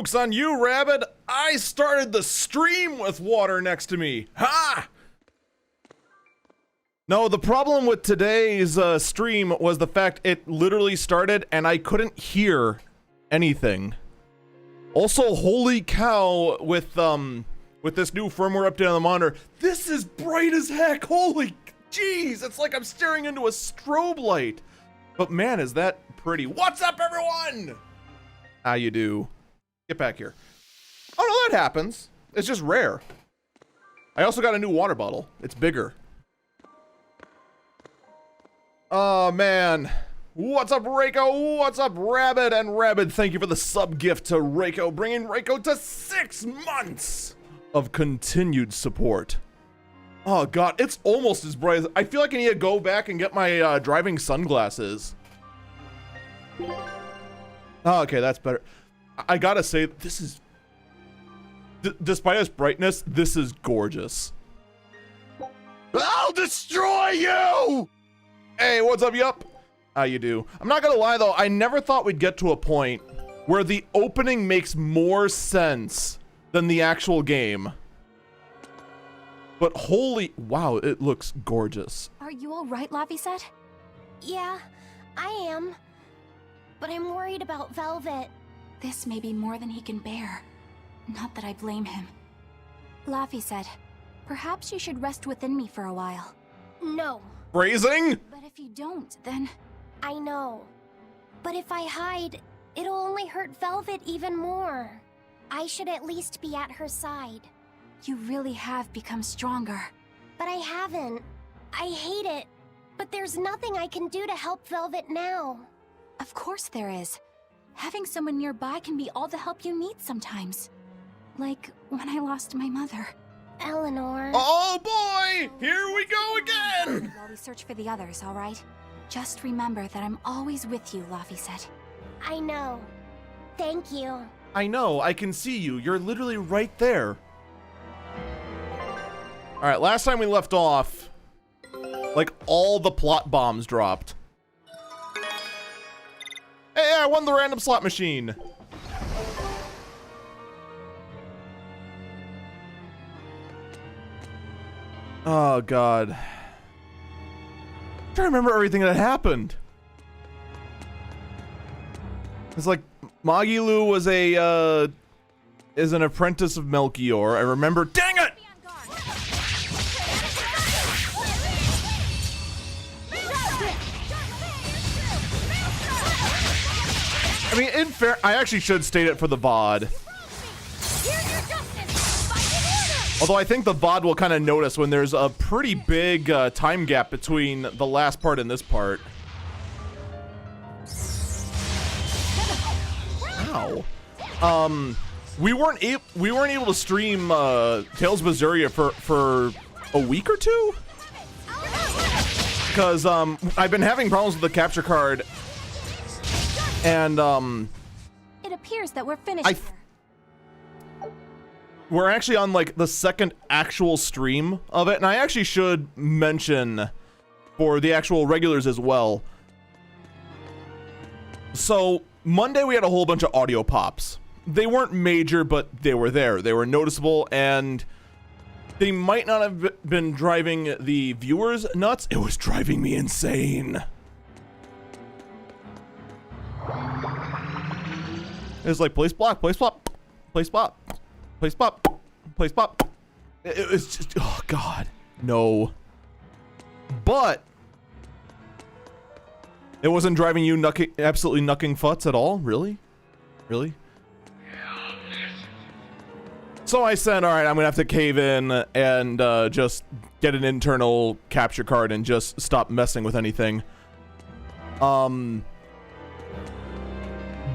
Joke's on you, Rabbit! I started the stream with water next to me! Ha! No, the problem with today's stream was the fact it literally started and I couldn't hear anything. Also, holy cow, with this new firmware update on the monitor, this is bright as heck! Holy jeez! It's like I'm staring into a strobe light! But man, is that pretty. What's up, everyone? How you do? Get back here. Oh no, that happens. It's just rare. I also got a new water bottle. It's bigger. Oh man. What's up, Reiko? What's up, Rabbit? And Rabbit, thank you for the sub gift to Reiko, bringing Reiko to 6 months of continued support. Oh god, it's almost as bright as, I feel like I need to go back and get my driving sunglasses. Oh, okay, that's better. I gotta say, this is, despite its brightness, this is gorgeous. I'll destroy you! Hey, what's up, yup? How you do? I'm not gonna lie though, I never thought we'd get to a point where the opening makes more sense than the actual game. But holy, wow, it looks gorgeous. Are you all right, Laphicet? Yeah, I am. But I'm worried about Velvet. This may be more than he can bear. Not that I blame him. Laphicet, perhaps you should rest within me for a while. No. Phrasing? But if you don't, then... I know. But if I hide, it'll only hurt Velvet even more. I should at least be at her side. You really have become stronger. But I haven't. I hate it. But there's nothing I can do to help Velvet now. Of course there is. Having someone nearby can be all the help you need sometimes. Like when I lost my mother. Eleanor. Oh boy! Here we go again! While we search for the others, all right? Just remember that I'm always with you, Laphicet. I know. Thank you. I know, I can see you. You're literally right there. Alright, last time we left off, like all the plot bombs dropped. Hey, I won the random slot machine. Oh god. I'm trying to remember everything that happened. It's like Magilu was is an apprentice of Melchior. I remember. Dang it! I mean, in fair, I actually should state it for the VOD. Although I think the VOD will kind of notice when there's a pretty big time gap between the last part and this part. Ow. We weren't able to stream Tales of Berseria for a week or two because I've been having problems with the capture card. And it appears that we're finished here. We're actually on like the second actual stream of it, and I actually should mention for the actual regulars as well. So Monday we had a whole bunch of audio pops. They weren't major, but they were there. They were noticeable, and they might not have been driving the viewers nuts. It was driving me insane. It's like place block, place plop, place pop, place pop, place pop. It was just, oh god, no. But it wasn't driving you absolutely knucking futs at all, really, really. So I said, all right, I'm gonna have to cave in and just get an internal capture card and just stop messing with anything.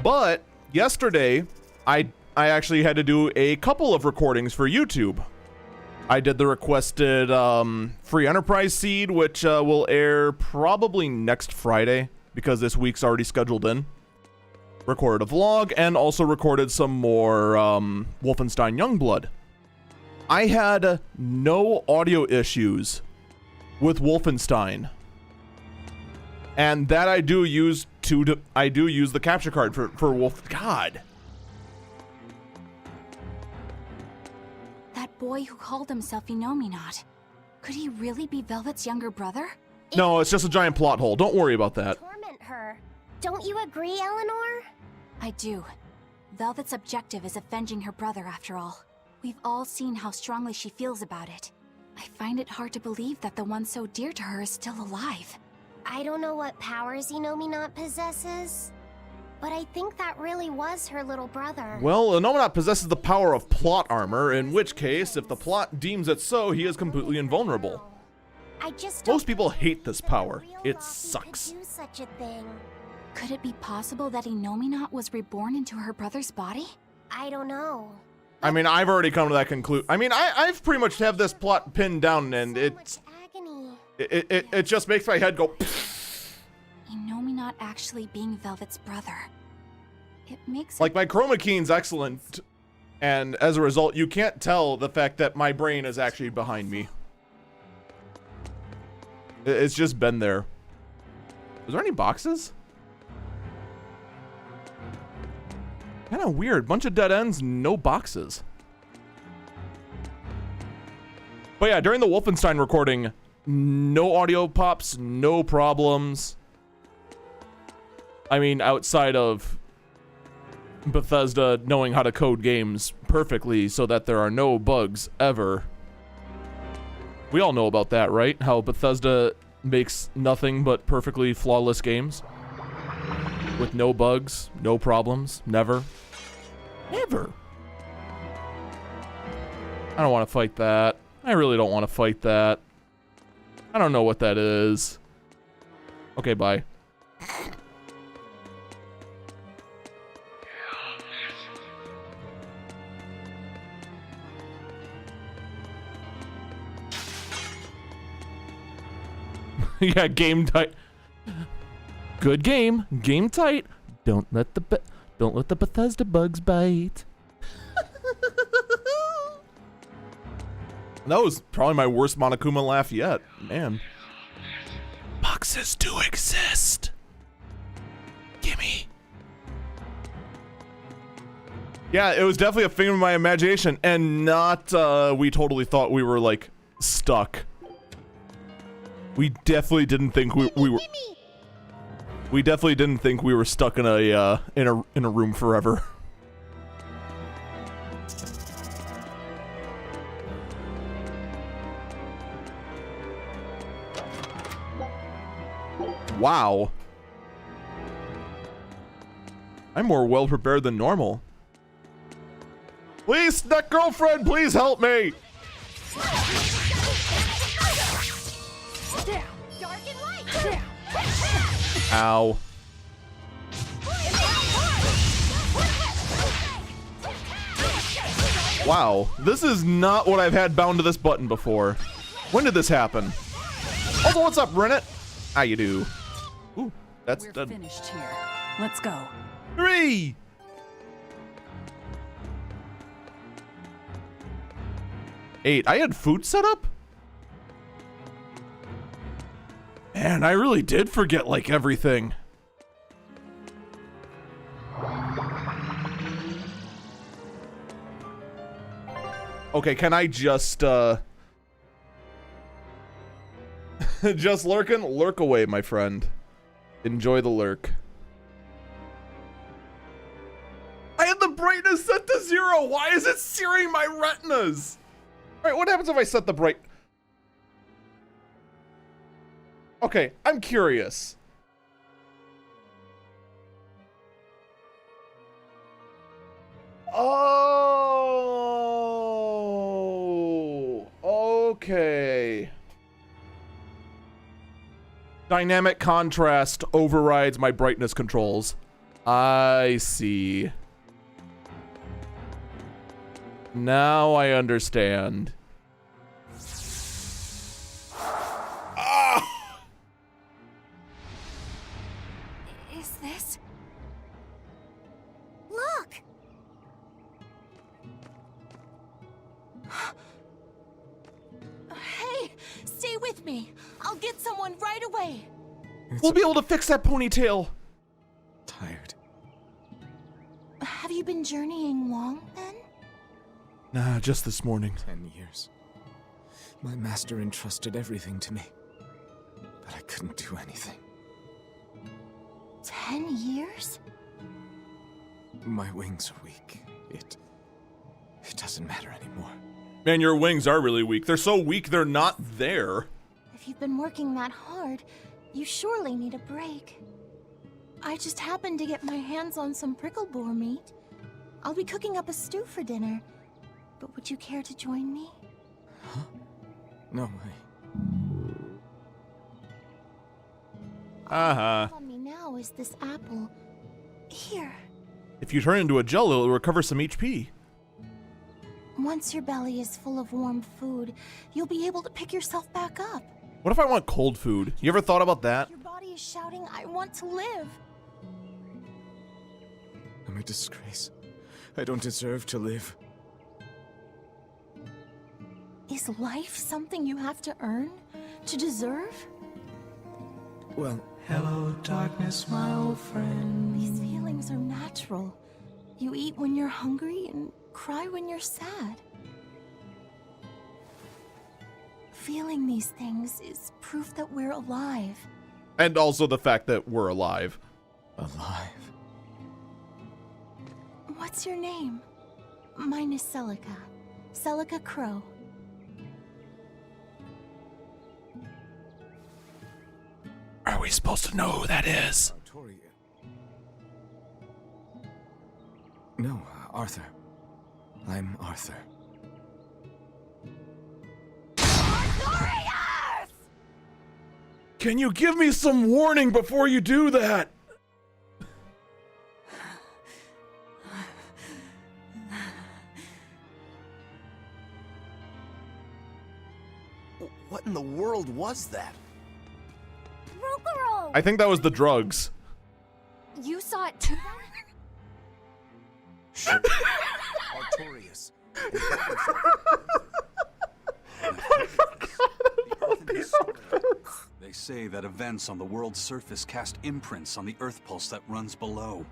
But yesterday, I actually had to do a couple of recordings for YouTube. I did the requested free enterprise seed, which will air probably next Friday because this week's already scheduled in. Recorded a vlog and also recorded some more Wolfenstein Youngblood. I had no audio issues with Wolfenstein. And that I do use the capture card for Wolf. God. boy who called himself Inominat. Could he really be Velvet's younger brother? No, it's just a giant plot hole. Don't worry about that. Torment her. Don't you agree, Eleanor? I do. Velvet's objective is avenging her brother, after all. We've all seen how strongly she feels about it. I find it hard to believe that the one so dear to her is still alive. I don't know what powers Inominat possesses, but I think that really was her little brother. Well, Inominat possesses the power of plot armor, in which case, if the plot deems it so, he is completely invulnerable. I just Most people don't hate this think that power. real It Laufey sucks. could do such a thing. Could it be possible that Inominat was reborn into her brother's body? I don't know. I mean, I've already come to that conclusion. I mean, I've pretty much have this plot pinned down, and So it's much agony. it just makes my head go. Inominat actually being Velvet's brother. It makes Like, my chroma key's excellent, and as a result, you can't tell the fact that my brain is actually behind me. It's just been there. Is there any boxes? Kind of weird. Bunch of dead ends, no boxes. But yeah, during the Wolfenstein recording, no audio pops, no problems. I mean, outside of Bethesda knowing how to code games perfectly so that there are no bugs ever. We all know about that, right? How Bethesda makes nothing but perfectly flawless games. With no bugs, no problems, never. Never. I don't want to fight that. I really don't want to fight that. I don't know what that is. Okay, bye. Yeah, game tight. Good game. Game tight. Don't let the Bethesda bugs bite. That was probably my worst Monokuma laugh yet. Man. Boxes do exist. Gimme. Yeah, it was definitely a thing of my imagination, and not, we totally thought we were, like, stuck. We definitely didn't think we were. We definitely didn't think we were stuck in a room forever. Wow. I'm more well prepared than normal. Please, that girlfriend, please help me. Dark and light. Ow. Wow, this is not what I've had bound to this button before. When did this happen? Also, what's up, Rennet? How you do? Ooh, that's We're done. finished here. Let's go. 3. Eight. I had food set up? Man, I really did forget, like, everything. Okay, can I just, just lurkin'? Lurk away, my friend. Enjoy the lurk. I had the brightness set to 0. Why is it searing my retinas? All right, what happens if I set the bright? Okay, I'm curious. Oh, okay. Dynamic contrast overrides my brightness controls. I see. Now I understand. Ah! Is this? Look. Hey, stay with me. I'll get someone right away. We'll be able to fix that ponytail. Tired. Have you been journeying long, then? Nah, just this morning. 10 years. My master entrusted everything to me, but I couldn't do anything. 10 years? My wings are weak. It doesn't matter anymore. Man, your wings are really weak. They're so weak, they're not there. If you've been working that hard, you surely need a break. I just happened to get my hands on some prickle boar meat. I'll be cooking up a stew for dinner. But would you care to join me? Huh? No, On me now is this apple. Here. If you turn into a gel, it'll recover some HP. Once your belly is full of warm food, you'll be able to pick yourself back up. What if I want cold food? You ever thought about that? Your body is shouting, I want to live. I'm a disgrace. I don't deserve to live. Is life something you have to earn? To deserve? Well, hello, darkness, my old friend. These feelings are natural. You eat when you're hungry and cry when you're sad. Feeling these things is proof that we're alive. And also the fact that we're alive. alive. What's your name? Mine is Celica. Celica Crow. Are we supposed to know who that is? No, Arthur. I'm Arthur. Can you give me some warning before you do that? What in the world was that? Rokuro! I think that was the drugs. You saw it too? Artorias. They say that events on the world's surface cast imprints on the Earth pulse that runs below.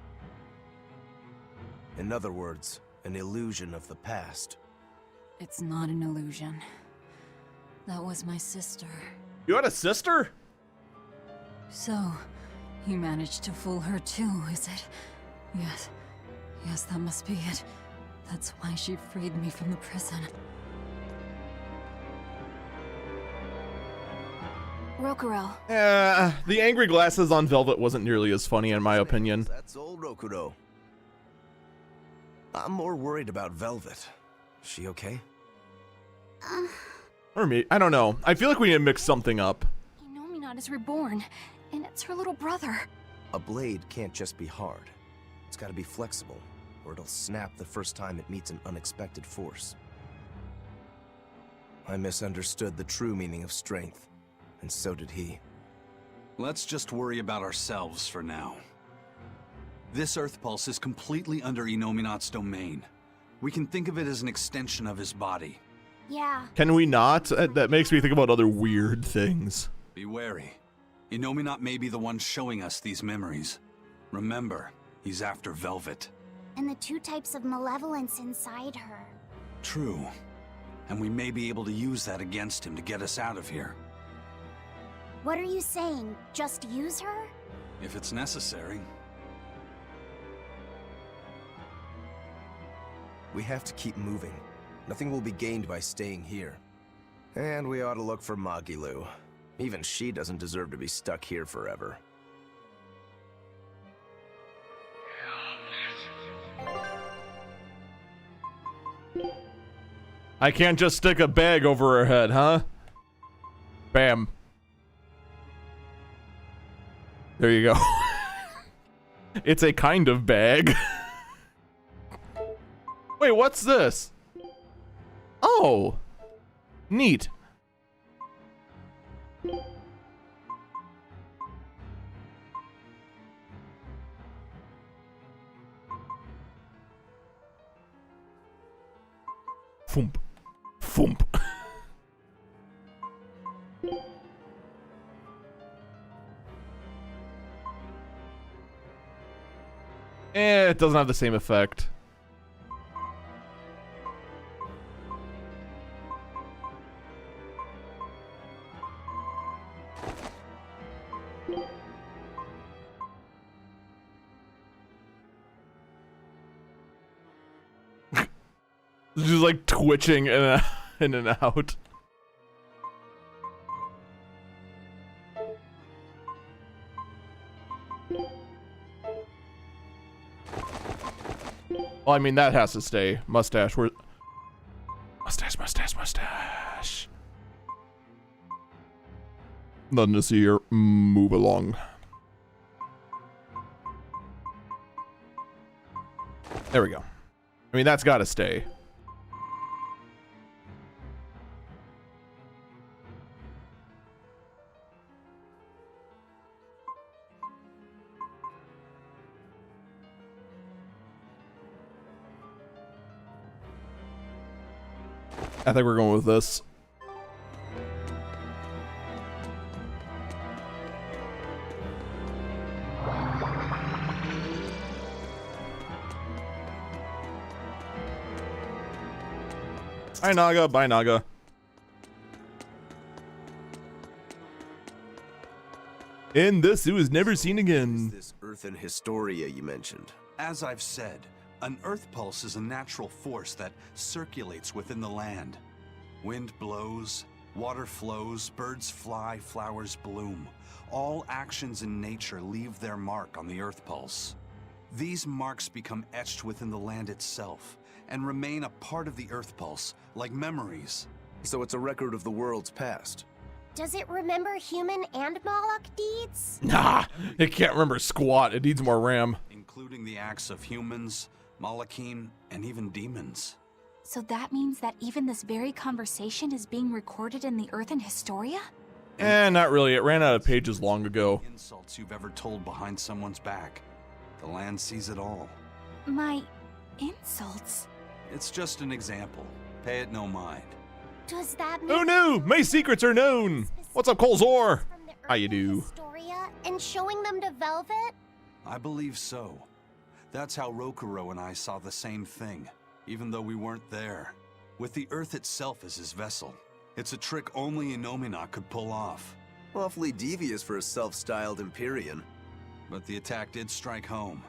In other words, an illusion of the past. It's not an illusion. That was my sister. You had a sister? So, you managed to fool her too, is it? Yes. Yes, that must be it. That's why she freed me from the prison. Rokuro. The angry glasses on Velvet wasn't nearly as funny in my opinion. That's old Rokuro. I'm more worried about Velvet. She okay? Or me, I don't know. I feel like we need to mix something up. Inominat is reborn, and it's her little brother. A blade can't just be hard. It's gotta be flexible, or it'll snap the first time it meets an unexpected force. I misunderstood the true meaning of strength, and so did he. Let's just worry about ourselves for now. This Earth pulse is completely under Inominat's domain. We can think of it as an extension of his body. Yeah. Can we not? That makes me think about other weird things. Be wary. Inominat may be the one showing us these memories. Remember, he's after Velvet. And the two types of malevolence inside her. True. And we may be able to use that against him to get us out of here. What are you saying? Just use her? If it's necessary. We have to keep moving. Nothing will be gained by staying here. And we ought to look for Magilu. Even she doesn't deserve to be stuck here forever. I can't just stick a bag over her head, huh? Bam. There you go. It's a kind of bag. Wait, what's this? Oh. Neat. Foomp. Foomp. It doesn't have the same effect. Just like twitching in and out. Well, I mean, that has to stay. Mustache, where... Mustache, mustache, mustache. Nothing to see here. Move along. There we go. I mean, that's gotta stay. I think we're going with this. Hi Naga, bye Naga. And this it was never seen again. This earthen Historia you mentioned. As I've said, an earth pulse is a natural force that circulates within the land. Wind blows, water flows, birds fly, flowers bloom. All actions in nature leave their mark on the earth pulse. These marks become etched within the land itself and remain a part of the earth pulse, like memories. So it's a record of the world's past. Does it remember human and Moloch deeds? Nah, it can't remember squat. It needs more RAM. Including the acts of humans, Malachim, and even demons. So that means that even this very conversation is being recorded in the Earthen Historia? Not really. It ran out of pages long ago. Insults you've ever told behind someone's back. The land sees it all. My insults? It's just an example. Pay it no mind. Does that mean... Oh no! My secrets are known! What's up, Colzor? from the How you Earthen do? Historia and showing them to Velvet? I believe so. That's how Rokuro and I saw the same thing, even though we weren't there. With the Earth itself as his vessel. It's a trick only Innominat could pull off. Awfully devious for a self-styled Empyrean. But the attack did strike home.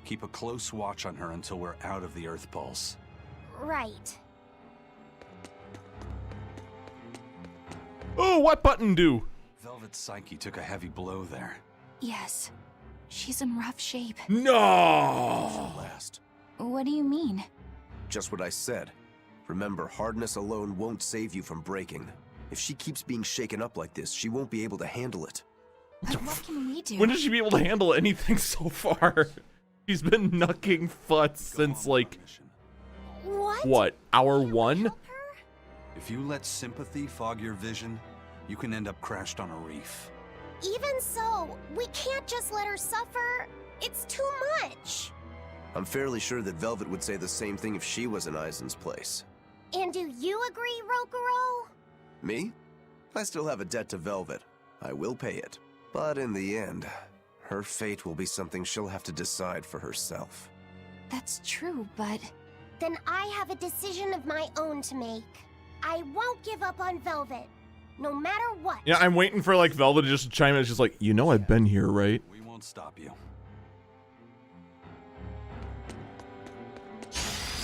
Keep a close watch on her until we're out of the Earth Pulse. Right. Oh, what button do? Velvet's psyche took a heavy blow there. Yes. She's in rough shape. No! Last. What do you mean? Just what I said. Remember, hardness alone won't save you from breaking. If she keeps being shaken up like this, she won't be able to handle it. But what can we do? When did she be able to handle anything so far? She's been knucking futz since like what? Hour one? Help her? If you let sympathy fog your vision, you can end up crashed on a reef. Even so, we can't just let her suffer. It's too much. I'm fairly sure that Velvet would say the same thing if she was in Aizen's place. And do you agree, Rokuro? Me? I still have a debt to Velvet. I will pay it. But in the end, her fate will be something she'll have to decide for herself. That's true, but... Then I have a decision of my own to make. I won't give up on Velvet, no matter what. Yeah, I'm waiting for like Velvet to just chime in. It's just like, you know I've been here, right? We won't stop you.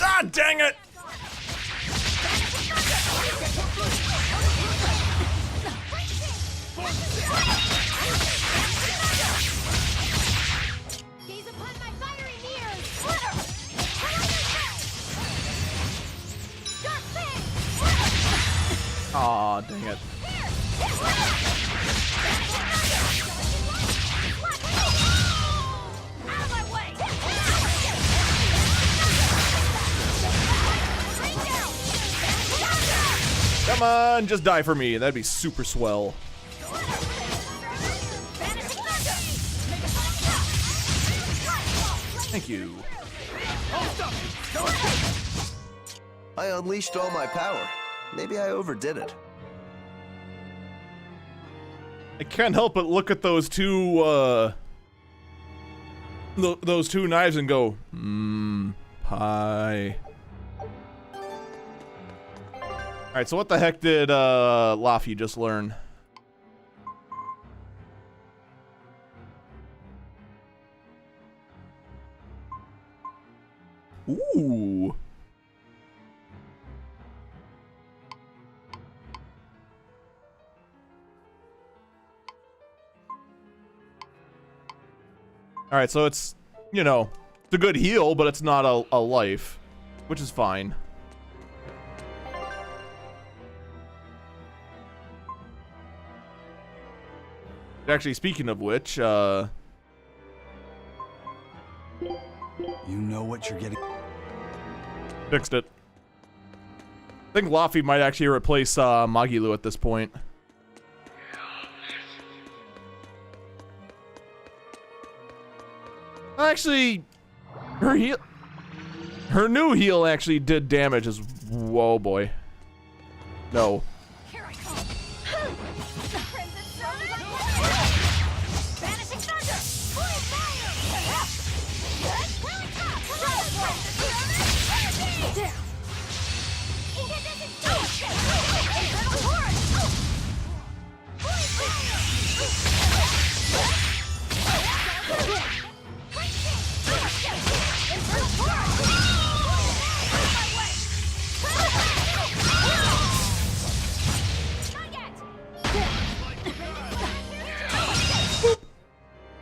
Ah, dang it! Gaze upon my fiery mirrors! Aw, dang it. Come on, just die for me. That'd be super swell. Thank you. I unleashed all my power. Maybe I overdid it. I can't help but look at those two, those two knives and go, pie. Alright, so what the heck did, Laffy just learn? Ooh. Alright, so it's, you know, it's a good heal, but it's not a life, which is fine. Actually, speaking of which, You know what you're getting. fixed it. I think Laffy might actually replace Magilu at this point. Actually, her new heal actually did damage as whoa boy. No. Here I come. Crimson Sun. Vanishing Thunder. Full fire. There. Incandescent Storm. Infernal Torrent. Full fire. Infernal Torrent.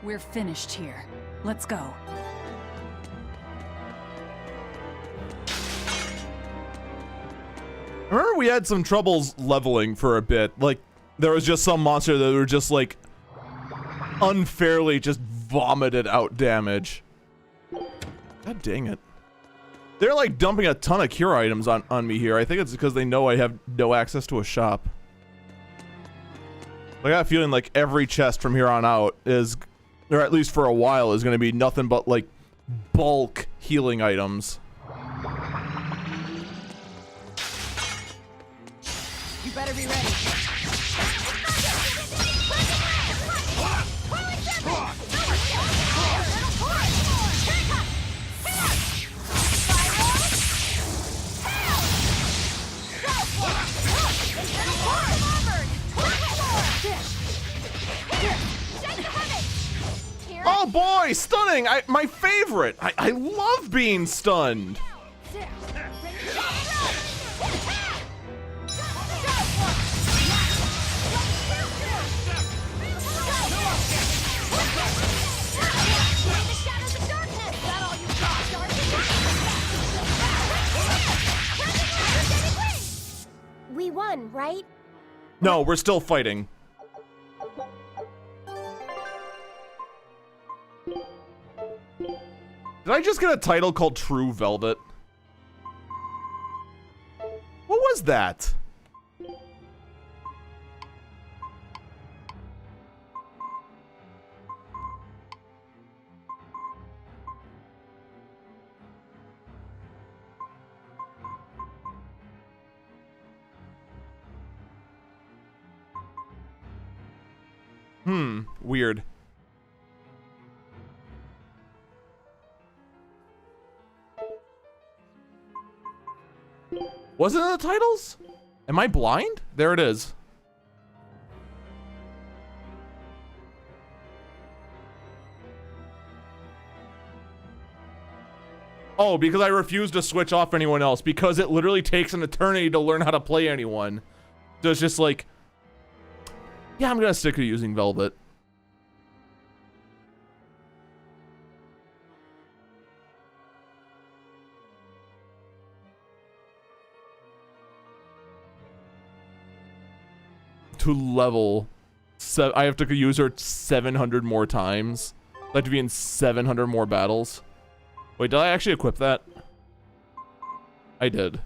We're finished here. Let's go. Remember we had some troubles leveling for a bit. Like, there was just some monster that were just like unfairly just vomited out damage. God dang it. They're like dumping a ton of cure items on me here. I think it's because they know I have no access to a shop. I got a feeling like every chest from here on out is, or at least for a while, is going to be nothing but like bulk healing items. You better be ready. Oh boy, stunning! My favorite! I love being stunned! We won, right? No, we're still fighting. Did I just get a title called True Velvet? What was that? Weird. Was it in the titles? Am I blind? There it is. Oh, because I refuse to switch off anyone else, because it literally takes an eternity to learn how to play anyone. So it's just like, yeah, I'm gonna stick to using Velvet. To level, I have to use her 700 more times. I have to be in 700 more battles. Wait, did I actually equip that? I did.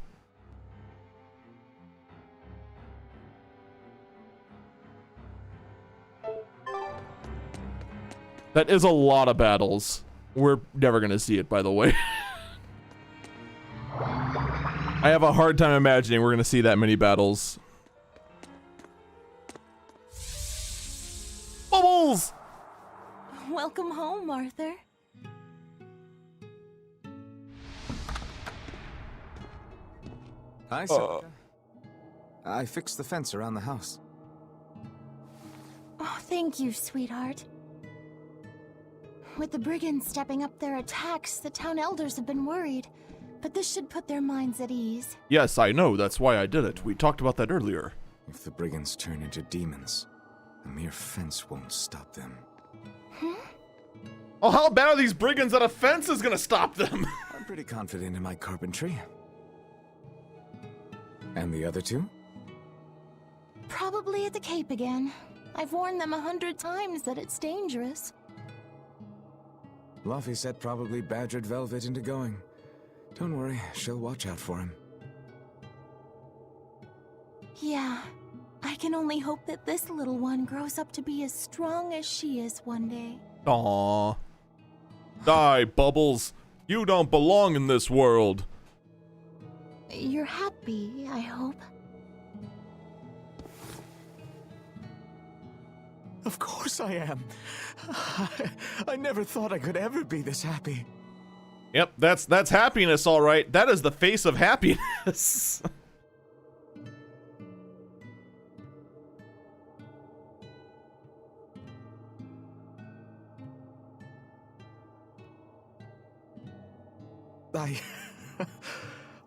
That is a lot of battles. We're never gonna see it, by the way. I have a hard time imagining we're gonna see that many battles. Bubbles! Welcome home, Arthur. Hi, Seneca. I fixed the fence around the house. Oh, thank you, sweetheart. With the brigands stepping up their attacks, the town elders have been worried. But this should put their minds at ease. Yes, I know. That's why I did it. We talked about that earlier. If the brigands turn into demons, a mere fence won't stop them. Oh, how bad are these brigands that a fence is gonna stop them? I'm pretty confident in my carpentry. And the other two? Probably at the Cape again. I've warned them 100 times that it's dangerous. Luffy said probably badgered Velvet into going. Don't worry, she'll watch out for him. Yeah, I can only hope that this little one grows up to be as strong as she is one day. Aww. Die, Bubbles. You don't belong in this world. You're happy, I hope. Of course I am. I never thought I could ever be this happy. Yep, that's happiness, all right. That is the face of happiness.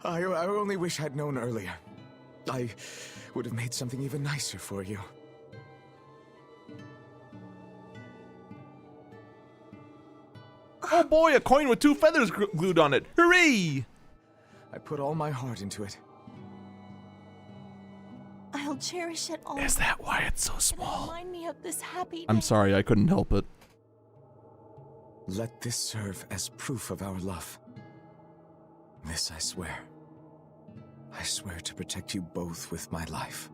I only wish I'd known earlier. I would have made something even nicer for you. Oh boy, a coin with 2 feathers glued on it. Hooray! I put all my heart into it. I'll cherish it all. Is that why it's so It'll small? remind me of this happy day. I'm sorry, I couldn't help it. Let this serve as proof of our love. This I swear. I swear to protect you both with my life.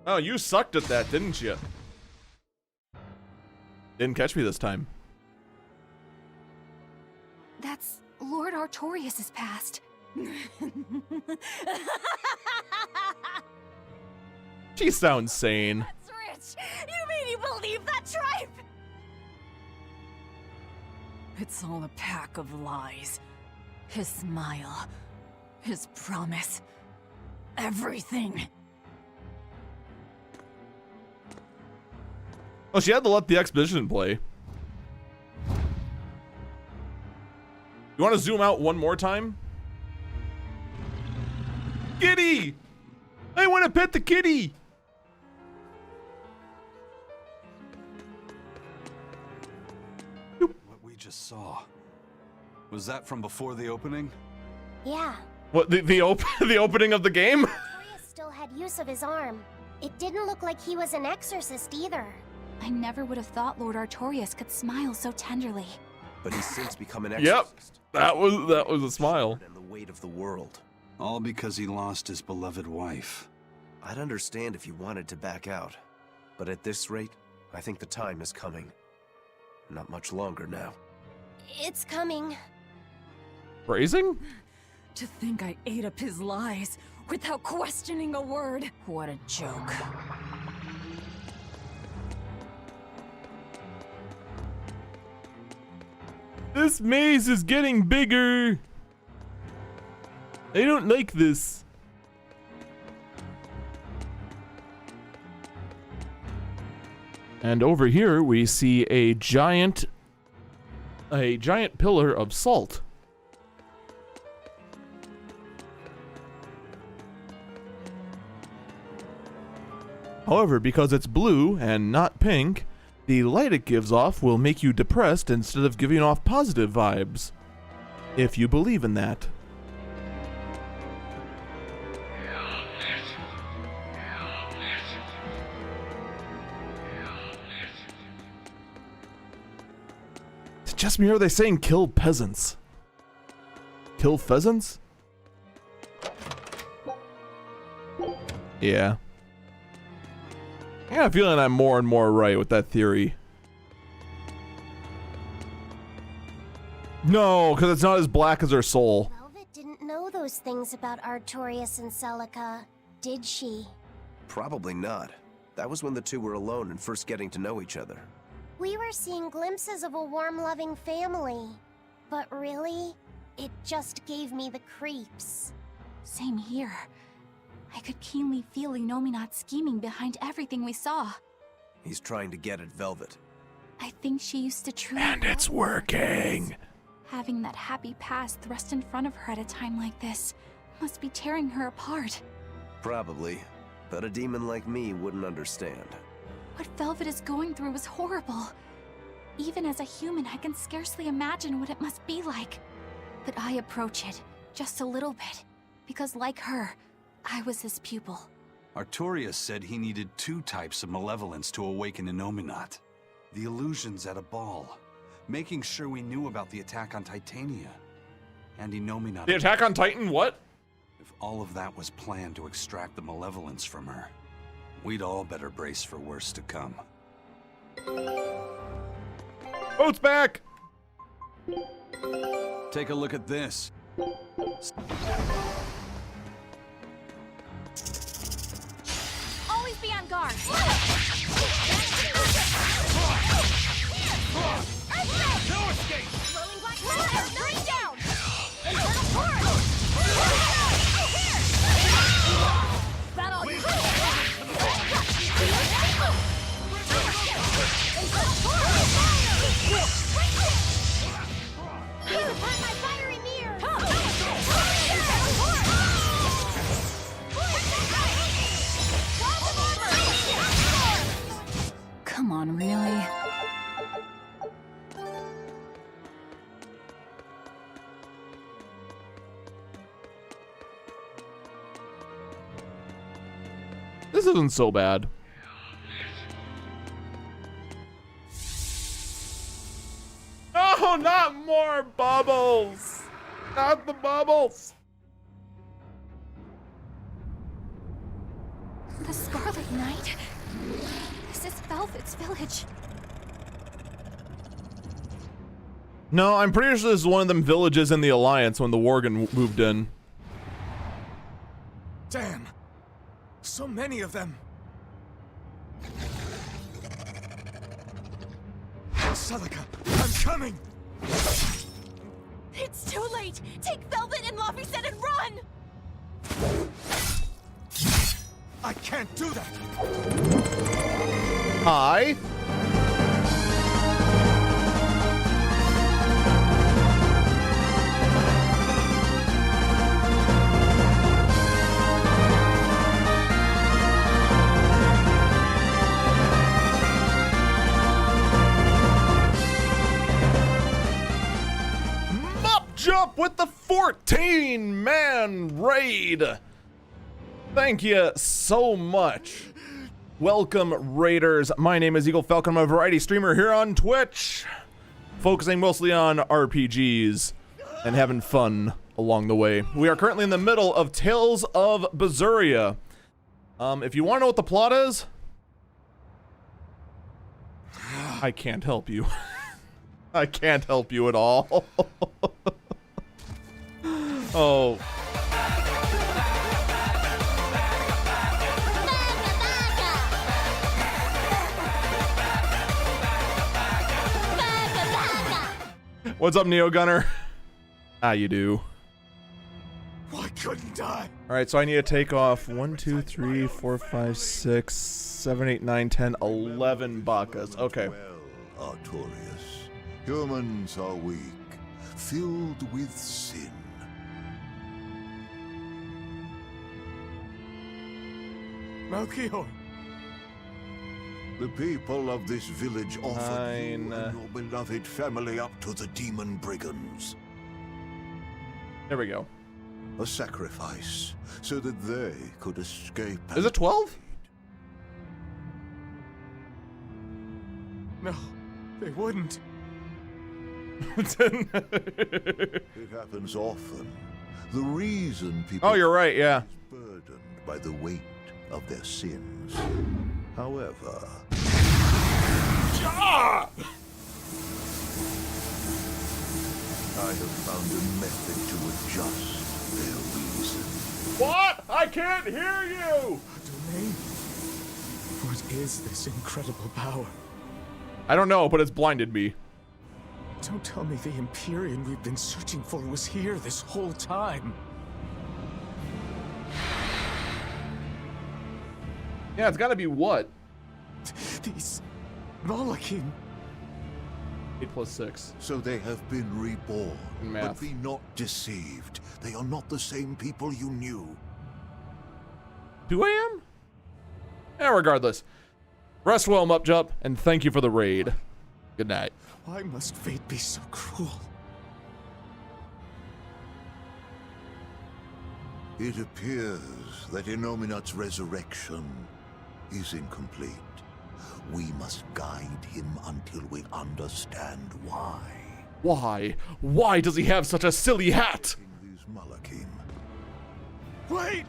Oh, you sucked at that, didn't you? Didn't catch me this time. That's Lord Artorias' past. She sounds sane. That's rich! You mean you believe that tripe? It's all a pack of lies. His smile, his promise, everything. Oh, she had to let the exposition play. You want to zoom out one more time? Kitty! I want to pet the kitty! What we just saw. Was that from before the opening? Yeah, What, the opening of the game? Artorias still had use of his arm. It didn't look like he was an exorcist either. I never would have thought Lord Artorias could smile so tenderly. But he's since become an Yep, exorcist. that was a smile. And the weight of the world. All because he lost his beloved wife. I'd understand if you wanted to back out. But at this rate, I think the time is coming. Not much longer now. It's coming. Phrasing? To think I ate up his lies without questioning a word. What a joke. This maze is getting bigger. I don't like this. And over here we see a giant pillar of salt. However, because it's blue and not pink, the light it gives off will make you depressed instead of giving off positive vibes. If you believe in that. It's just me, or are they saying kill peasants? Kill pheasants? Yeah. I got a feeling I'm more and more right with that theory. No, because it's not as black as her soul. Velvet didn't know those things about Artorias and Celica, did she? Probably not. That was when the two were alone and first getting to know each other. We were seeing glimpses of a warm, loving family. But really, it just gave me the creeps. Same here. I could keenly feel Inomineat scheming behind everything we saw. He's trying to get at Velvet. I think she used to truly And it's love working. Having that happy past thrust in front of her at a time like this must be tearing her apart. Probably. But a demon like me wouldn't understand. What Velvet is going through is horrible. Even as a human, I can scarcely imagine what it must be like. But I approach it, just a little bit, because like her, I was his pupil. Artorias said he needed 2 types of malevolence to awaken Innominat. The illusions at a ball, making sure we knew about the attack on Titania, and Innominat. The attack on Titan, what? If all of that was planned to extract the malevolence from her, we'd all better brace for worse to come. Boat's back! Take a look at this. Always be on guard. No escape! Rolling black fire! Three down! Infernal torrent! Battle! Infernal torrent! Please upon my fiery mirror! Infernal torrent! Come on, really? This isn't so bad. Oh, not more bubbles! Not the bubbles! The Scarlet Knight? This is Velvet's village. No, I'm pretty sure this is one of them villages in the Alliance when the Worgen moved in. Damn! So many of them! Celica, I'm coming! It's too late! Take Velvet and Laphicet and run! I can't do that! Hi. Jump with the 14-man raid. Thank you so much. Welcome, Raiders. My name is Eagle Falcon. I'm a variety streamer here on Twitch, focusing mostly on RPGs and having fun along the way. We are currently in the middle of Tales of Berseria. If you want to know what the plot is, I can't help you. I can't help you at all. Oh. What's up, Neo Gunner? Ah, you do. Why couldn't I? Alright, so I need to take off 1, 2, 3, 4, 5, 6, 7, 8, 9, 10, 11 Bakas. Okay. Well, Artorias, humans are weak, filled with sin. Melchior! The people of this village offered you Fine. and your beloved family up to the demon brigands. There we go. A sacrifice, so that they could escape. Is it 12? No, they wouldn't. It happens often. The reason people Oh, you're right, yeah. is burdened by the weight of their sins. However, I have found a method to adjust their reason. What? I can't hear you! Domain? What is this incredible power? I don't know, but it's blinded me. Don't tell me the Empyrean we've been searching for was here this whole time. Yeah, it's gotta be what? These Malachim. 8 plus 6. So they have been reborn. Math. But be not deceived. They are not the same people you knew. 2 a.m.? Yeah, regardless. Rest well, Mupjup, and thank you for the raid. Good night. Why must fate be so cruel? It appears that Innominat's resurrection is incomplete. We must guide him until we understand why. Why? Why does he have such a silly hat? These Malakim. Wait!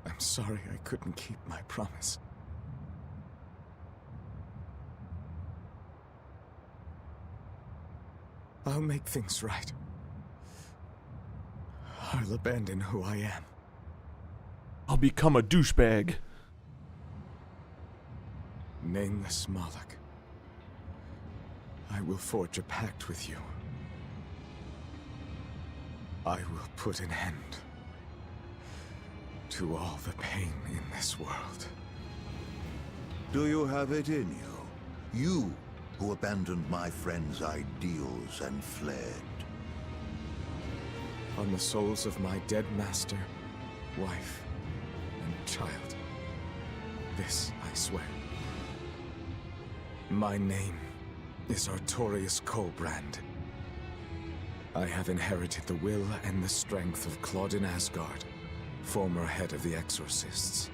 I'm sorry I couldn't keep my promise. I'll make things right. I'll abandon who I am. I'll become a douchebag. Nameless Moloch. I will forge a pact with you. I will put an end to all the pain in this world. Do you have it in you? You who abandoned my friend's ideals and fled. On the souls of my dead master, wife, and child. This I swear. My name is Artorius Colbrand. I have inherited the will and the strength of Claudin Asgard, former head of the Exorcists.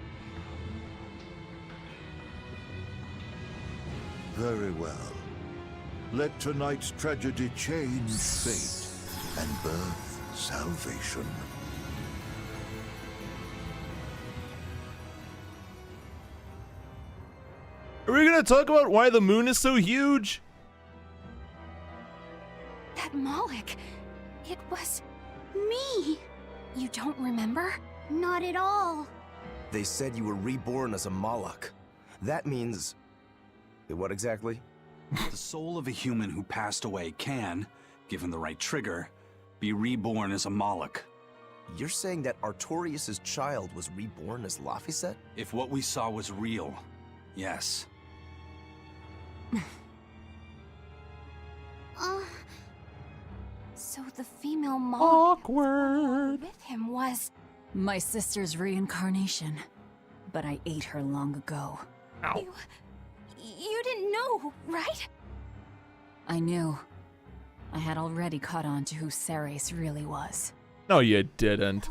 Very well. Let tonight's tragedy change fate and birth salvation. Are we gonna talk about why the moon is so huge? That Moloch, it was me. You don't remember? Not at all. They said you were reborn as a Moloch. That means... what exactly? The soul of a human who passed away can, given the right trigger, be reborn as a Moloch. You're saying that Artorius' child was reborn as Laphicet? If what we saw was real, yes. So the female Moloch Awkward. with him was... My sister's reincarnation, but I ate her long ago. Ow. You didn't know, right? I knew. I had already caught on to who Ceres really was. No, you didn't.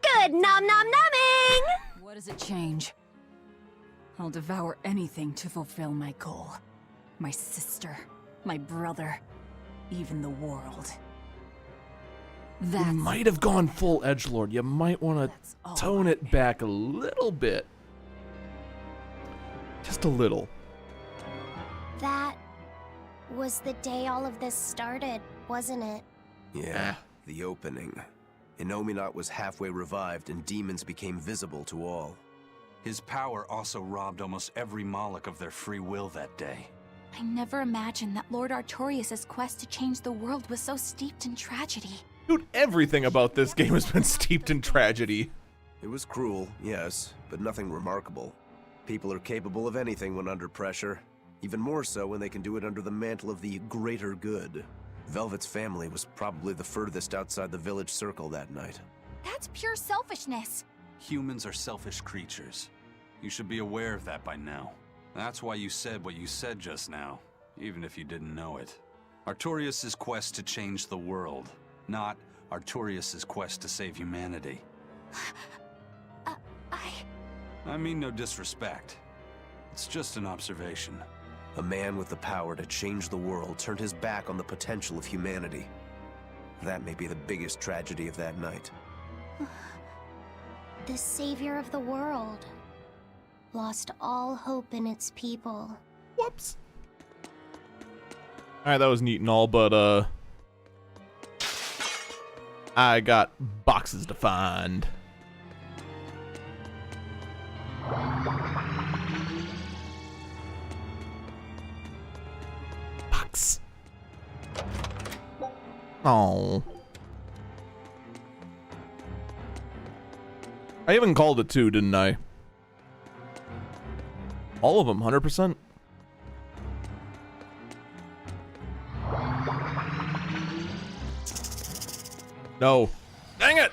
Good nom nom numbing! What does it change? I'll devour anything to fulfill my goal. My sister, my brother, even the world. You That's might have gone full edgelord. You might want That's all to tone I it back a little bit. Just a little. That was the day all of this started, wasn't it? Yeah, the opening. Innominat was halfway revived and demons became visible to all. His power also robbed almost every Moloch of their free will that day. I never imagined that Lord Artorius' quest to change the world was so steeped in tragedy. Dude, everything about this game has been steeped in tragedy. It was cruel, yes, but nothing remarkable. People are capable of anything when under pressure. Even more so when they can do it under the mantle of the greater good. Velvet's family was probably the furthest outside the village circle that night. That's pure selfishness. Humans are selfish creatures. You should be aware of that by now. That's why you said what you said just now, even if you didn't know it. Artorius' quest to change the world, not Artorius' quest to save humanity. I mean no disrespect. It's just an observation. A man with the power to change the world turned his back on the potential of humanity. That may be the biggest tragedy of that night. The savior of the world lost all hope in its people. Whoops. Alright, that was neat and all, but, I got boxes to find. Box. Oh. I even called it too, didn't I? All of them, 100%. No. Dang it!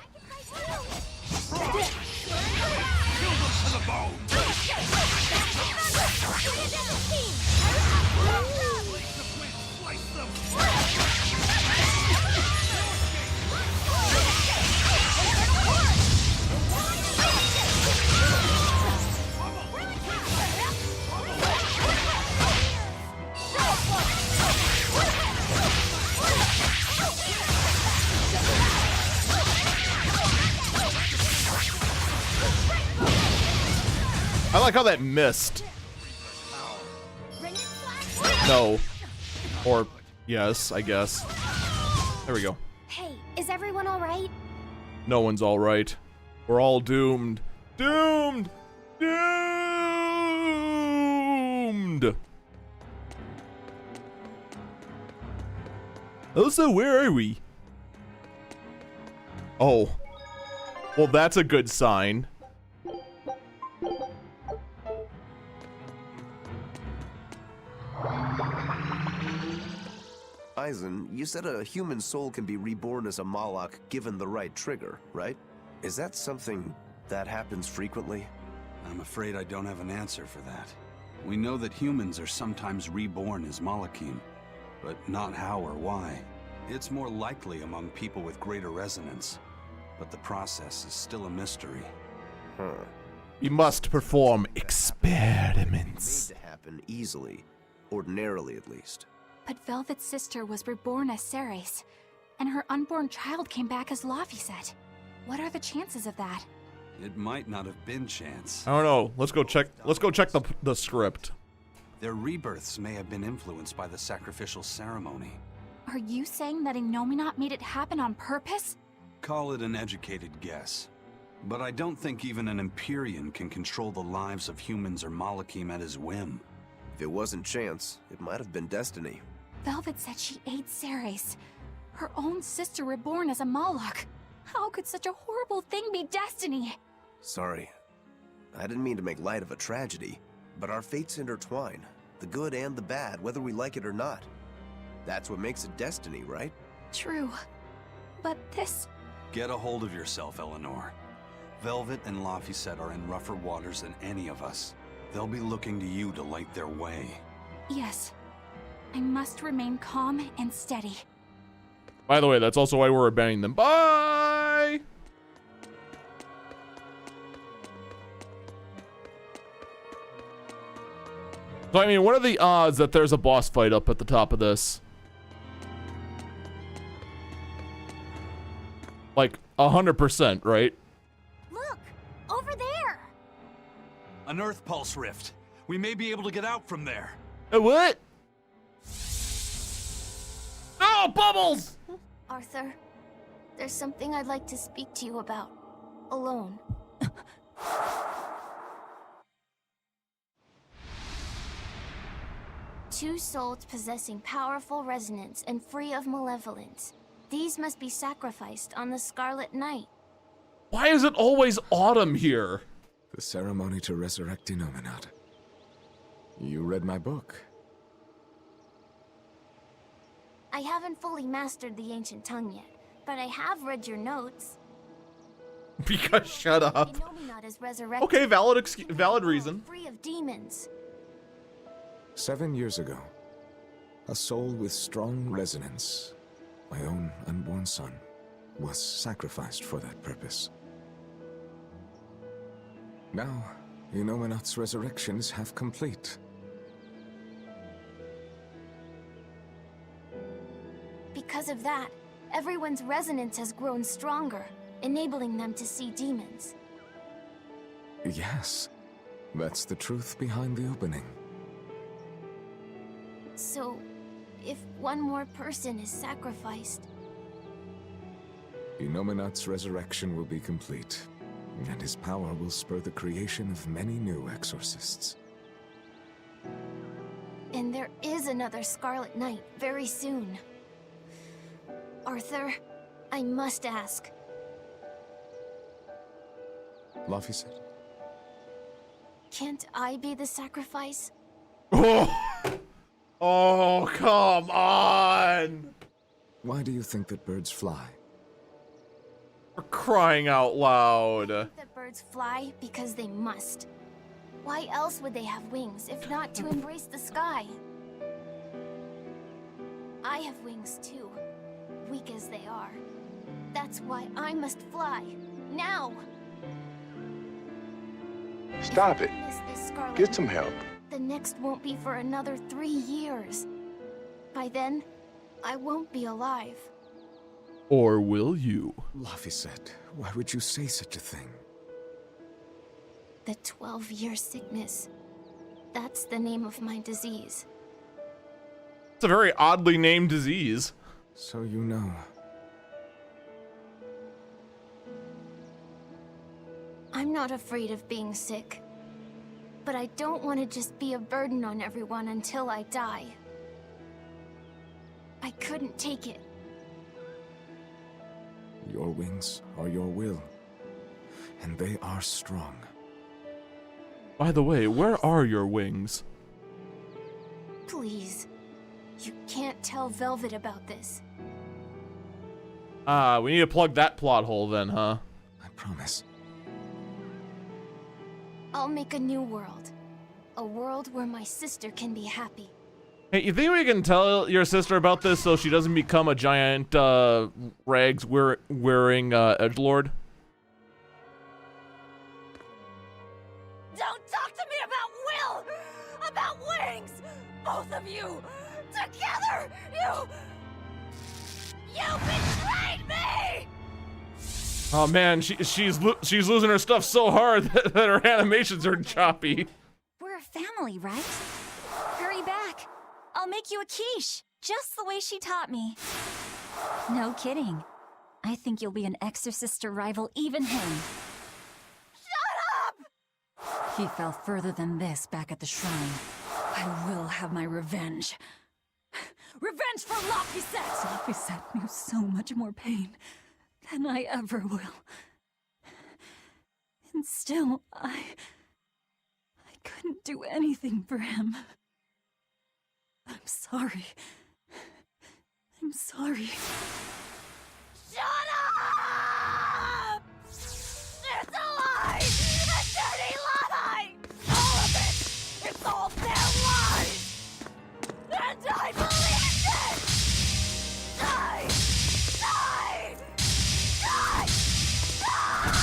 I like how that missed. No. Or, yes, I guess. There we go. Hey, is everyone alright? No one's alright. We're all doomed. Doomed! Doomed! Also, where are we? Oh. Well, that's a good sign. Eisen, you said a human soul can be reborn as a Malak given the right trigger, right? Is that something that happens frequently? I'm afraid I don't have an answer for that. We know that humans are sometimes reborn as Malakim, but not how or why. It's more likely among people with greater resonance, but the process is still a mystery. Huh. We must perform experiments. Made to happen easily, ordinarily at least. But Velvet's sister was reborn as Ceres, and her unborn child came back as Laphicet. What are the chances of that? It might not have been chance. I don't know. Let's go check the script. Their rebirths may have been influenced by the sacrificial ceremony. Are you saying that Innominat made it happen on purpose? Call it an educated guess. But I don't think even an Empyrean can control the lives of humans or Malakim at his whim. If it wasn't chance, it might have been destiny. Velvet said she ate Ceres, her own sister reborn as a Malak. How could such a horrible thing be destiny? Sorry. I didn't mean to make light of a tragedy, but our fates intertwine. The good and the bad, whether we like it or not. That's what makes it destiny, right? True. But this... Get a hold of yourself, Eleanor. Velvet and Laphicet are in rougher waters than any of us. They'll be looking to you to light their way. Yes. I must remain calm and steady. By the way, that's also why we're abandoning them. Bye! So, I mean, what are the odds that there's a boss fight up at the top of this? Like, 100%, right? Look! Over there! An Earth Pulse rift. We may be able to get out from there. A what? Oh, bubbles! Arthur, there's something I'd like to speak to you about. Alone. Two souls possessing powerful resonance and free of malevolence. These must be sacrificed on the Scarlet Night. Why is it always autumn here? The ceremony to resurrect Innominat. You read my book. I haven't fully mastered the ancient tongue yet, but I have read your notes. Because shut up. Innominat is resurrected. Okay, valid reason. Free of demons. 7 years ago, a soul with strong resonance, my own unborn son, was sacrificed for that purpose. Now, Innominat's resurrection is half complete. Because of that, everyone's resonance has grown stronger, enabling them to see demons. Yes, that's the truth behind the opening. So, if one more person is sacrificed... Innominat's resurrection will be complete, and his power will spur the creation of many new exorcists. And there is another Scarlet Night very soon. Arthur, I must ask. Laphicet? Can't I be the sacrifice? Oh, come on! Why do you think that birds fly? For crying out loud. That birds fly because they must. Why else would they have wings if not to embrace the sky? I have wings too, weak as they are. That's why I must fly, now! Stop it. If I miss this Scarlet Get some help. The next won't be for another 3 years. By then, I won't be alive. Or will you? Laphicet, why would you say such a thing? The 12-year sickness. That's the name of my disease. It's a very oddly named disease. So you know. I'm not afraid of being sick. But I don't want to just be a burden on everyone until I die. I couldn't take it. Your wings are your will. And they are strong. By the way, where are your wings? Please. You can't tell Velvet about this. Ah, we need to plug that plot hole then, huh? I promise. I'll make a new world. A world where my sister can be happy. Hey, you think we can tell your sister about this so she doesn't become a giant, rags wearing, edgelord? Don't talk to me about will! About wings! Both of you! Together! You betrayed me! Oh man, she's losing her stuff so hard that her animations are choppy. We're a family, right? Hurry back. I'll make you a quiche, just the way she taught me. No kidding. I think you'll be an exorcist to rival even him. Shut up! He fell further than this back at the shrine. I will have my revenge. Revenge for Laphicet! Laphicet knew so much more pain than I ever will. And still, I couldn't do anything for him. I'm sorry. I'm sorry. Shut up! It's a lie! A dirty lie! All of it! It's all their lies! And I believed it! Die! Die! Die! Die!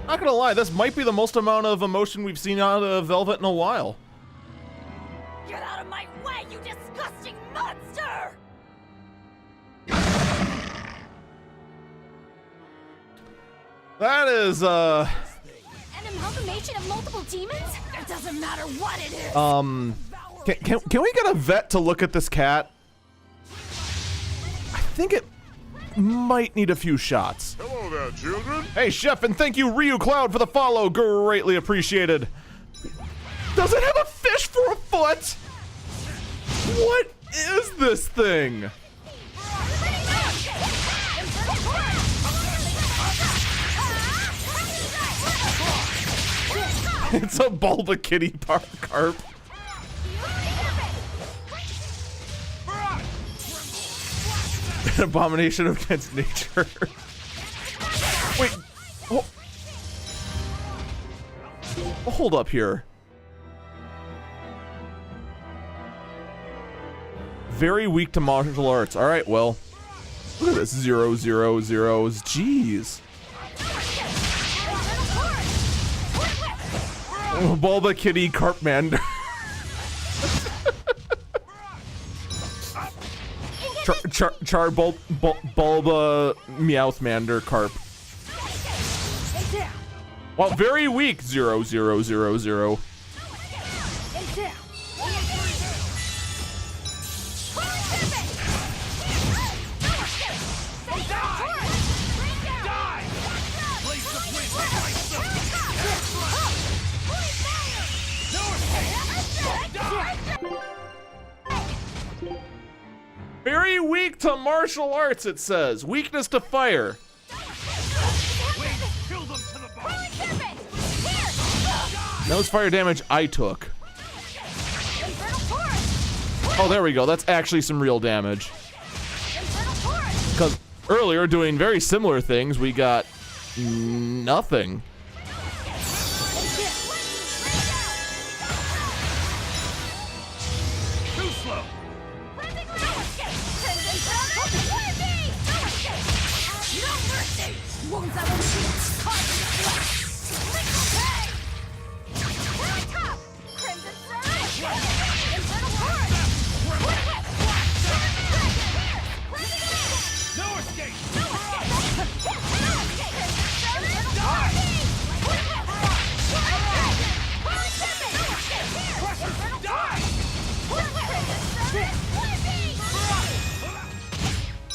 Not gonna lie, this might be the most amount of emotion we've seen out of Velvet in a while. Get out of my way, you disgusting monster! That is, An amalgamation of multiple demons? It doesn't matter what it is! can we get a vet to look at this cat? I think it might need a few shots. Hello there, children. Hey, Chef, and thank you, Ryu Cloud, for the follow. Greatly appreciated. Does it have a fish for a foot? What is this thing? It's a Bulba kitty carp. An abomination against nature. Wait. Oh. Hold up here. Very weak to martial arts. All right, well, look at this 0, 0, 0s. Jeez. Oh, Bulba kitty Carpmander. Bulba Meowthmander Carp. Well, very weak 0, 0, 0, 0. Very weak to martial arts, it says. Weakness to fire. That was fire damage I took. Oh, there we go. That's actually some real damage. earlier doing very similar things, we got nothing. Too slow. No mercy. Wounds that will shield. Caught in the flesh. Crimson Surge. Infernal Torrent. No escape. No escape.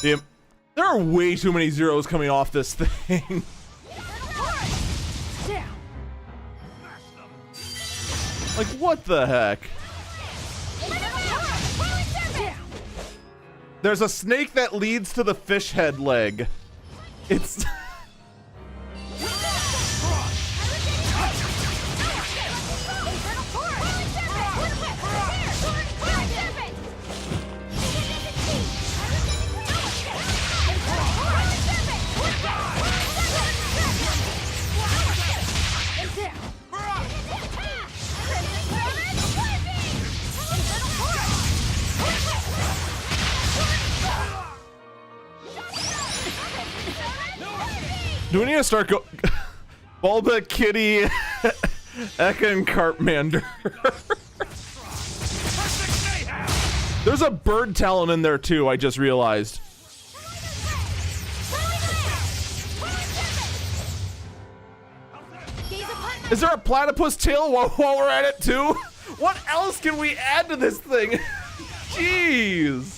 Damn, there are way too many zeros coming off this thing. Like, what the heck? There's a snake that leads to the fish head leg. It's... Do we need to start go Bulba, Kitty, Eka, and Carpmander? There's a bird talon in there too, I just realized. Is there a platypus tail while we're at it too? What else can we add to this thing? Jeez.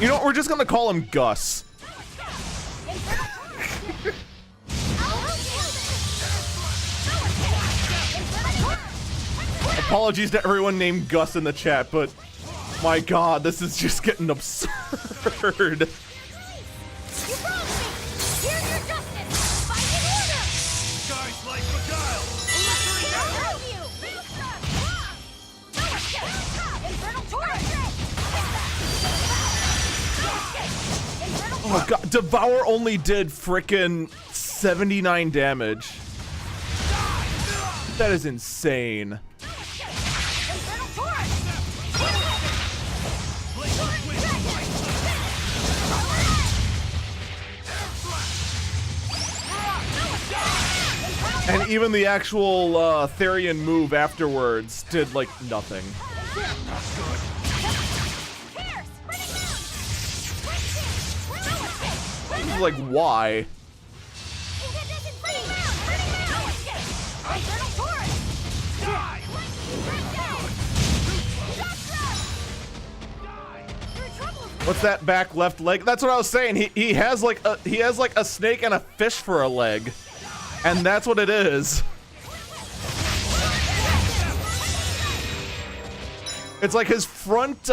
You know what, we're just gonna call him Gus. Apologies to everyone named Gus in the chat, but my god, this is just getting absurd. Oh god, Devour only did frickin' 79 damage. That is insane. And even the actual Therian move afterwards did like nothing. Like, why? What's that back left leg? That's what I was saying. He has like a snake and a fish for a leg, and that's what it is. It's like his front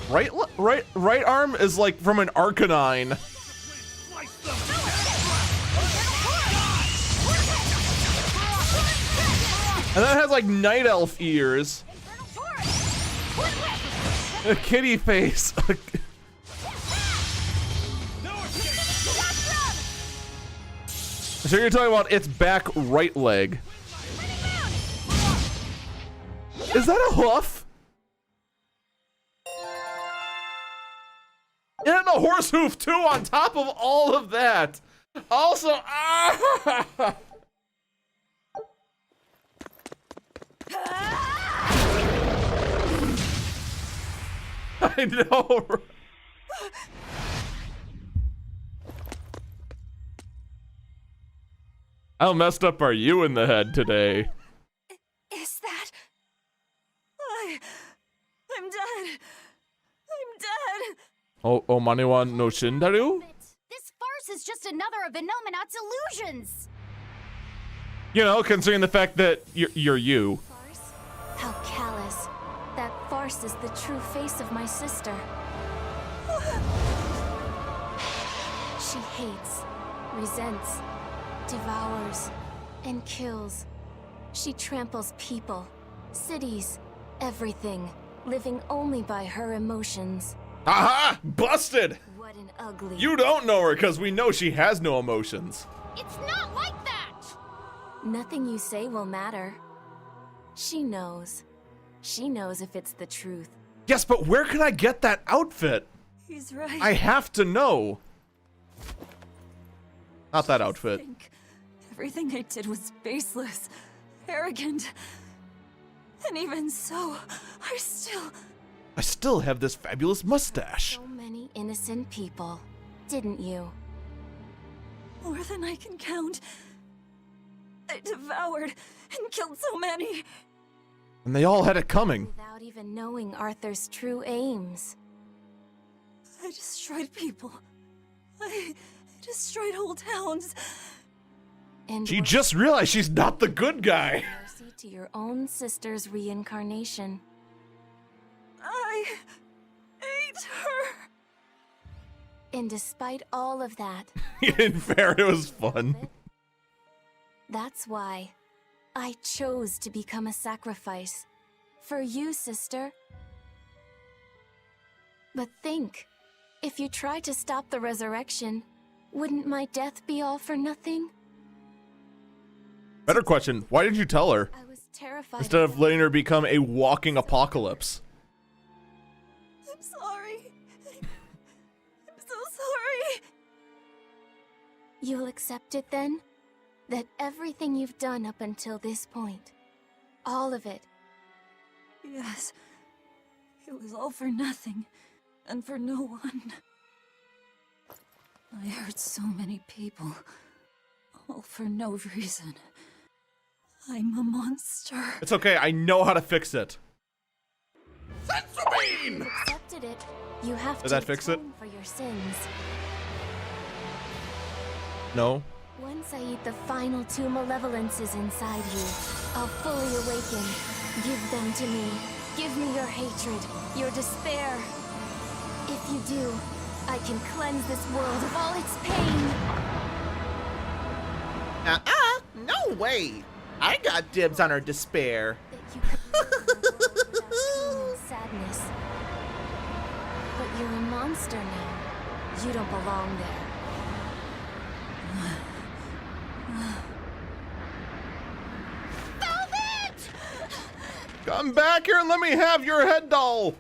right arm is like from an Arcanine. And then it has like night elf ears. A kitty face. So you're talking about its back right leg. Is that a hoof? And a horse hoof too on top of all of that. Also, I know. How messed up are you in the head today? Is that... I'm dead. I'm dead. Oh, Maniwa no Shindaru? This farce is just another of Inominat's illusions. You know, considering the fact that you're you. Farce? How callous. That farce is the true face of my sister. She hates, resents, devours, and kills. She tramples people, cities, Everything, living only by her emotions. Aha! Busted! What an ugly... You don't know her because we know she has no emotions. It's not like that! Nothing you say will matter. She knows. She knows if it's the truth. Yes, but where can I get that outfit? He's right. I have to know. Not that outfit. Everything I did was baseless, arrogant. And even so, I still have this fabulous mustache. So many innocent people, didn't you? More than I can count. I devoured and killed so many. And they all had it coming. Without even knowing Arthur's true aims. I destroyed people. I destroyed whole towns. And She just realized she's not the good guy. mercy to your own sister's reincarnation. I ate her. And despite all of that, In fair, it was fun. that's why I chose to become a sacrifice. For you, sister. But think, if you tried to stop the resurrection, wouldn't my death be all for nothing? Better question, why did you tell her? I was terrified. Instead of letting her become a walking apocalypse. I'm sorry. I'm so sorry. You'll accept it then? That everything you've done up until this point, all of it. Yes. It was all for nothing. And for no one. I hurt so many people. All for no reason. I'm a monster. It's okay, I know how to fix it. You've accepted it. You have Does to that fix it? atone for your sins. No. Once I eat the final two malevolences inside you, I'll fully awaken. Give them to me. Give me your hatred, your despair. If you do, I can cleanse this world of all its pain. No way! I got dibs on her despair. That you could live in a world without pain and sadness. But you're a monster now. You don't belong there. Velvet! Come back here and let me have your head doll.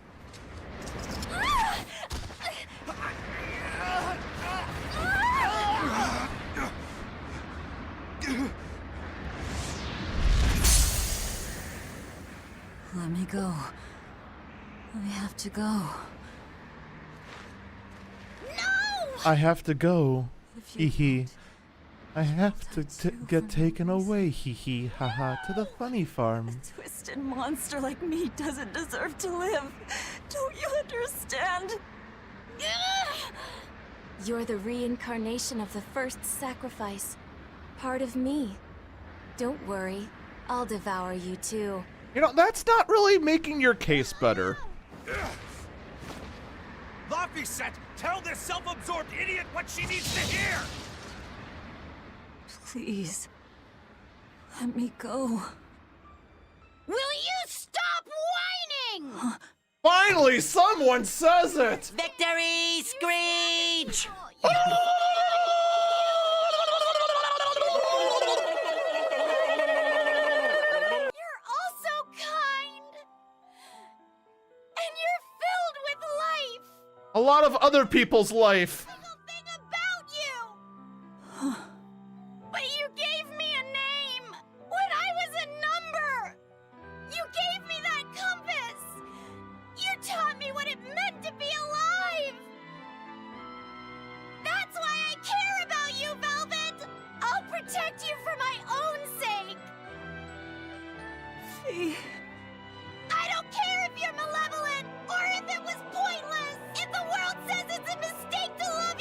Let me go. I have to go. I have to go. If Hee you hee. want. I have to That's too get taken funny. away. Hee hee. Haha. To the funny farm. A twisted monster like me doesn't deserve to live. Don't you understand? You're the reincarnation of the first sacrifice. Part of me. Don't worry. I'll devour you too. You know, that's not really making your case better. Laphicet, tell this self-absorbed idiot what she needs to hear! Please. Let me go. Will you stop whining? Finally, someone says it! Victory screech! You're all so kind! And you're filled with life! A lot of other people's life. Single thing about you! But you gave me a name! When I was a number! You gave me that compass! You taught me what it meant to be alive! That's why I care about you, Velvet! I'll protect you for my own sake! Fee. I don't care if you're malevolent, or if it was pointless! If the world says it's a mistake to love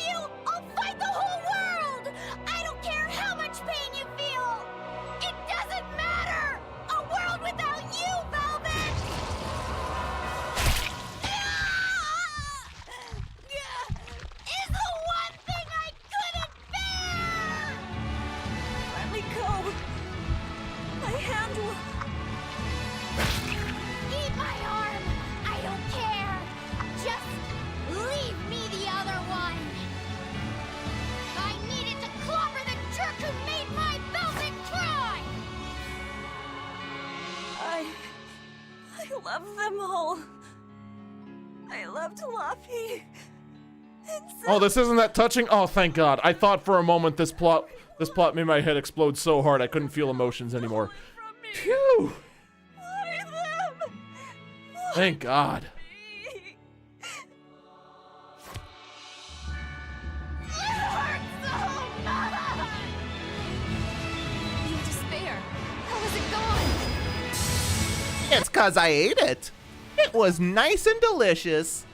normal. I loved Luffy. Oh, this isn't that touching? Oh, thank God. I thought for a moment this plot made my head explode so hard I couldn't feel emotions anymore. Phew! Why them? Thank God. You despair. How is it gone? It's 'cause I ate it. It was nice and delicious.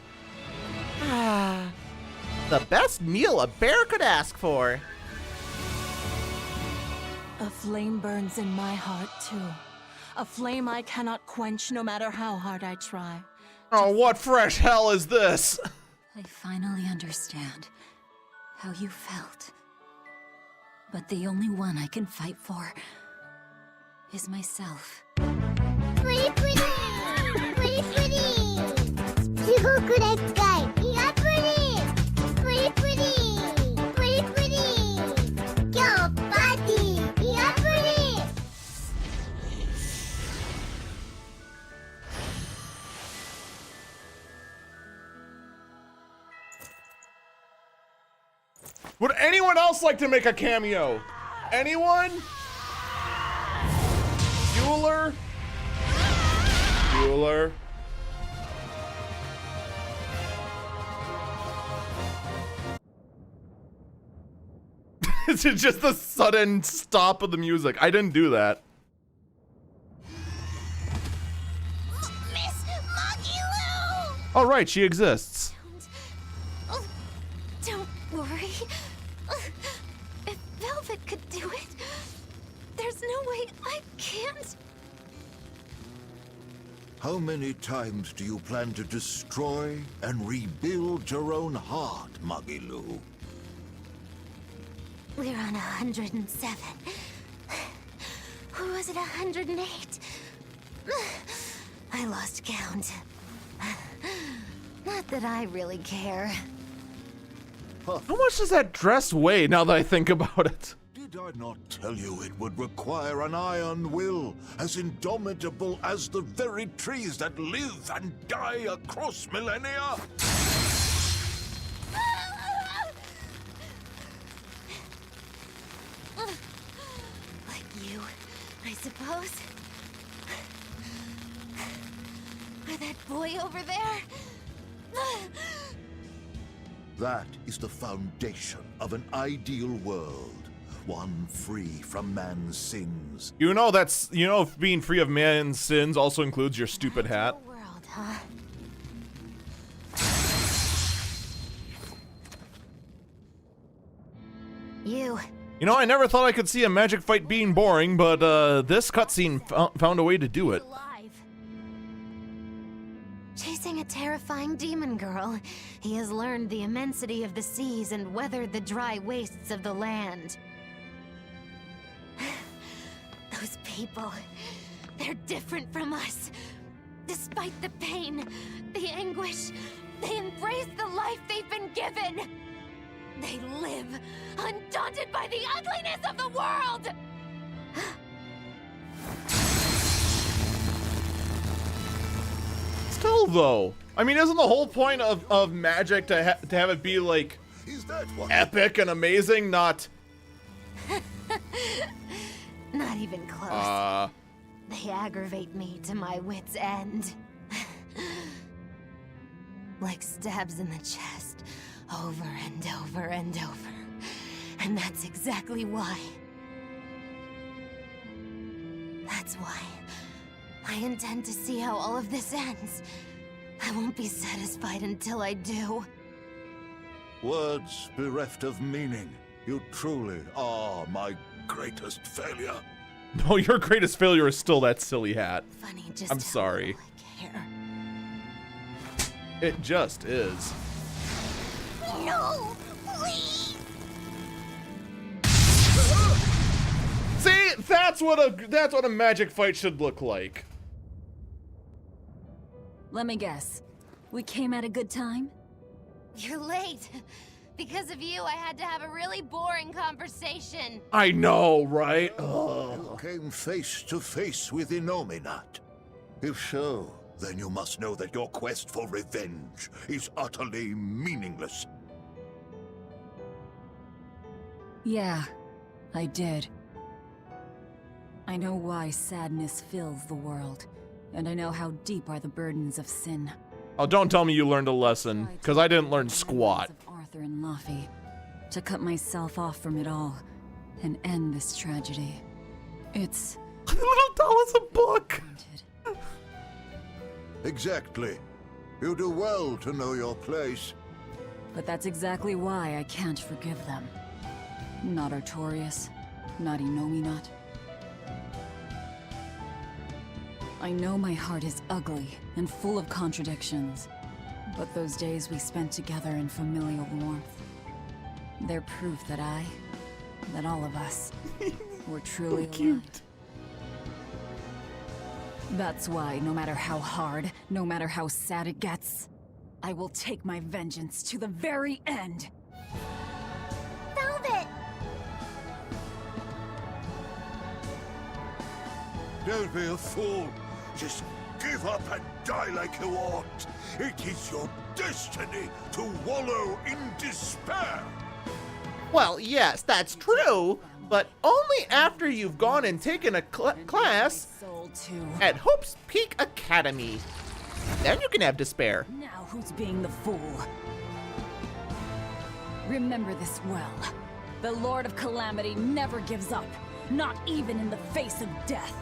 Ah, the best meal a bear could ask for. A flame burns in my heart, too. A flame I cannot quench no matter how hard I try. Oh, what fresh hell is this? I finally understand how you felt. But the only one I can fight for is myself. Pretty, pretty! Pretty, pretty! すごくでっかいいやプリン Pretty, pretty! Pretty, pretty! 今日パーティーいやプリン Would anyone else like to make a cameo? Anyone? Bueller? Bueller? It's just the sudden stop of the music. I didn't do that. Miss Maggie-Lou! Oh, right, she exists. Don't worry. If Velvet could do it, there's no way I can't. How many times do you plan to destroy and rebuild your own heart, Maggie-Lou? We're on 107. Or was it 108? I lost count. Not that I really care. How much does that dress weigh now that I think about it? Did I not tell you it would require an iron will as indomitable as the very trees that live and die across millennia? Like you, I suppose. Or that boy over there. That is the foundation of an ideal world. One free from man's sins. You know if being free of man's sins also includes your stupid hat. World, huh? You. You know, I never thought I could see a magic fight being boring, but this cutscene found a way to do it. Alive. Chasing a terrifying demon girl, he has learned the immensity of the seas and weathered the dry wastes of the land. Those people, they're different from us. Despite the pain, the anguish, they embrace the life they've been given. They live, undaunted by the ugliness of the world! Still, though, I mean, isn't the whole point of magic to have it be, like, epic and amazing, not... Not even close. They aggravate me to my wit's end. Like stabs in the chest, over and over and over. And that's exactly why. That's why I intend to see how all of this ends. I won't be satisfied until I do. Words bereft of meaning. You truly are my greatest failure. No, your greatest failure is still that silly hat. Funny just I'm how sorry. little I care. It just is. No! Please! See, that's what a magic fight should look like. Let me guess. We came at a good time? You're late. Because of you, I had to have a really boring conversation. I know, right? You came face to face with Inominat. If so, Then you must know that your quest for revenge is utterly meaningless. Yeah, I did. I know why sadness fills the world, and I know how deep are the burdens of sin. Oh, don't tell me you learned a lesson, because I didn't learn squat. Of Arthur and Laufey, to cut myself off from it all and end this tragedy. It's Little doll is a book. Exactly. You do well to know your place. But that's exactly why I can't forgive them. Not Artorias, not Innominat. I know my heart is ugly and full of contradictions, but those days we spent together in familial warmth, they're proof that all of us, were truly alive. That's why, no matter how hard, no matter how sad it gets, I will take my vengeance to the very end. Velvet! Don't be a fool. Just give up and die like you ought. It is your destiny to wallow in despair. Well, yes, that's true, but only after you've gone and taken a class Soul too. at Hope's Peak Academy. Then you can have despair. Now who's being the fool? Remember this well. The Lord of Calamity never gives up, not even in the face of death.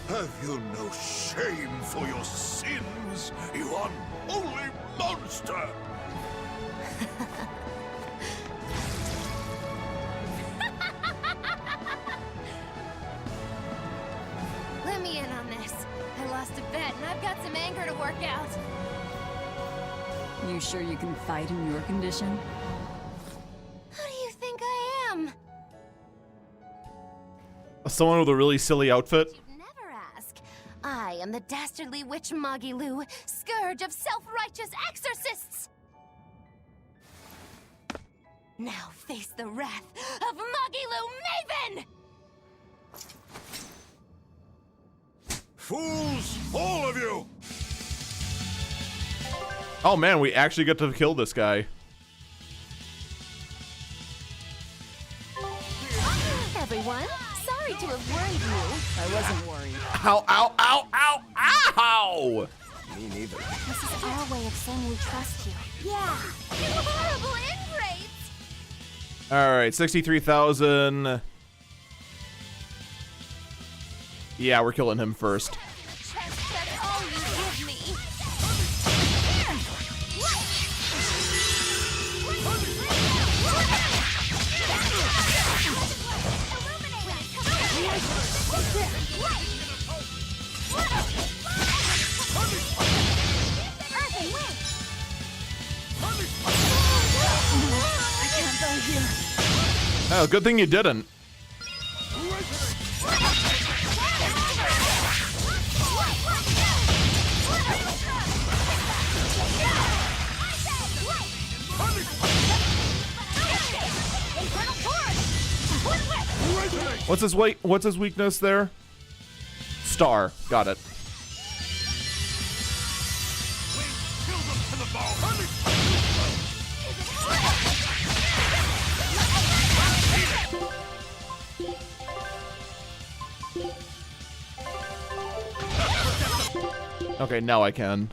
Have you no shame for your sins, you unholy monster? Let me in on this. I lost a bet and I've got some anger to work out. You sure you can fight in your condition? Who do you think I am? Someone with a really silly outfit. You'd never ask. I am the dastardly witch Magilu, scourge of self-righteous exorcists. Now face the wrath of Magilu Maven! Fools, all of you! Oh man, we actually get to kill this guy. Everyone, sorry to have worried you. I wasn't worried. Ow, ow, ow, ow, ow! Me neither. This is our way of saying we trust you. Yeah, you horrible ingrates! Alright, 63,000. Yeah, we're killing him first. That's all you give me. I can't go here. Oh, good thing you didn't. What's his weakness there? Star. Got it. Okay, now I can.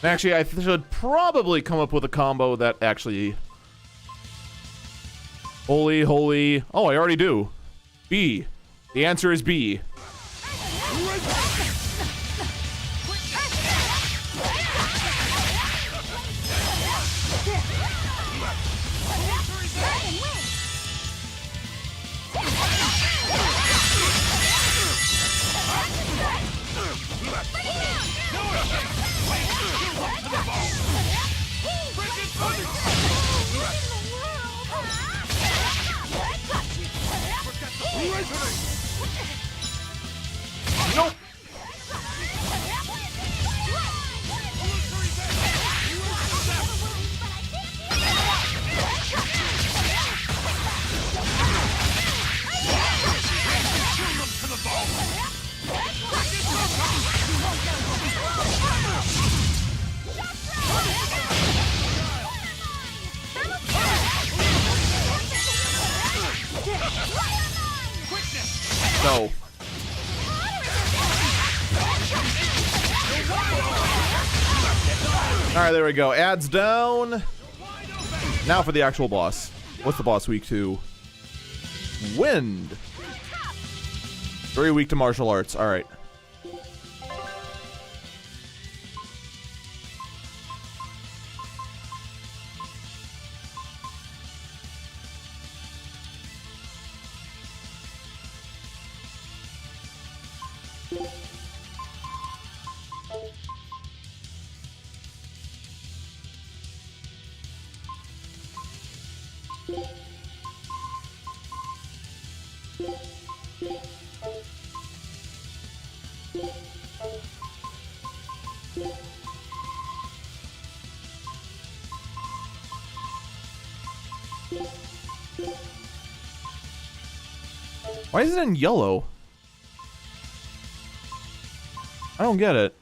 Actually, I should probably come up with a combo that actually... Holy... Oh, I already do. B. The answer is B. Nope. Alright, there we go. Ads down. Now for the actual boss. What's the boss weak to? Wind. Very weak to martial arts. Alright. Why is it in yellow? I don't get it.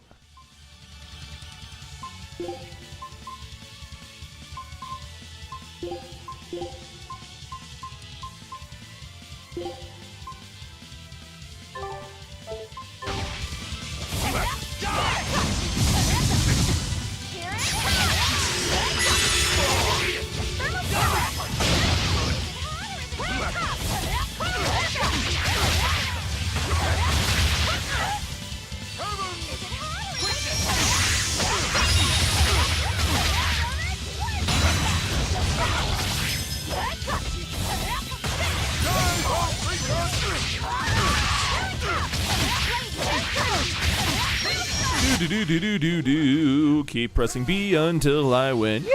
Do. Keep pressing B until I win. Yay!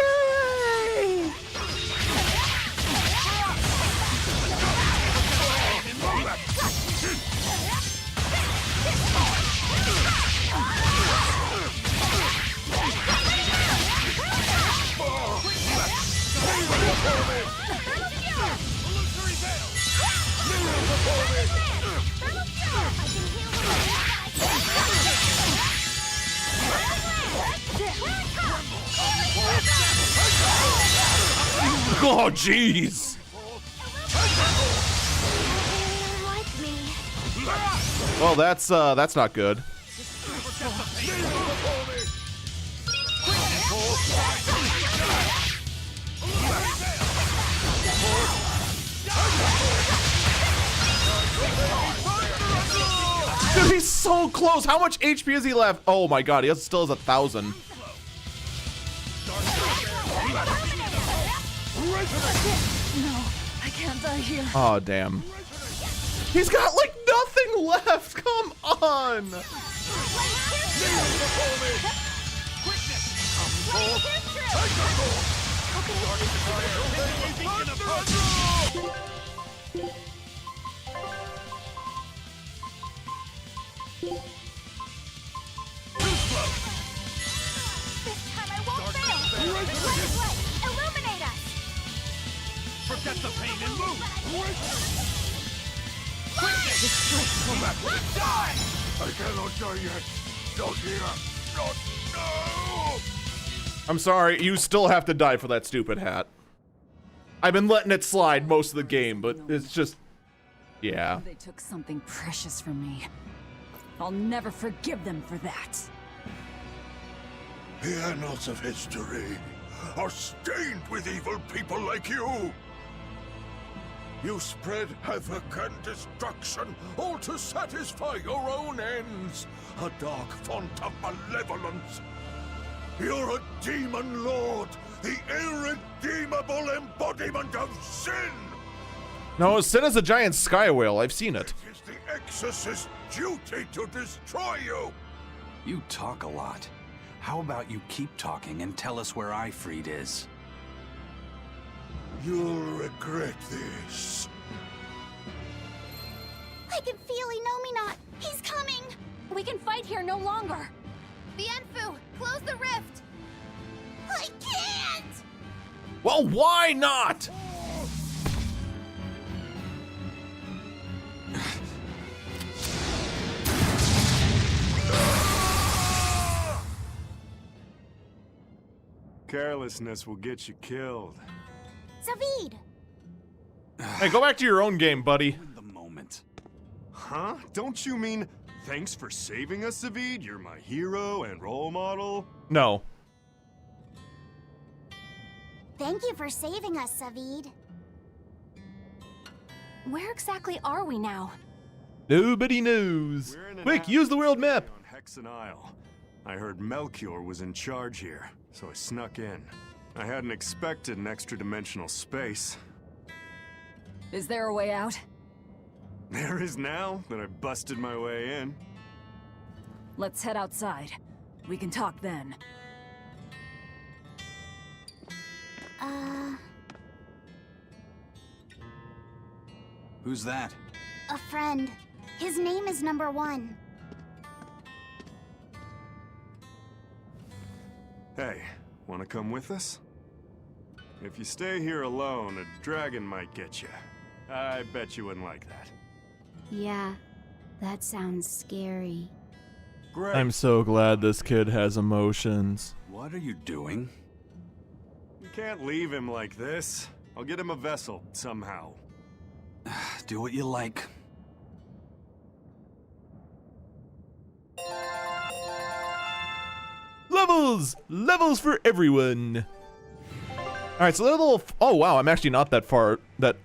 Oh, jeez. Well, that's not good. Dude, he's so close. How much HP has he left? Oh my god, he still has 1,000. No, I can't die here. Oh, damn. He's got like nothing left. Come on. Forget the pain and move! Die! I cannot die yet. Not here. Not now! I'm sorry, you still have to die for that stupid hat. I've been letting it slide most of the game, but it's just... yeah. They took something precious from me. I'll never forgive them for that. The annals of history are stained with evil people like you. You spread havoc and destruction, all to satisfy your own ends. A dark font of malevolence. You're a demon lord, the irredeemable embodiment of sin. No, sin is a giant sky whale. I've seen it. It is the exorcist's duty to destroy you. You talk a lot. How about you keep talking and tell us where Ifrit is? You'll regret this. I can feel Inominat. He's coming. We can fight here no longer. Bienfu, close the rift. I can't. Well, why not? Carelessness will get you killed. Zavid. Hey, go back to your own game, buddy. The moment. Huh? Don't you mean thanks for saving us, Zavid? You're my hero and role model? No. Thank you for saving us, Savid. Where exactly are we now? Nobody knows. Quick, use the world map. On Hexen Isle. I heard Melchior was in charge here, so I snuck in. I hadn't expected an extra-dimensional space. Is there a way out? There is now that I busted my way in. Let's head outside. We can talk then. Who's that? A friend. His name is Number 1. Hey, wanna come with us? If you stay here alone, a dragon might get you. I bet you wouldn't like that. Yeah, that sounds scary. Great. I'm so glad this kid has emotions. What are you doing? You can't leave him like this. I'll get him a vessel, somehow. Do what you like. Levels! Levels for everyone! Alright, so they're a little... Oh, wow, I'm actually not that far... That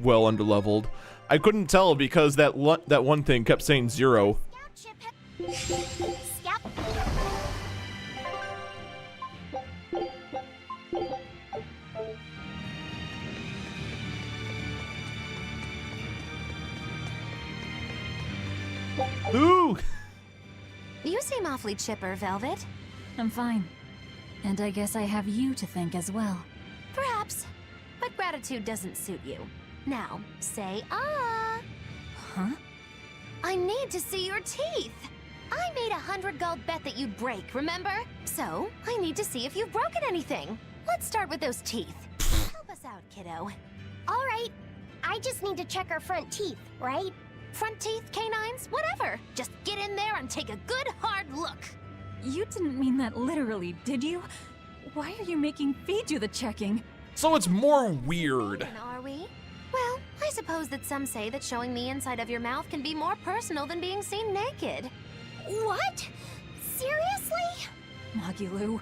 well underleveled. I couldn't tell because that one thing kept saying 0. Scout. Ooh! You seem awfully chipper, Velvet. I'm fine. And I guess I have you to thank as well. Perhaps. But gratitude doesn't suit you. Now, say ah. Huh? I need to see your teeth. I made a 100 gold bet that you'd break, remember? So, I need to see if you've broken anything. Let's start with those teeth. Help us out, kiddo. All right. I just need to check our front teeth, right? Front teeth, canines, whatever. Just get in there and take a good hard look. You didn't mean that literally, did you? Why are you making Fee do the checking? So it's more weird. Are we? Well, I suppose that some say that showing the inside of your mouth can be more personal than being seen naked. What? Seriously? Magilu,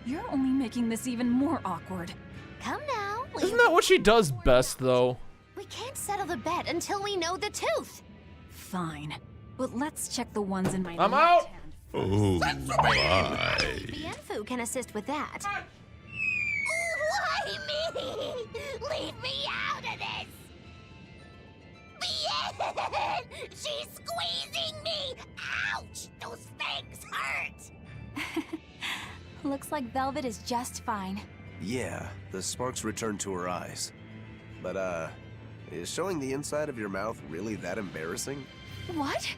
you're only making this even more awkward. Come now. Isn't that what she does best, though? We can't settle the bet until we know the tooth. Fine. But let's check the ones in my I'm left out! hand. Oh my. Bienfu can assist with that. Why me? Leave me out of this! Bien! She's squeezing me! Ouch! Those fangs hurt! Looks like Velvet is just fine. Yeah, the sparks returned to her eyes. But, is showing the inside of your mouth really that embarrassing? What?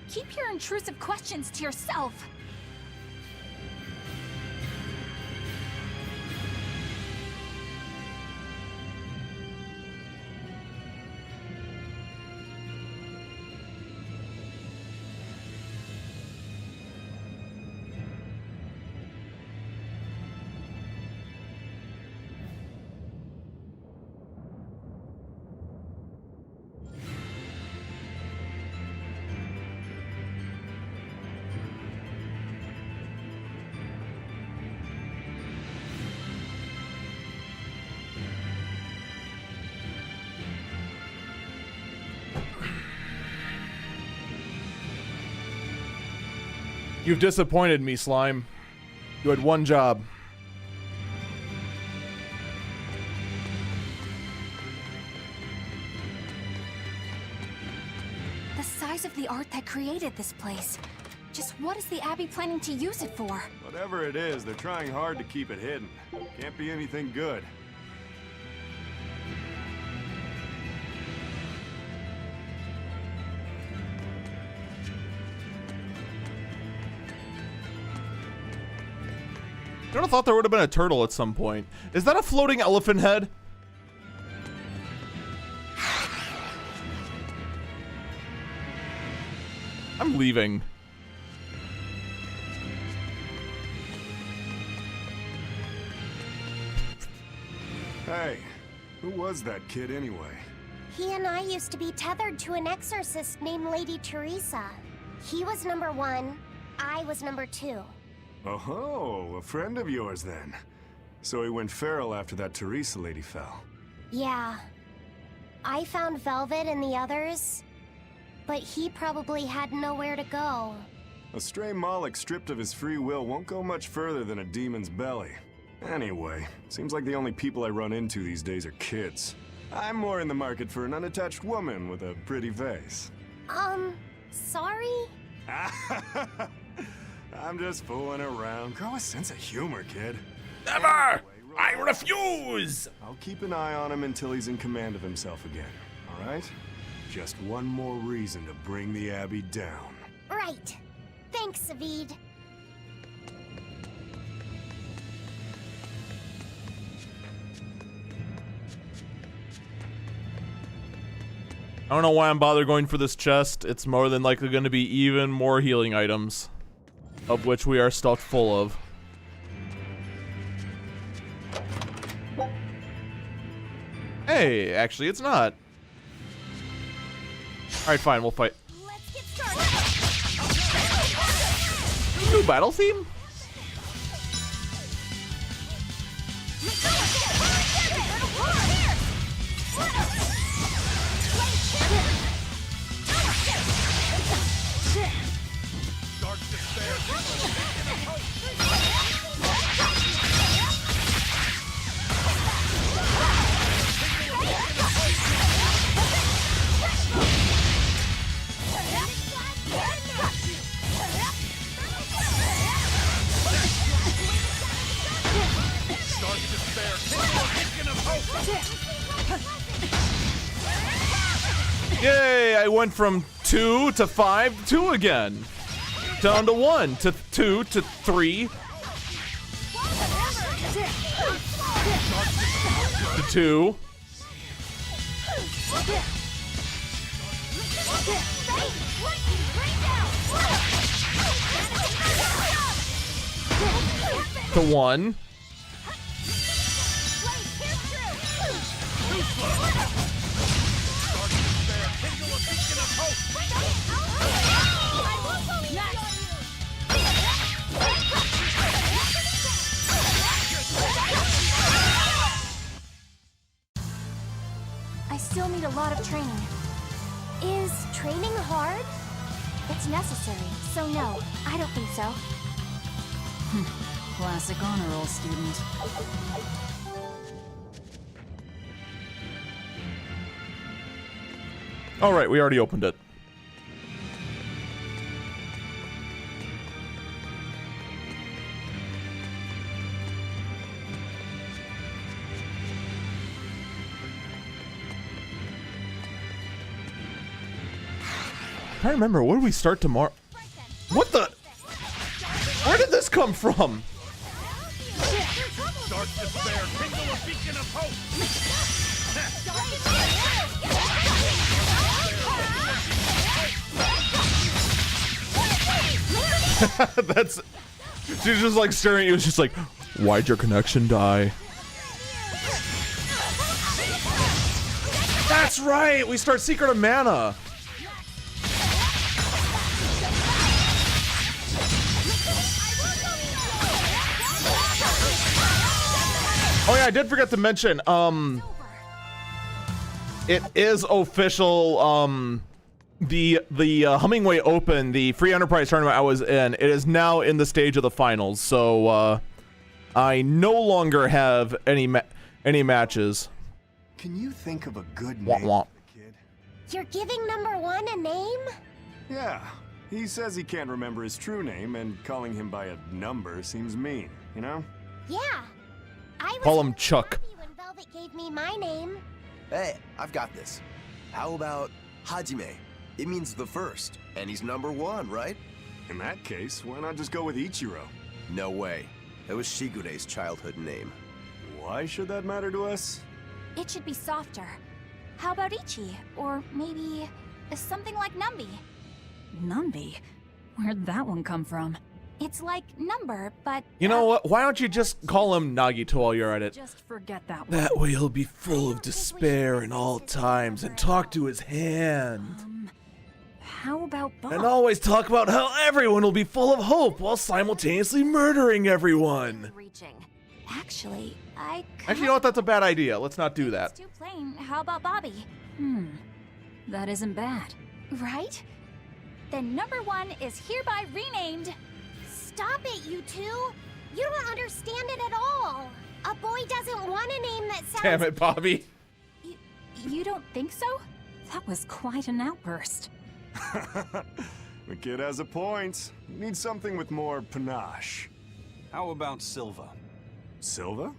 Keep your intrusive questions to yourself. You've disappointed me, Slime. You had one job. The size of the art that created this place. Just what is the Abbey planning to use it for? Whatever it is, they're trying hard to keep it hidden. Can't be anything good. I would have thought there would have been a turtle at some point. Is that a floating elephant head? I'm leaving. Hey, who was that kid anyway? He and I used to be tethered to an exorcist named Lady Teresa. He was number 1, I was number 2. Oh, a friend of yours then. So he went feral after that Teresa lady fell. Yeah. I found Velvet and the others, but he probably had nowhere to go. A stray Moloch stripped of his free will won't go much further than a demon's belly. Anyway, seems like the only people I run into these days are kids. I'm more in the market for an unattached woman with a pretty face. Sorry? I'm just fooling around. Grow a sense of humor, kid. Never! I refuse! I'll keep an eye on him until he's in command of himself again, alright? Just one more reason to bring the Abbey down. Right. Thanks, Savid. I don't know why I'm bothered going for this chest. It's more than likely going to be even more healing items, of which we are stocked full of. Hey, actually, it's not. Alright, fine, we'll fight. Let's get started. New battle theme? Yay, I went from 2 to 5 to 2 again. Down to 1 to 2 to 3 to 2. To 1. I still need a lot of training. Is training hard? It's necessary, so no, I don't think so. Classic honor roll student. Alright, we already opened it. I can't remember, where did we start tomorrow? What the? Where did this come from? Dark despair, kindle a beacon of hope! That's... She's just like staring at you, she's like, why'd your connection die? That's right, we start Secret of Mana. Oh yeah, I did forget to mention, it is official, the Hummingway Open, the free enterprise tournament I was in, it is now in the stage of the finals, so, I no longer have any matches. Can you think of a good Womp name womp. for the kid? You're giving number 1 a name? Yeah, he says he can't remember his true name, and calling him by a number seems mean, you know? Yeah. I was Call him Chuck. happy when Velvet gave me my name. Hey, I've got this. How about Hajime? It means the first, and he's number 1, right? In that case, why not just go with Ichiro? No way. That was Shigure's childhood name. Why should that matter to us? It should be softer. How about Ichi? Or maybe something like Numby? Numby? Where'd that one come from? It's like number, but... You know what, why don't you just call him Nagito while you're at it? Just forget that one. That way he'll be full of despair in all times and talk to his hand. How about Bob? And always talk about how everyone will be full of hope while simultaneously murdering everyone. Reaching. Actually, I Actually, you know what? That's a bad idea. Let's not do that. It's too plain. How about Bobby? That isn't bad. Right? Then number 1 is hereby renamed. Stop it, you two! You don't understand it at all! A boy doesn't want a name that sounds— Damn it, Bobby. You don't think so? That was quite an outburst. The kid has a point. Need something with more panache. How about Silva? Silva?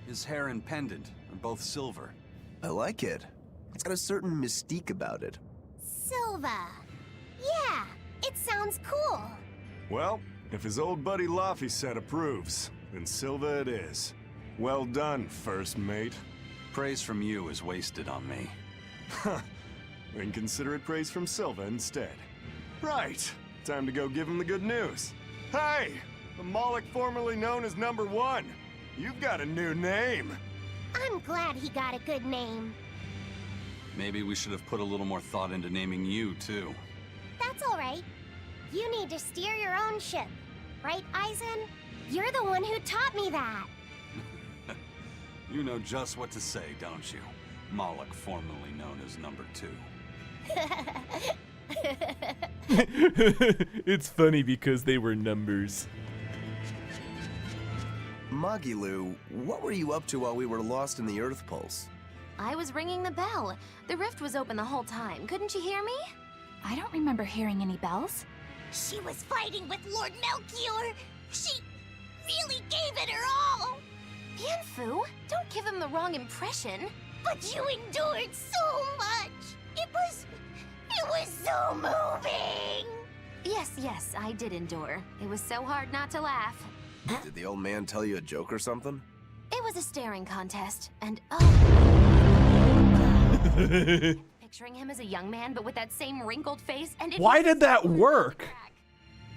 His hair and pendant are both silver. I like it. It's got a certain mystique about it. Silva. Yeah, it sounds cool. Well, if his old buddy Laphicet approves, then Silva it is. Well done, first mate. Praise from you is wasted on me. Then consider it praise from Silva instead. Right, time to go give him the good news. Hey, the Moloch formerly known as Number 1. You've got a new name. I'm glad he got a good name. Maybe we should have put a little more thought into naming you, too. That's all right. You need to steer your own ship. Right, Eisen? You're the one who taught me that. You know just what to say, don't you? Moloch, formerly known as Number 2. It's funny because they were numbers. Magilu, what were you up to while we were lost in the Earth Pulse? I was ringing the bell. The rift was open the whole time. Couldn't you hear me? I don't remember hearing any bells. She was fighting with Lord Melchior. She really gave it her all. Yanfu, don't give him the wrong impression. But you endured so much. It was so moving. Yes, I did endure. It was so hard not to laugh. Did the old man tell you a joke or something? It was a staring contest, and picturing him as a young man, but with that same wrinkled face, and Why did that work?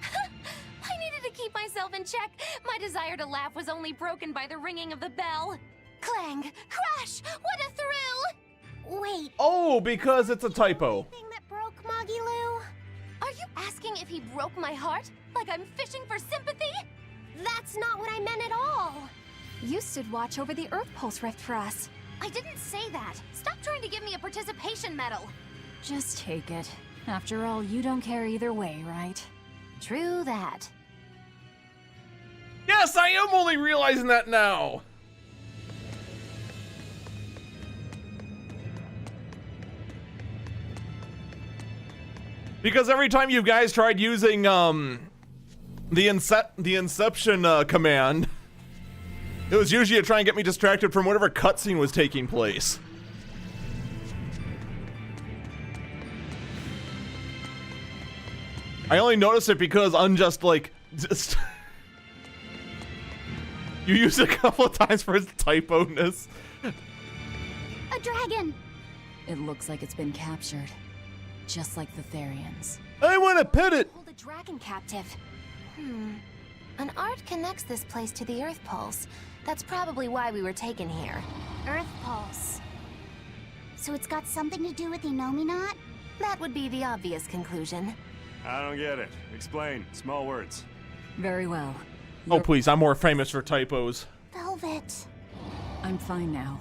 I needed to keep myself in check. My desire to laugh was only broken by the ringing of the bell. Clang! Crash! What a thrill! Wait. Oh, because it's a typo. Thing that broke Magilu? Are you asking if he broke my heart? Like I'm fishing for sympathy? That's not what I meant at all. You stood watch over the Earth Pulse rift for us. I didn't say that. Stop trying to give me a participation medal. Just take it. After all, you don't care either way, right? True that. Yes, I am only realizing that now. Because every time you guys tried using the Inception command, it was usually to try and get me distracted from whatever cutscene was taking place. I only noticed it because Unjust, like, just... you used it a couple of times for his typo-ness. A dragon. It looks like it's been captured. Just like the Therians. I want to pet it! Hold a dragon captive. An art connects this place to the Earth Pulse. That's probably why we were taken here. Earth Pulse. So it's got something to do with Inominat? That would be the obvious conclusion. I don't get it. Explain. Small words. Very well. Oh, please, I'm more famous for typos. Velvet. I'm fine now.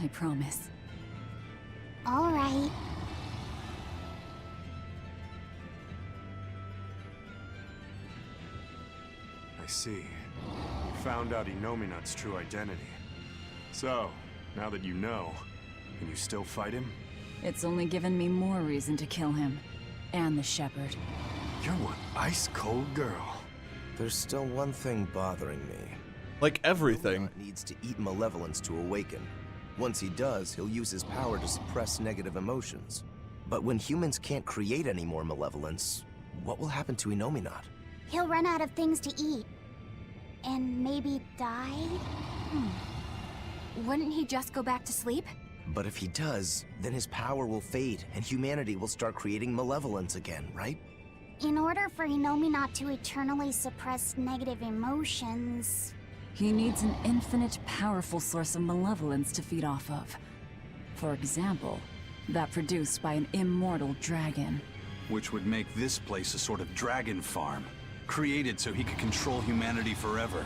I promise. All right. I see. You found out Inominat's true identity. So, now that you know, can you still fight him? It's only given me more reason to kill him. And the shepherd. You're one ice-cold girl. There's still one thing bothering me. Like everything. Inominat needs to eat malevolence to awaken. Once he does, he'll use his power to suppress negative emotions. But when humans can't create any more malevolence, what will happen to Inominat? He'll run out of things to eat. And maybe die? Wouldn't he just go back to sleep? But if he does, then his power will fade and humanity will start creating malevolence again, right? In order for Inominat to eternally suppress negative emotions... He needs an infinite, powerful source of malevolence to feed off of. For example, that produced by an immortal dragon. Which would make this place a sort of dragon farm. Created so he could control humanity forever.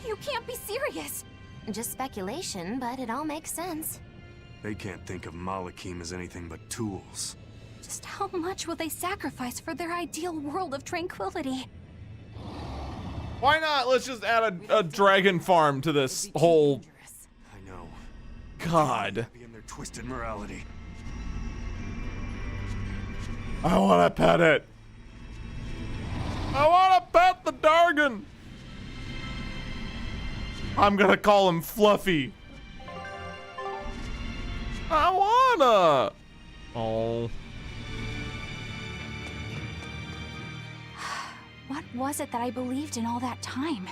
You can't be serious. Just speculation, but it all makes sense. They can't think of Malakim as anything but tools. Just how much will they sacrifice for their ideal world of tranquility? Why not? Let's just add a dragon farm to this whole... I know. God. Be in their twisted morality. I wanna pet it. I wanna pet the Dargon. I'm gonna call him Fluffy. I wanna. Oh. What was it that I believed in all that time?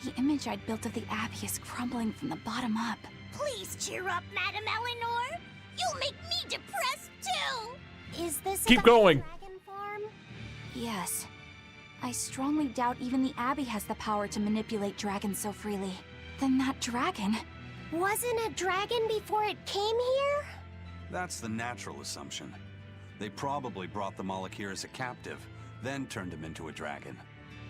The image I'd built of the Abbey is crumbling from the bottom up. Please cheer up, Madame Eleanor. You'll make me depressed too. Is this Keep about going. the dragon farm? Yes. I strongly doubt even the Abbey has the power to manipulate dragons so freely. Then that dragon... Wasn't a dragon before it came here? That's the natural assumption. They probably brought the Moloch here as a captive, then turned him into a dragon.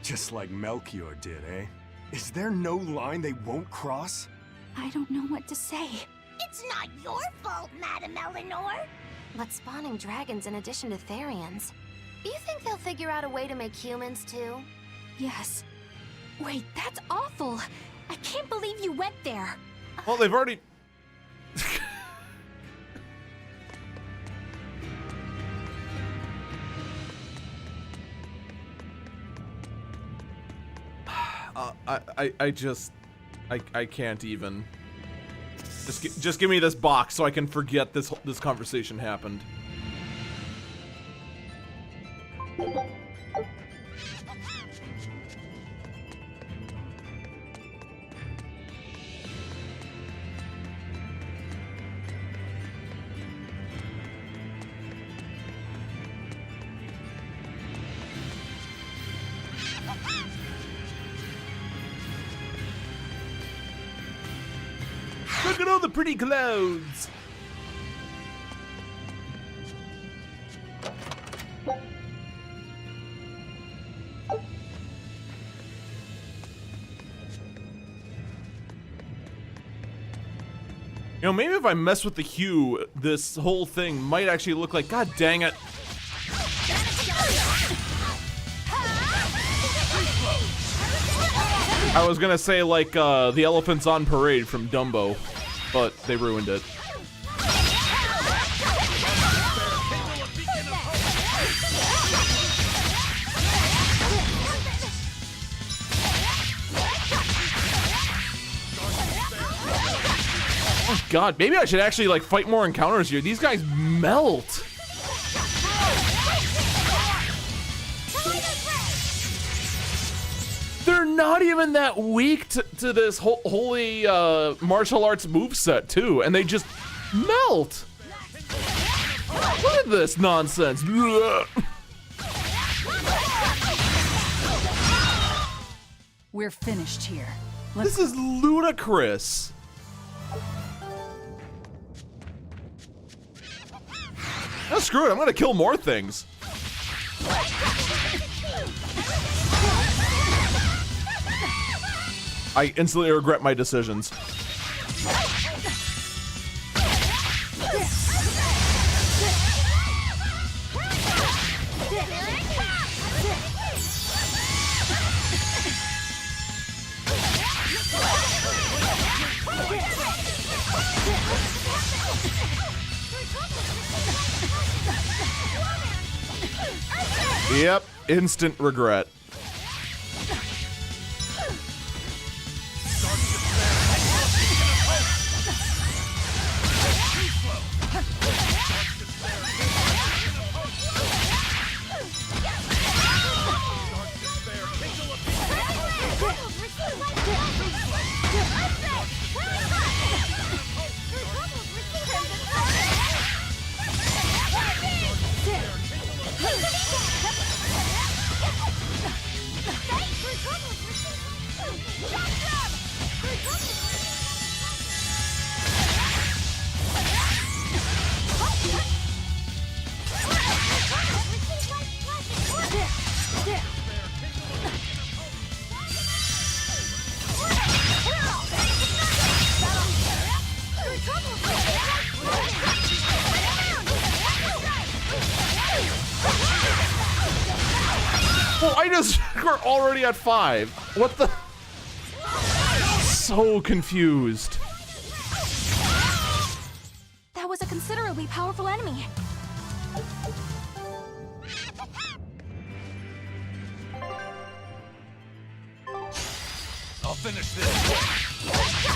Just like Melchior did, eh? Is there no line they won't cross? I don't know what to say. It's not your fault, Madame Eleanor. But spawning dragons in addition to Therians. Do you think they'll figure out a way to make humans too? Yes. Wait, that's awful. I can't believe you went there. Well, they've already... I can't even. Just give me this box so I can forget this conversation happened. Look at all the pretty clothes. You know, maybe if I mess with the hue, this whole thing might actually look like, God dang it. I was gonna say like the elephants on parade from Dumbo, but they ruined it. Oh God, maybe I should actually like fight more encounters here. These guys melt. They're not even that weak to this holy martial arts moveset too, and they just melt. Look at this nonsense. We're finished here. This is ludicrous. Oh, screw it, I'm gonna kill more things. I instantly regret my decisions. Yep, instant regret. because we're already at 5. What the? So confused. That was a considerably powerful enemy. I'll finish this.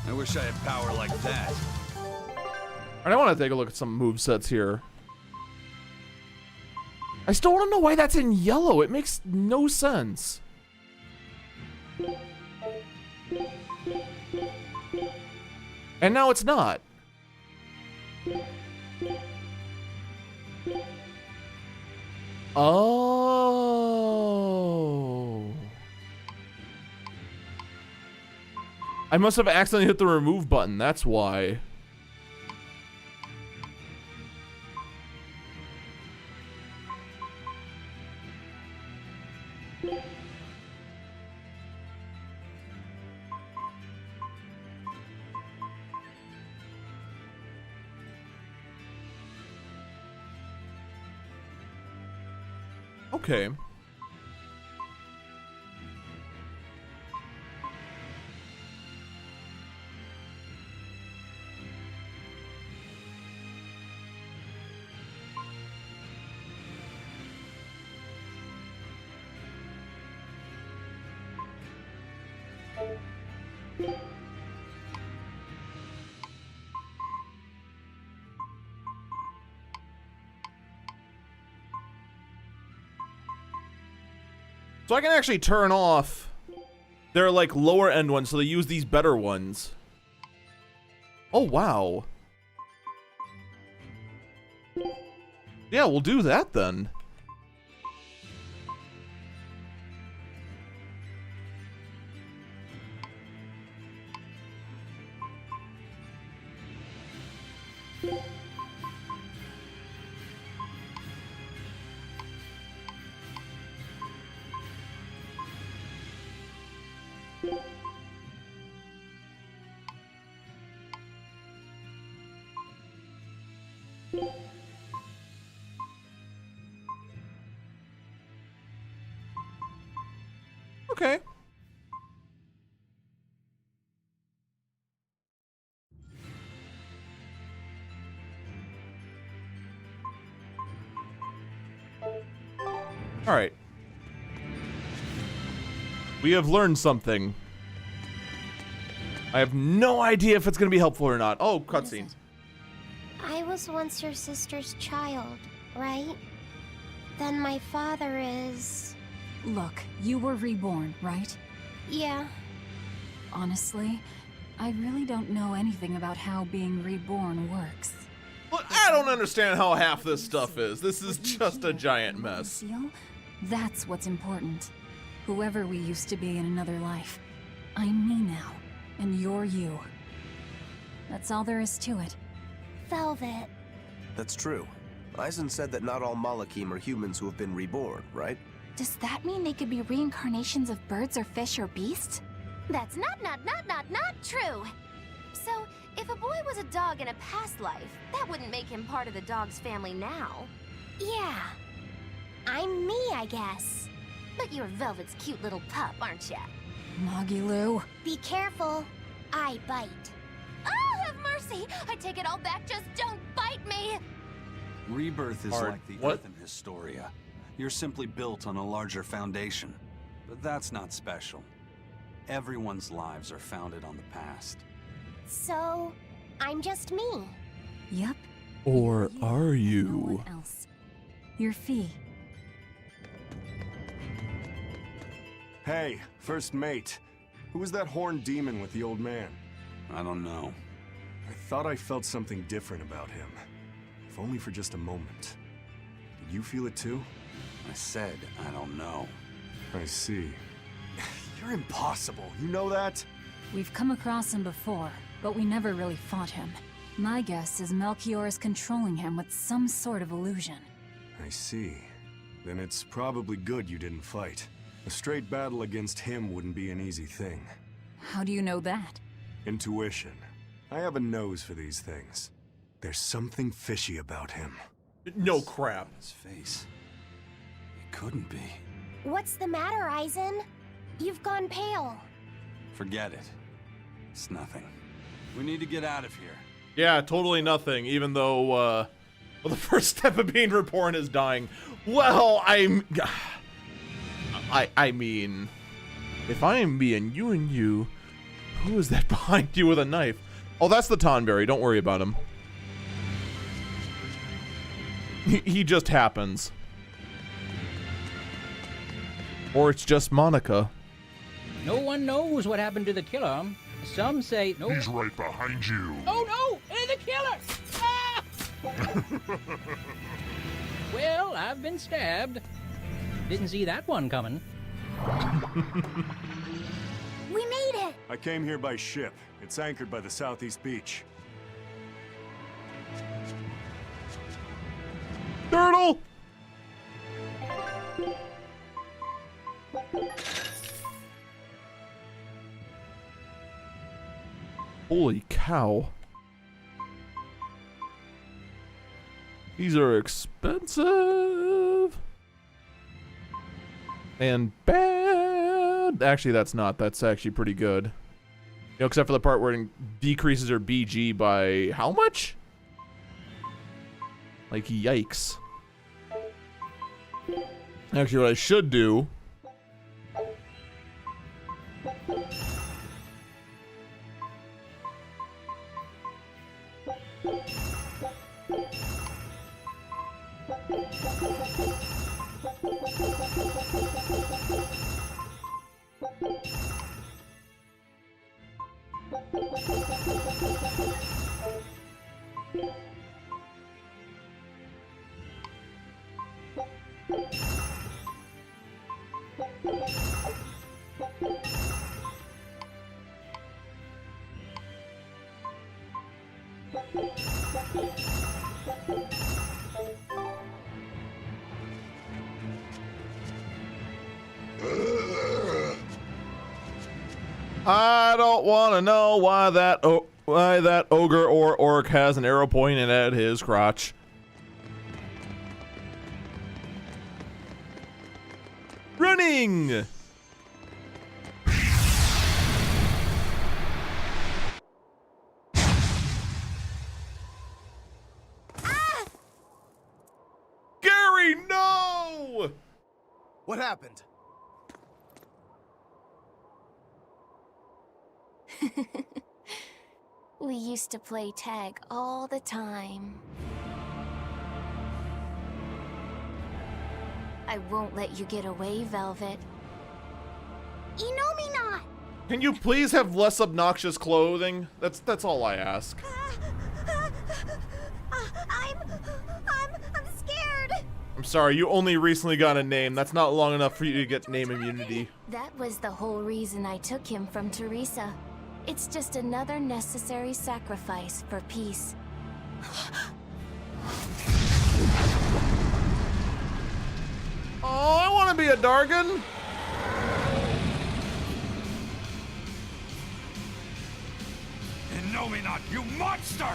I wish I had power like that. Alright, I want to take a look at some movesets here. I still want to know why that's in yellow. It makes no sense. And now it's not. Oh. I must have accidentally hit the remove button. That's why. Okay. So I can actually turn off their like lower end ones so they use these better ones. Oh wow. Yeah, we'll do that then. Okay. All right. We have learned something. I have no idea if it's going to be helpful or not. Oh, cutscenes. I was once your sister's child, right? Then my father is... Look, you were reborn, right? Yeah. Honestly, I really don't know anything about how being reborn works. Look, I don't understand how half this stuff is. This is just a giant mess. Feel? That's what's important. Whoever we used to be in another life, I'm me now, and you're you. That's all there is to it. Velvet. That's true. Eisen said that not all Malakim are humans who have been reborn, right? Does that mean they could be reincarnations of birds or fish or beasts? That's not true. So, if a boy was a dog in a past life, that wouldn't make him part of the dog's family now. Yeah. I'm me, I guess. But you're Velvet's cute little pup, aren't ya? Moggy-Loo. Be careful. I bite. Oh, have mercy! I take it all back, just don't bite me! Rebirth is Hard. like the What? Earth in Historia. You're simply built on a larger foundation. But that's not special. Everyone's lives are founded on the past. So, I'm just me. Yep. Or are No you? one else. Your fee. Hey, first mate. Who was that horned demon with the old man? I don't know. I thought I felt something different about him. If only for just a moment. Did you feel it too? I said I don't know. I see. You're impossible, you know that? We've come across him before, but we never really fought him. My guess is Melchior is controlling him with some sort of illusion. I see. Then it's probably good you didn't fight. A straight battle against him wouldn't be an easy thing. How do you know that? Intuition. I have a nose for these things. There's something fishy about him. No crap. His face. It couldn't be. What's the matter, Aizen? You've gone pale. Forget it. It's nothing. We need to get out of here. Yeah, totally nothing, even though, well, the first step of being reborn is dying. Well, I mean, if I am being you and you, who is that behind you with a knife? Oh, that's the Tonberry. Don't worry about him. He just happens. Or it's just Monica. No one knows what happened to the killer. Some say no. He's right behind you. Oh no! The killer! Ah! Well, I've been stabbed. Didn't see that one coming. We made it! I came here by ship. It's anchored by the southeast beach. Turtle! Holy cow. These are expensive. And bad. Actually, that's not. That's actually pretty good. You know, except for the part where it decreases her BG by how much? Like, yikes. Actually, what I should do... I don't want to know why that ogre or orc has an arrow pointing at his crotch. Running! Ah! Gary, no! What happened? We used to play tag all the time. I won't let you get away, Velvet. Inomina! not! Can you please have less obnoxious clothing? That's all I ask. I'm scared. I'm sorry, you only recently got a name. That's not long enough for you to get name immunity. That was the whole reason I took him from Teresa. It's just another necessary sacrifice for peace. Oh, I want to be a Dargon. Inomina, you monster!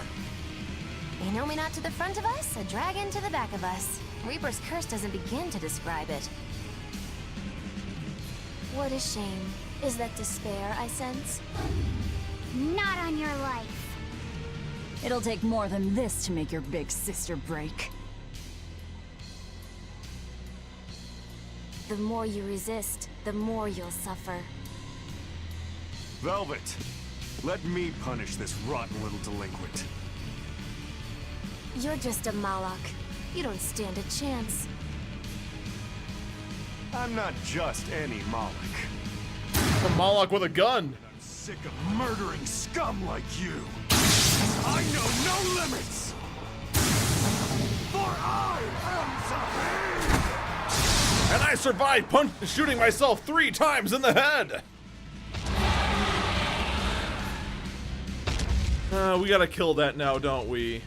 Inomina to the front of us, a dragon to the back of us. Reaper's curse doesn't begin to describe it. What a shame. Is that despair I sense? Not on your life. It'll take more than this to make your big sister break. The more you resist, the more you'll suffer. Velvet, Let me punish this rotten little delinquent. You're just a Malak. You don't stand a chance. I'm not just any Moloch. A Moloch with a gun. I'm sick of murdering scum like you. I know no limits. For I am Zahid! And I survived shooting myself 3 times in the head. We gotta kill that now, don't we?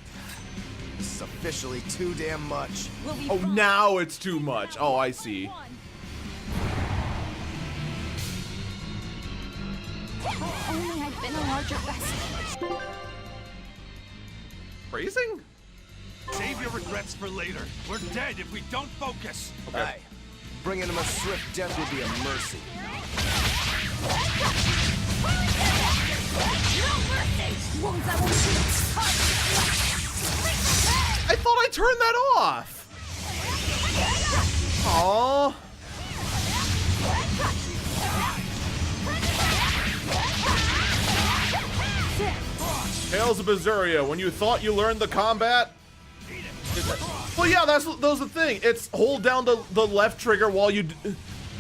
This is officially too damn much. Oh, now it's too much. Oh, I see. If only I'd been a larger vessel. Phrasing? Save your regrets for later. We're dead if we don't focus. Okay. Aye. Bringing him a swift death would be a mercy. No mercy! Wounds I won't shoot. I thought I turned that off. Aww. Tales of Berseria, when you thought you learned the combat. Well, yeah, that's the thing. It's hold down the left trigger while you,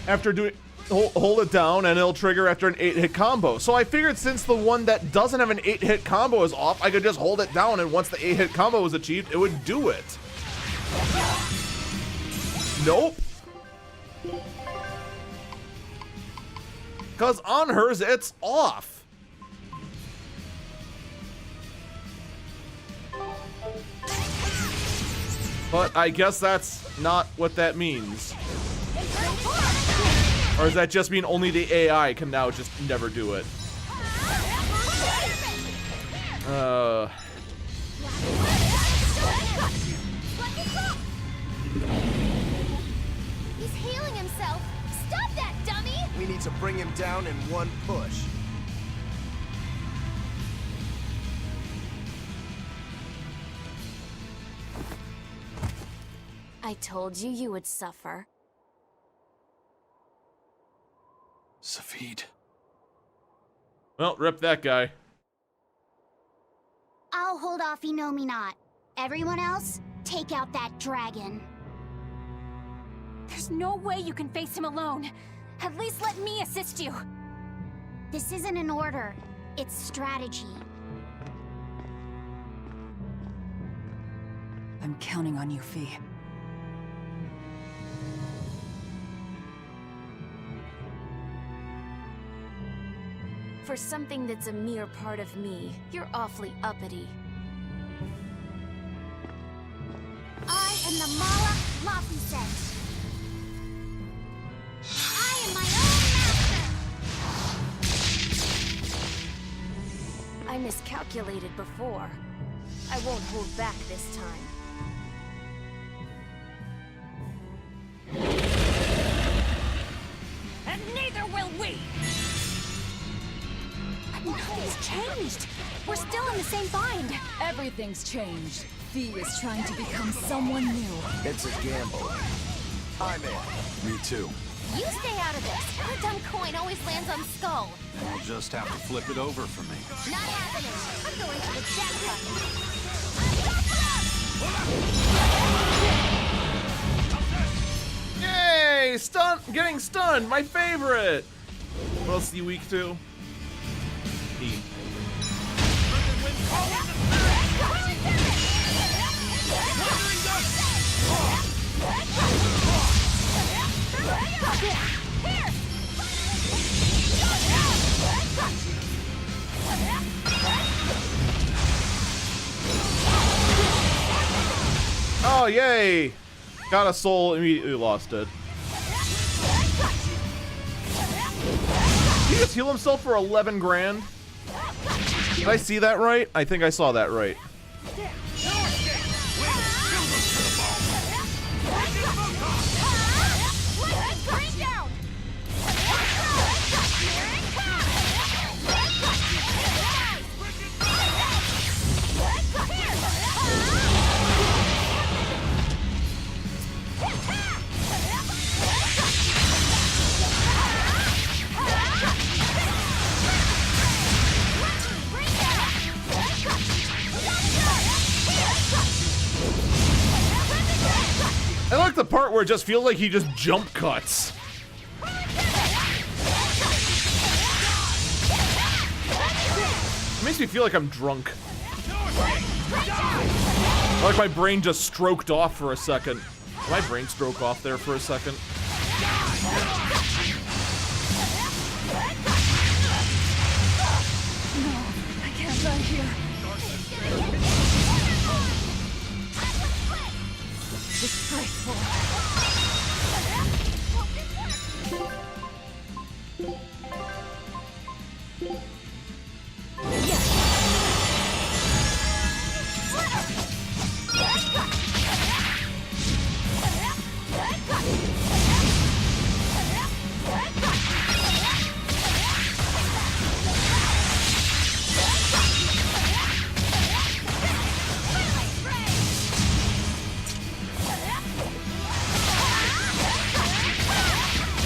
after doing, hold it down and it'll trigger after an 8-hit combo. So I figured since the one that doesn't have an 8-hit combo is off, I could just hold it down and once the 8-hit combo was achieved, it would do it. Nope. Because on hers, it's off. But I guess that's not what that means. Or does that just mean only the AI can now just never do it? He's healing himself. Stop that, dummy! We need to bring him down in one push. I told you you would suffer. Zahid. Well, rip that guy. I'll hold off Inomi not. Everyone else, take out that dragon. There's no way you can face him alone. At least let me assist you. This isn't an order. It's strategy. I'm counting on you, Fee. For something that's a mere part of me, you're awfully uppity. I am the Mala Lafiset. I am my own master! I miscalculated before. I won't hold back this time. And neither will we! Nothing's changed. We're still in the same bind. Everything's changed. Fee is trying to become someone new. It's a gamble. I'm in. Me too. You stay out of this. Her dumb coin always lands on Skull. You'll just have to flip it over for me. Not happening. I'm going for the jackpot. Yay! Getting stunned, my favorite! What else are you weak to? Heat. Oh, yay! Got a soul, immediately lost it. Did he just heal himself for 11 grand? Did I see that right? I think I saw that right. I like the part where it just feels like he just jump cuts. It makes me feel like I'm drunk. Like my brain just stroked off for a second. My brain stroke off there for a second. No, I can't die here. Disgraceful.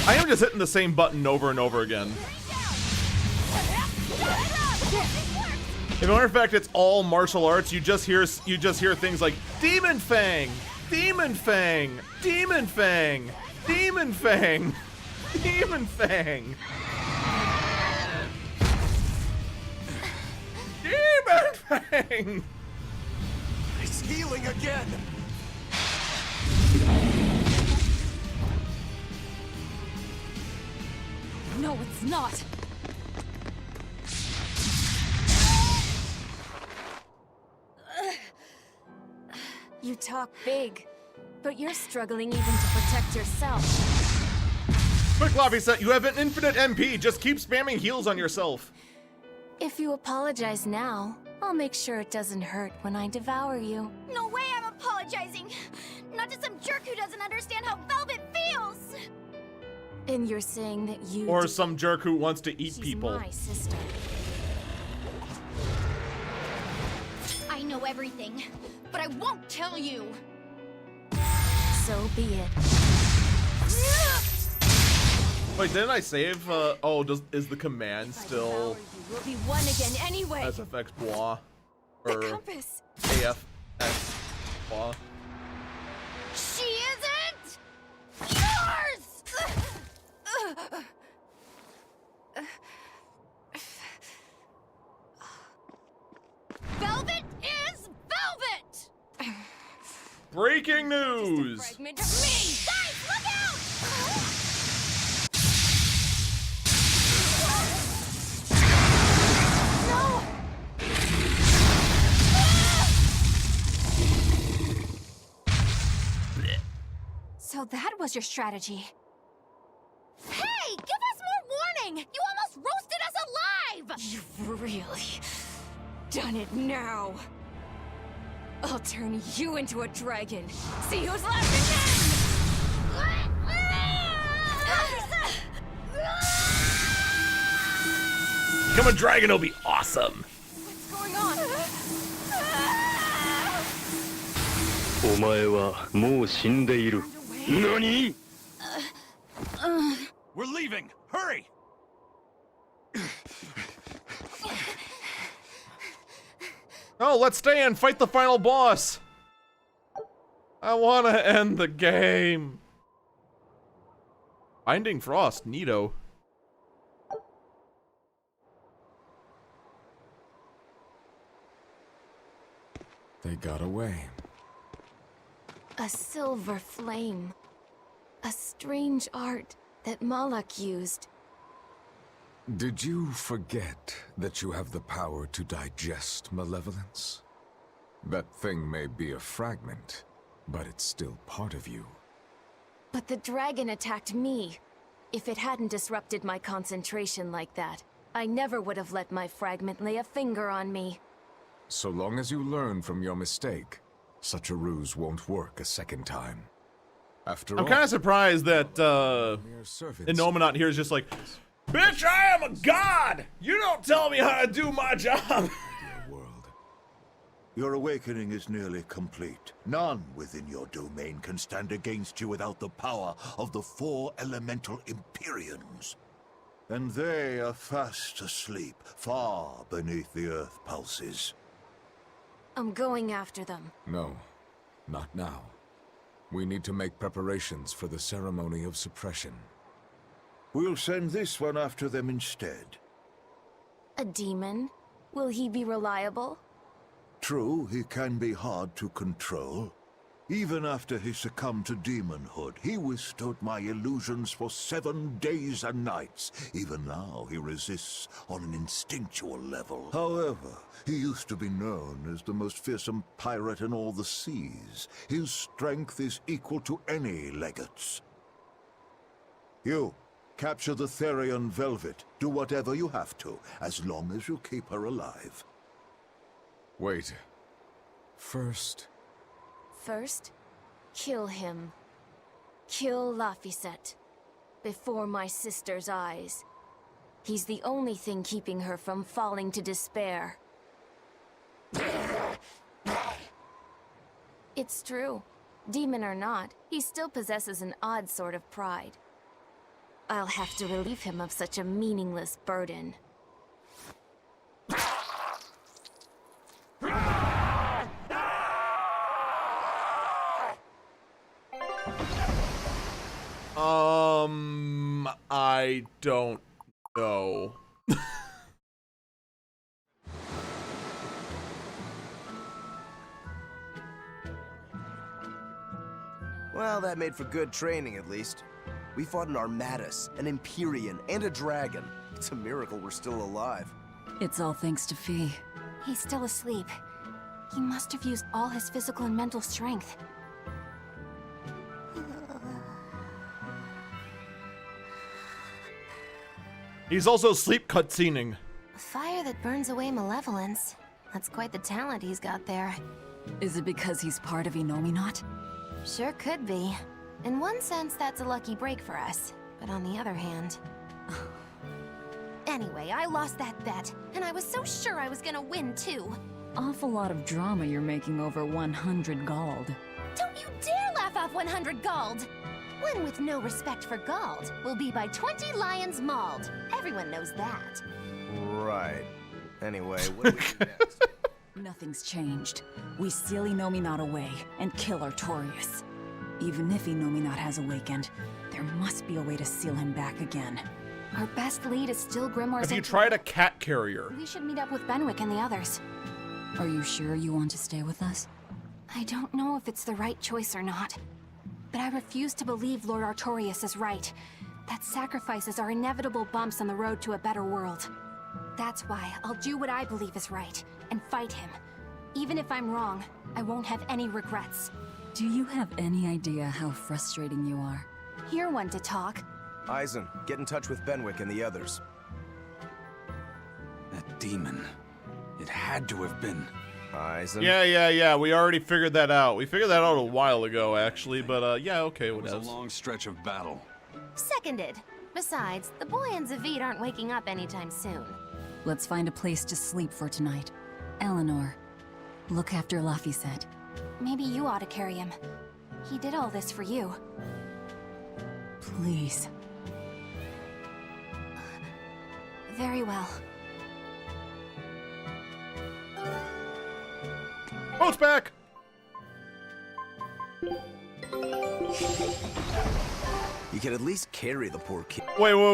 I am just hitting the same button over and over again. If in fact it's all martial arts, you just hear things like Demon Fang, Demon Fang, Demon Fang, Demon Fang, Demon Fang. Demon Fang! It's healing again! No, it's not. You talk big, but you're struggling even to protect yourself. Quick, Laphicet, you have an infinite MP. Just keep spamming heals on yourself. If you apologize now, I'll make sure it doesn't hurt when I devour you. No way I'm apologizing! Not to some jerk who doesn't understand how Velvet feels! And you're saying that you Or some jerk who wants to eat She's people. my sister. I know everything, but I won't tell you! So be it. Wait, didn't I save? Is the command still We'll be one again anyway. SFX blah The or compass. AFX blah? She isn't yours! Velvet is Velvet! Breaking news! Fragment of me! Guys, look out! So that was your strategy. Hey, give us more warning! You almost roasted us alive! You've really done it now. I'll turn you into a dragon. See who's left again! Become a dragon, it'll be awesome. What's going on? お前はもう死んでいる。何? We're leaving! Hurry! Oh, let's stay and fight the final boss. I want to end the game. Binding Frost, neato. They got away. A silver flame. A strange art that Malak used. Did you forget that you have the power to digest malevolence? That thing may be a fragment, but it's still part of you. But the dragon attacked me. If it hadn't disrupted my concentration like that, I never would have let my fragment lay a finger on me. So long as you learn from your mistake, such a ruse won't work a second time. After I'm all, kind of surprised that Inominat here is just like, bitch, I am a god! You don't tell me how to do my job! Your awakening is nearly complete. None within your domain can stand against you without the power of the 4 elemental Empyreans. And they are fast asleep, far beneath the earth pulses. I'm going after them. No, not now. We need to make preparations for the ceremony of suppression. We'll send this one after them instead. A demon? Will he be reliable? True, he can be hard to control. Even after he succumbed to demonhood, he withstood my illusions for 7 days and nights. Even now, he resists on an instinctual level. However, he used to be known as the most fearsome pirate in all the seas. His strength is equal to any legate's. You, capture the Therian Velvet. Do whatever you have to, as long as you keep her alive. Wait. First... First, kill him. Kill Laphicet. Before my sister's eyes. He's the only thing keeping her from falling to despair. It's true. Demon or not, he still possesses an odd sort of pride. I'll have to relieve him of such a meaningless burden. I don't know. Well, that made for good training, at least. We fought an Armatus, an Empyrean, and a dragon. It's a miracle we're still alive. It's all thanks to Fee. He's still asleep. He must have used all his physical and mental strength. He's also sleep cutscening. Fire that burns away malevolence. That's quite the talent he's got there. Is it because he's part of Innominat? Sure could be. In one sense, that's a lucky break for us. But on the other hand... Anyway, I lost that bet, and I was so sure I was gonna win, too. Awful lot of drama you're making over 100 gold. Don't you dare laugh off 100 gold! One with no respect for gold will be by 20 lions mauled. Everyone knows that. Right. Anyway, what do we do next? Nothing's changed. We seal Innominat away and kill Artorias. Even if Innominat has awakened, there must be a way to seal him back again. Our best lead is still Grimoire's... Have you tried a cat carrier? We should meet up with Benwick and the others. Are you sure you want to stay with us? I don't know if it's the right choice or not. But I refuse to believe Lord Artorias is right. That sacrifices are inevitable bumps on the road to a better world. That's why I'll do what I believe is right, and fight him. Even if I'm wrong, I won't have any regrets. Do you have any idea how frustrating you are? You're one to talk. Eisen, get in touch with Benwick and the others. That demon. It had to have been... Eisen? Yeah. We already figured that out. We figured that out a while ago, actually. But, yeah, okay, It what was else? a long stretch of battle. Seconded. Besides, the boy and Zavid aren't waking up anytime soon. Let's find a place to sleep for tonight. Eleanor, look after Laphicet. Maybe you ought to carry him. He did all this for you. Please. Very well. Oh, it's back! You can at least carry the poor kid. Wait, whoa.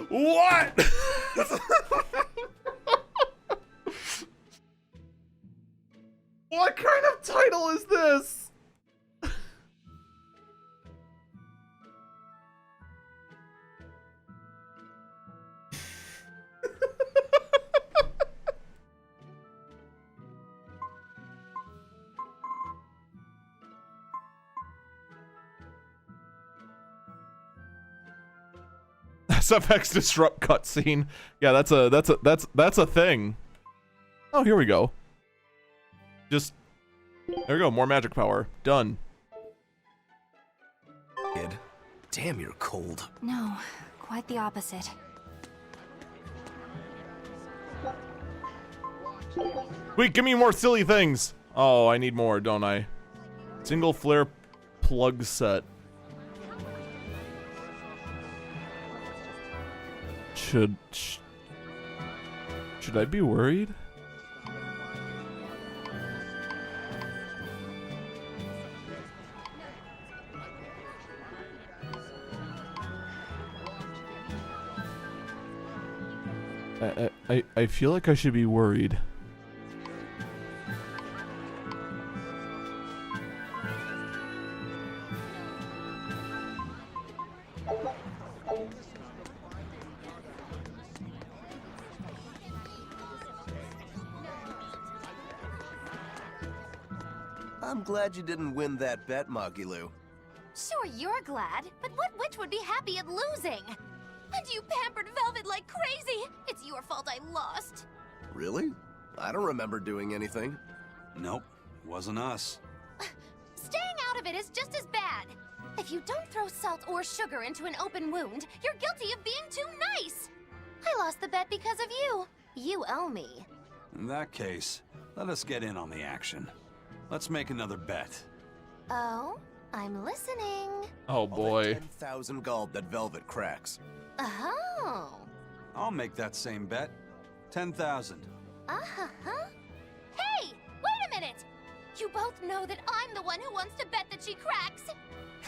What? What kind of title is this? SFX disrupt cutscene. Yeah, that's a thing. Oh, here we go. Just there we go. More magic power. Done. Kid, damn, you're cold. No, quite the opposite. Wait, give me more silly things. Oh, I need more, don't I? Single flare plug set. Should I be worried? I feel like I should be worried. I'm glad you didn't win that bet, Magilu. Sure, you're glad, but what witch would be happy at losing? And you pampered Velvet like crazy! It's your fault I lost. Really? I don't remember doing anything. Nope, it wasn't us. Staying out of it is just as bad. If you don't throw salt or sugar into an open wound, you're guilty of being too nice. I lost the bet because of you. You owe me. In that case, let us get in on the action. Let's make another bet. Oh? I'm listening. Oh boy. 10,000 gold that Velvet cracks. Oh. I'll make that same bet. 10,000. Uh-huh. Hey! Wait a minute! You both know that I'm the one who wants to bet that she cracks.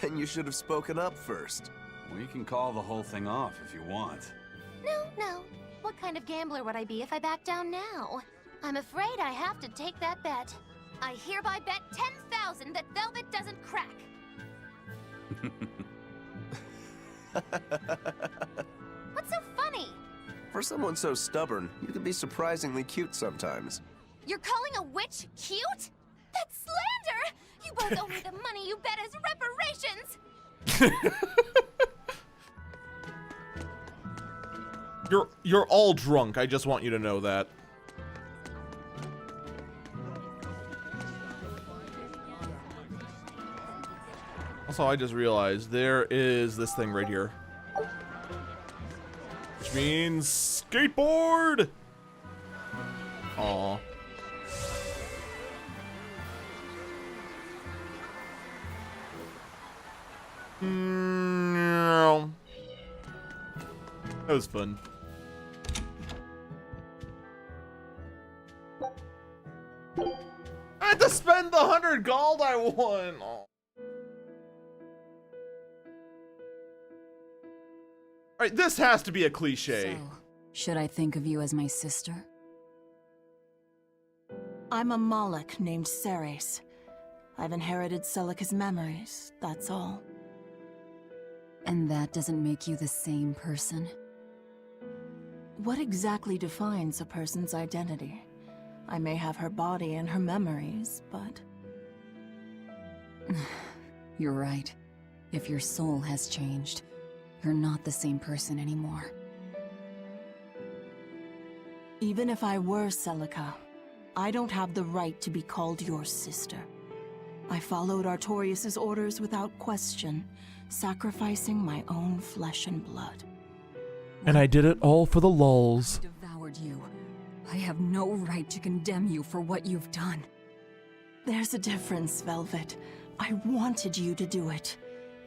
Then you should have spoken up first. We can call the whole thing off if you want. No. What kind of gambler would I be if I back down now? I'm afraid I have to take that bet. I hereby bet 10,000 that Velvet doesn't crack. What's so funny? For someone so stubborn, you can be surprisingly cute sometimes. You're calling a witch cute? That's slander! You both owe me the money you bet as reparations! You're all drunk. I just want you to know that. Also, I just realized there is this thing right here. Which means skateboard! Aw. That was fun. I had to spend the 100 gold I won! Aw. Alright, this has to be a cliche. So, should I think of you as my sister? I'm a Moloch named Ceres. I've inherited Celica's memories, that's all. And that doesn't make you the same person? What exactly defines a person's identity? I may have her body and her memories, but... You're right. If your soul has changed, you're not the same person anymore. Even if I were Celica, I don't have the right to be called your sister. I followed Artorius' orders without question, sacrificing my own flesh and blood. And I did it all for the lulz. I devoured you. I have no right to condemn you for what you've done. There's a difference, Velvet. I wanted you to do it.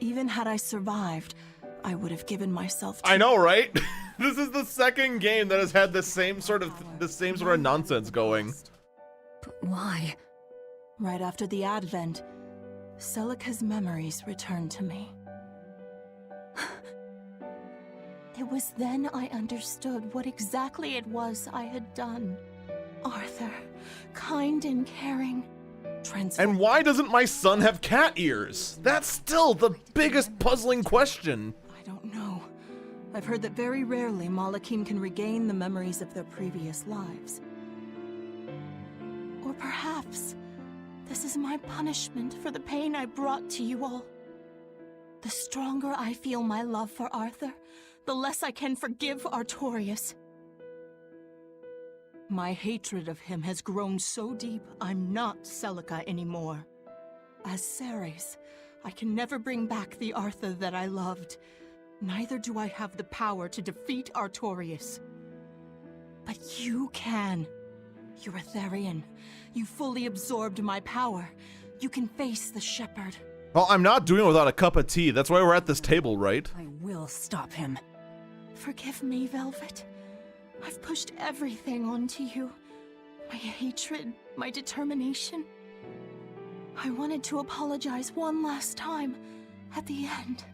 Even had I survived, I would have given myself to— I know, right? This is the second game that has had the same sort of nonsense going. But why? Right after the Advent, Celica's memories returned to me. It was then I understood what exactly it was I had done. Arthur, kind and caring. And why doesn't my son have cat ears? That's still the biggest puzzling question. I don't know. I've heard that very rarely Malachim can regain the memories of their previous lives. Or perhaps this is my punishment for the pain I brought to you all. The stronger I feel my love for Arthur, the less I can forgive Artorius. My hatred of him has grown so deep, I'm not Celica anymore. As Ceres, I can never bring back the Arthur that I loved. Neither do I have the power to defeat Artorius. But you can. You're a Therian. You fully absorbed my power. You can face the Shepherd. Well, I'm not doing it without a cup of tea. That's why we're at this table, right? I will stop him. Forgive me, Velvet. I've pushed everything onto you. My hatred, my determination. I wanted to apologize one last time, at the end.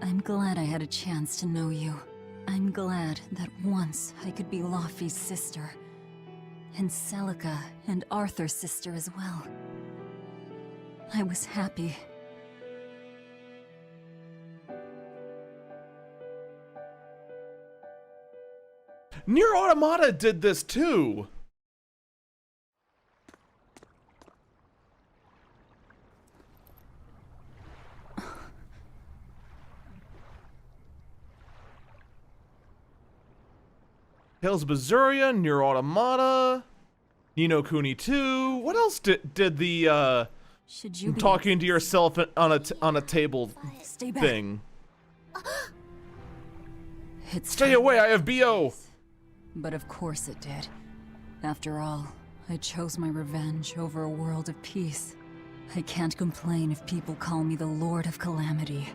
I'm glad I had a chance to know you. I'm glad that once I could be Laufey's sister. And Celica and Arthur's sister as well. I was happy. Nier Automata did this too. Tales of Berseria, Nier Automata, Ni no Kuni 2. What else did the Should you talking to yourself on a table Stay back. thing? Stay away, I have BO. But of course it did. After all, I chose my revenge over a world of peace. I can't complain if people call me the Lord of Calamity.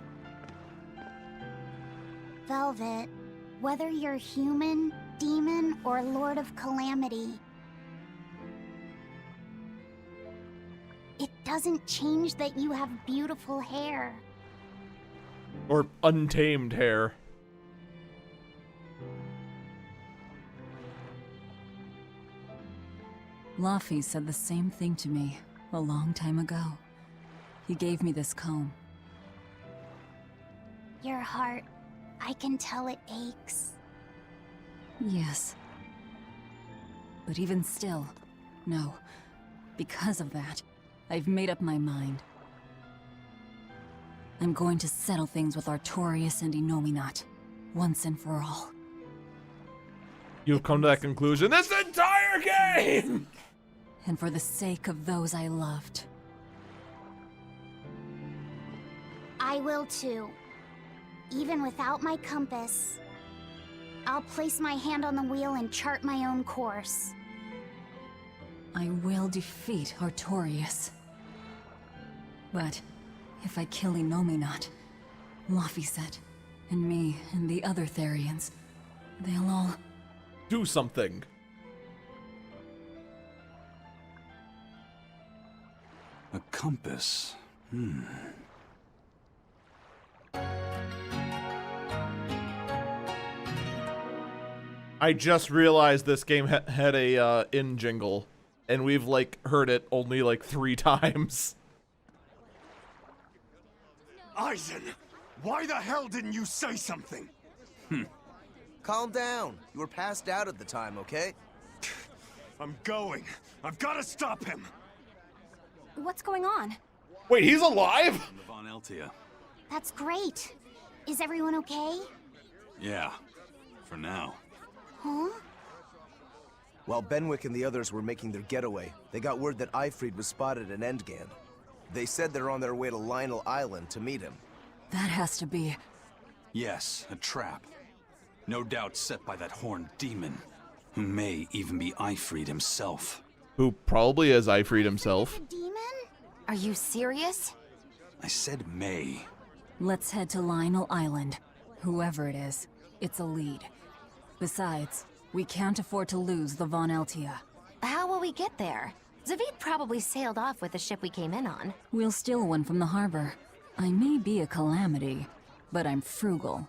Velvet, whether you're human, demon, or Lord of Calamity, it doesn't change that you have beautiful hair. Or untamed hair. Laufey said the same thing to me a long time ago. He gave me this comb. Your heart, I can tell it aches. Yes. But even still, no. Because of that, I've made up my mind. I'm going to settle things with Artorias and Innominat, once and for all. You've come to that conclusion this entire game! And for the sake of those I loved. I will too. Even without my compass, I'll place my hand on the wheel and chart my own course. I will defeat Artorias. But if I kill Innominat, Laufey said, and me and the other Therians, they'll all... do something. A compass. I just realized this game had a in jingle, and we've like heard it only like 3 times. Eisen, why the hell didn't you say something? Calm down. You were passed out at the time, okay? I'm going. I've got to stop him. What's going on? Wait, he's alive? On the Von Eltia. That's great. Is everyone okay? Yeah, for now. Huh? While Benwick and the others were making their getaway, they got word that Eifried was spotted at Endgand. They said they're on their way to Lionel Island to meet him. That has to be... Yes, a trap. No doubt set by that horned demon, who may even be Eifried himself. Who probably is Eifried himself. Demon? Are you serious? I said may. Let's head to Lionel Island. Whoever it is, it's a lead. Besides, we can't afford to lose the Von Eltia. How will we get there? Zavid probably sailed off with the ship we came in on. We'll steal one from the harbor. I may be a calamity, but I'm frugal.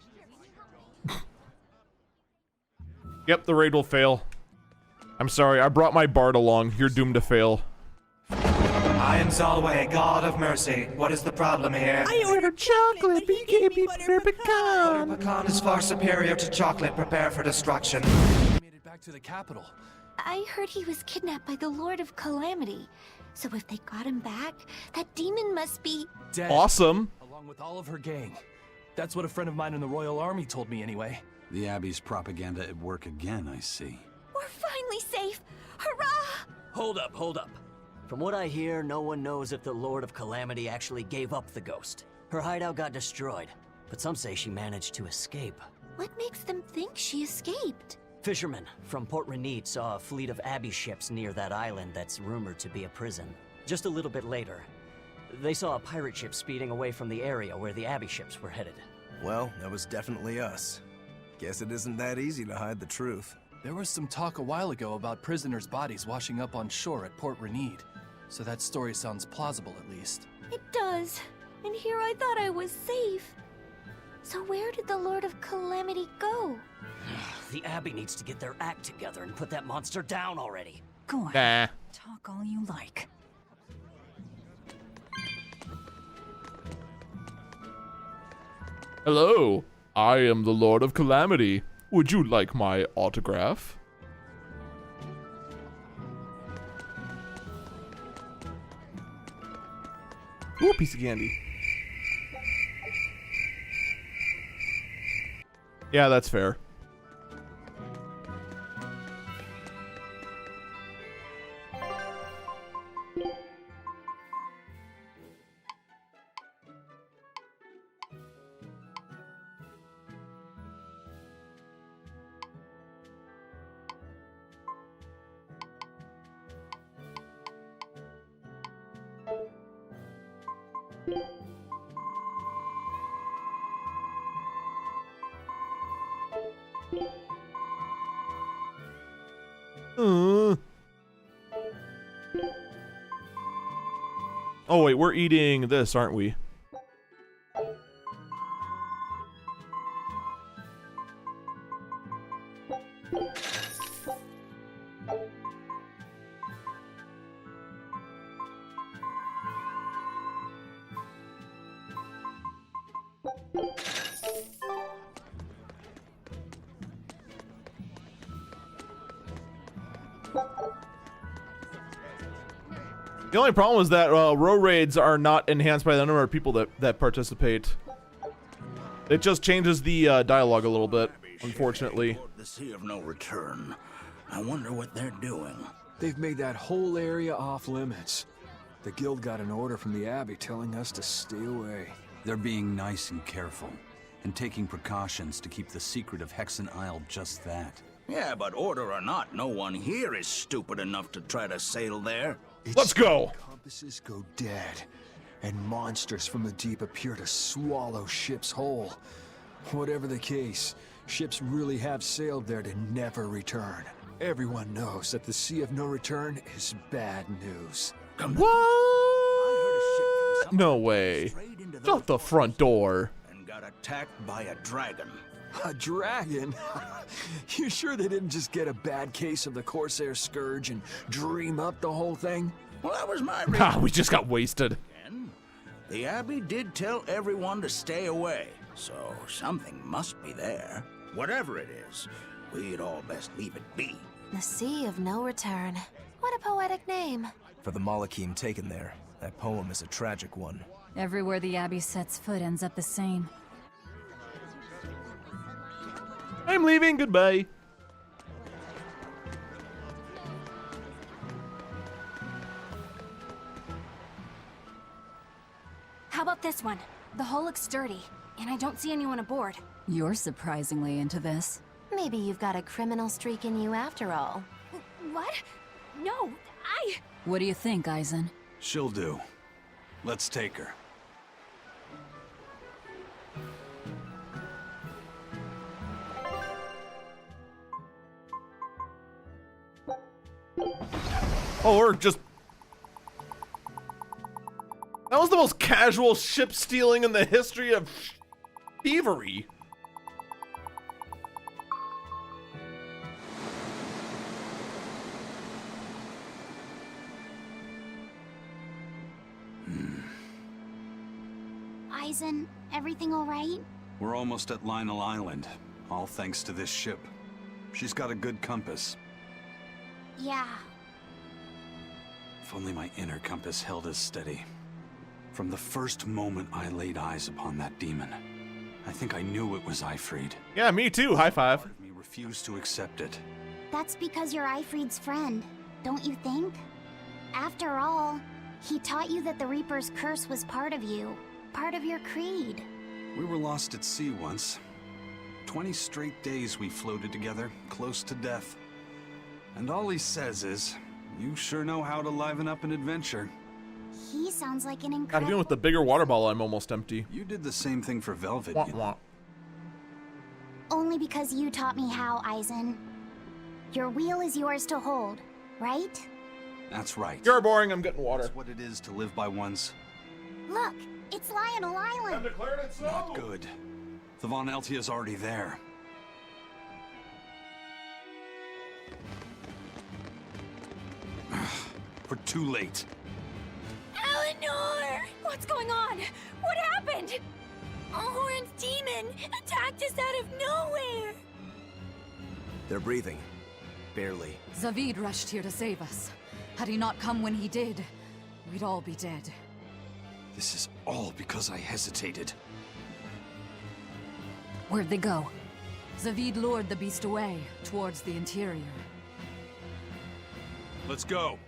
Yep, the raid will fail. I'm sorry, I brought my bard along. You're doomed to fail. I am Zalway, God of Mercy. What is the problem here? I ordered chocolate, but you gave me butter pecan. Butter pecan is far superior to chocolate. Prepare for destruction. Made it back to the capital. I heard he was kidnapped by the Lord of Calamity. So if they got him back, that demon must be... dead. Awesome. Along with all of her gang. That's what a friend of mine in the Royal Army told me anyway. The Abbey's propaganda at work again, I see. We're finally safe! Hurrah! Hold up. From what I hear, no one knows if the Lord of Calamity actually gave up the ghost. Her hideout got destroyed, but some say she managed to escape. What makes them think she escaped? Fishermen from Port Renit saw a fleet of Abbey ships near that island that's rumored to be a prison. Just a little bit later, they saw a pirate ship speeding away from the area where the Abbey ships were headed. Well, that was definitely us. Guess it isn't that easy to hide the truth. There was some talk a while ago about prisoners' bodies washing up on shore at Port Renede. So that story sounds plausible, at least. It does. And here I thought I was safe. So where did the Lord of Calamity go? The Abbey needs to get their act together and put that monster down already. Go ahead. Talk all you like. Hello, I am the Lord of Calamity. Would you like my autograph? Ooh, a piece of candy. Yeah, that's fair. Oh wait, we're eating this, aren't we? The only problem is that row raids are not enhanced by the number of people that participate. It just changes the dialogue a little bit, unfortunately. The Sea of No Return. I wonder what they're doing. They've made that whole area off limits. The guild got an order from the Abbey telling us to stay away. They're being nice and careful, and taking precautions to keep the secret of Hexen Isle just that. Yeah, but order or not, no one here is stupid enough to try to sail there. Let's go! Compasses go dead, and monsters from the deep appear to swallow ships whole. Whatever the case, ships really have sailed there to never return. Everyone knows that the Sea of No Return is bad news. What? No way. Shut the front door. And got attacked by a dragon. A dragon? You sure they didn't just get a bad case of the Corsair Scourge and dream up the whole thing? Well, that was my Ah, we just got wasted. The Abbey did tell everyone to stay away, so something must be there. Whatever it is, we'd all best leave it be. The Sea of No Return. What a poetic name. For the Malachim taken there, that poem is a tragic one. Everywhere the Abbey sets foot ends up the same. I'm leaving, goodbye. How about this one? The hull looks sturdy, and I don't see anyone aboard. You're surprisingly into this. Maybe you've got a criminal streak in you after all. What? No, What do you think, Eisen? She'll do. Let's take her. Oh, or just... That was the most casual ship stealing in the history of thievery. Eisen, everything all right? We're almost at Lionel Island, all thanks to this ship. She's got a good compass. Yeah. If only my inner compass held as steady. From the first moment I laid eyes upon that demon, I think I knew it was Ifrid. Yeah, me too. High five. Part of me refused to accept it. That's because you're Ifrid's friend, don't you think? After all, he taught you that the Reaper's curse was part of you, part of your creed. We were lost at sea once. 20 straight days we floated together, close to death. And all he says is, you sure know how to liven up an adventure. He sounds like an God, incredible... even with the bigger water bottle, I'm almost empty. You did the same thing for Velvet. Wah, wah. only because you taught me how, Aizen. Your wheel is yours to hold, right? That's right. You're boring, I'm getting water. That's what it is to live by one's... Look, it's Lionel Island. Not good. The Von Eltia's already there. We're too late. Eleanor! What's going on? What happened? Horn's demon attacked us out of nowhere! They're breathing. Barely. Zavid rushed here to save us. Had he not come when he did, we'd all be dead. This is all because I hesitated. Where'd they go? Zavid lured the beast away, towards the interior. Let's go.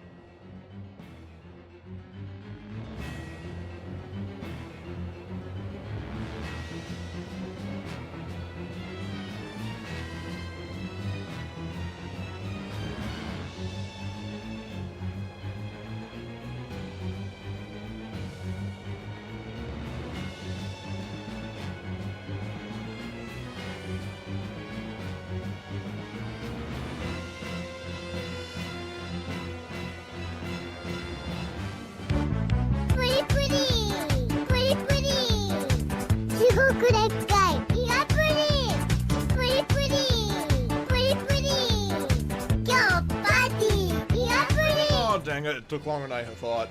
Oh, dang it. It took longer than I had thought.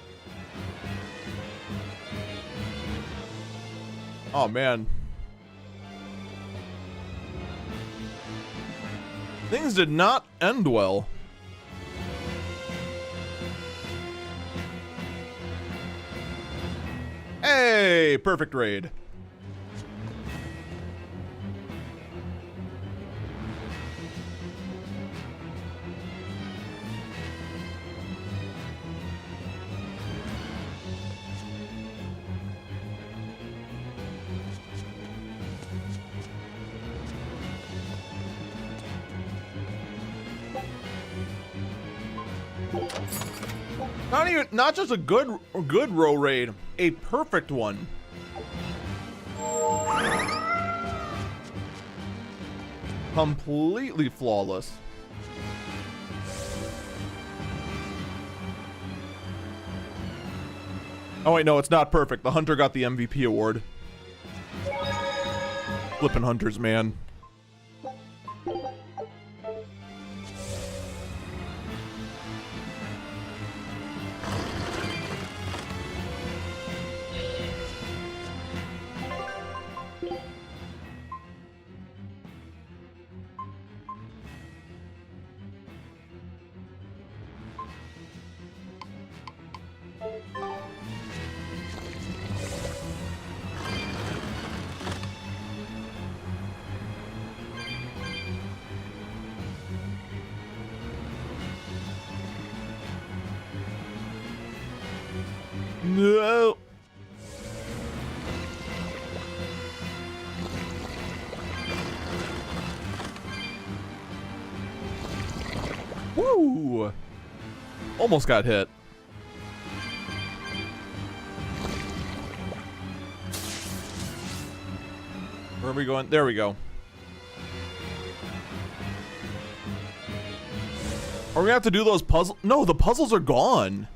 Oh, man. Things did not end well. Hey, perfect raid. Not just a good row raid, a perfect one. Completely flawless. Oh wait, no, it's not perfect. The hunter got the MVP award. Flippin' hunters, man. No. Woo! Almost got hit. Where are we going? There we go. Are we gonna have to do those puzzles? No, the puzzles are gone.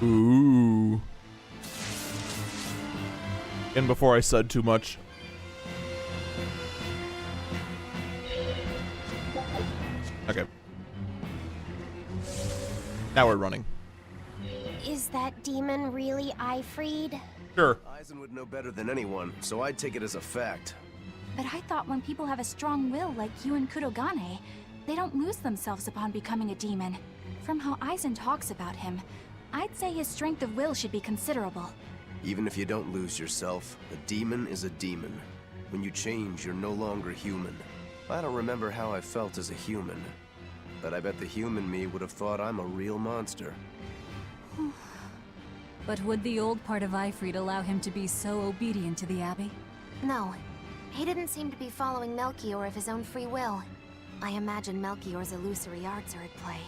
Ooh. And before I said too much. Okay. Now we're running. Is that demon really Ifried? Sure. Aizen would know better than anyone, so I'd take it as a fact. But I thought when people have a strong will like you and Kurogane, they don't lose themselves upon becoming a demon. From how Aizen talks about him, I'd say his strength of will should be considerable. Even if you don't lose yourself, a demon is a demon. When you change, you're no longer human. I don't remember how I felt as a human, but I bet the human me would have thought I'm a real monster. But would the old part of Ifried allow him to be so obedient to the Abbey? No. He didn't seem to be following Melchior of his own free will. I imagine Melchior's illusory arts are at play.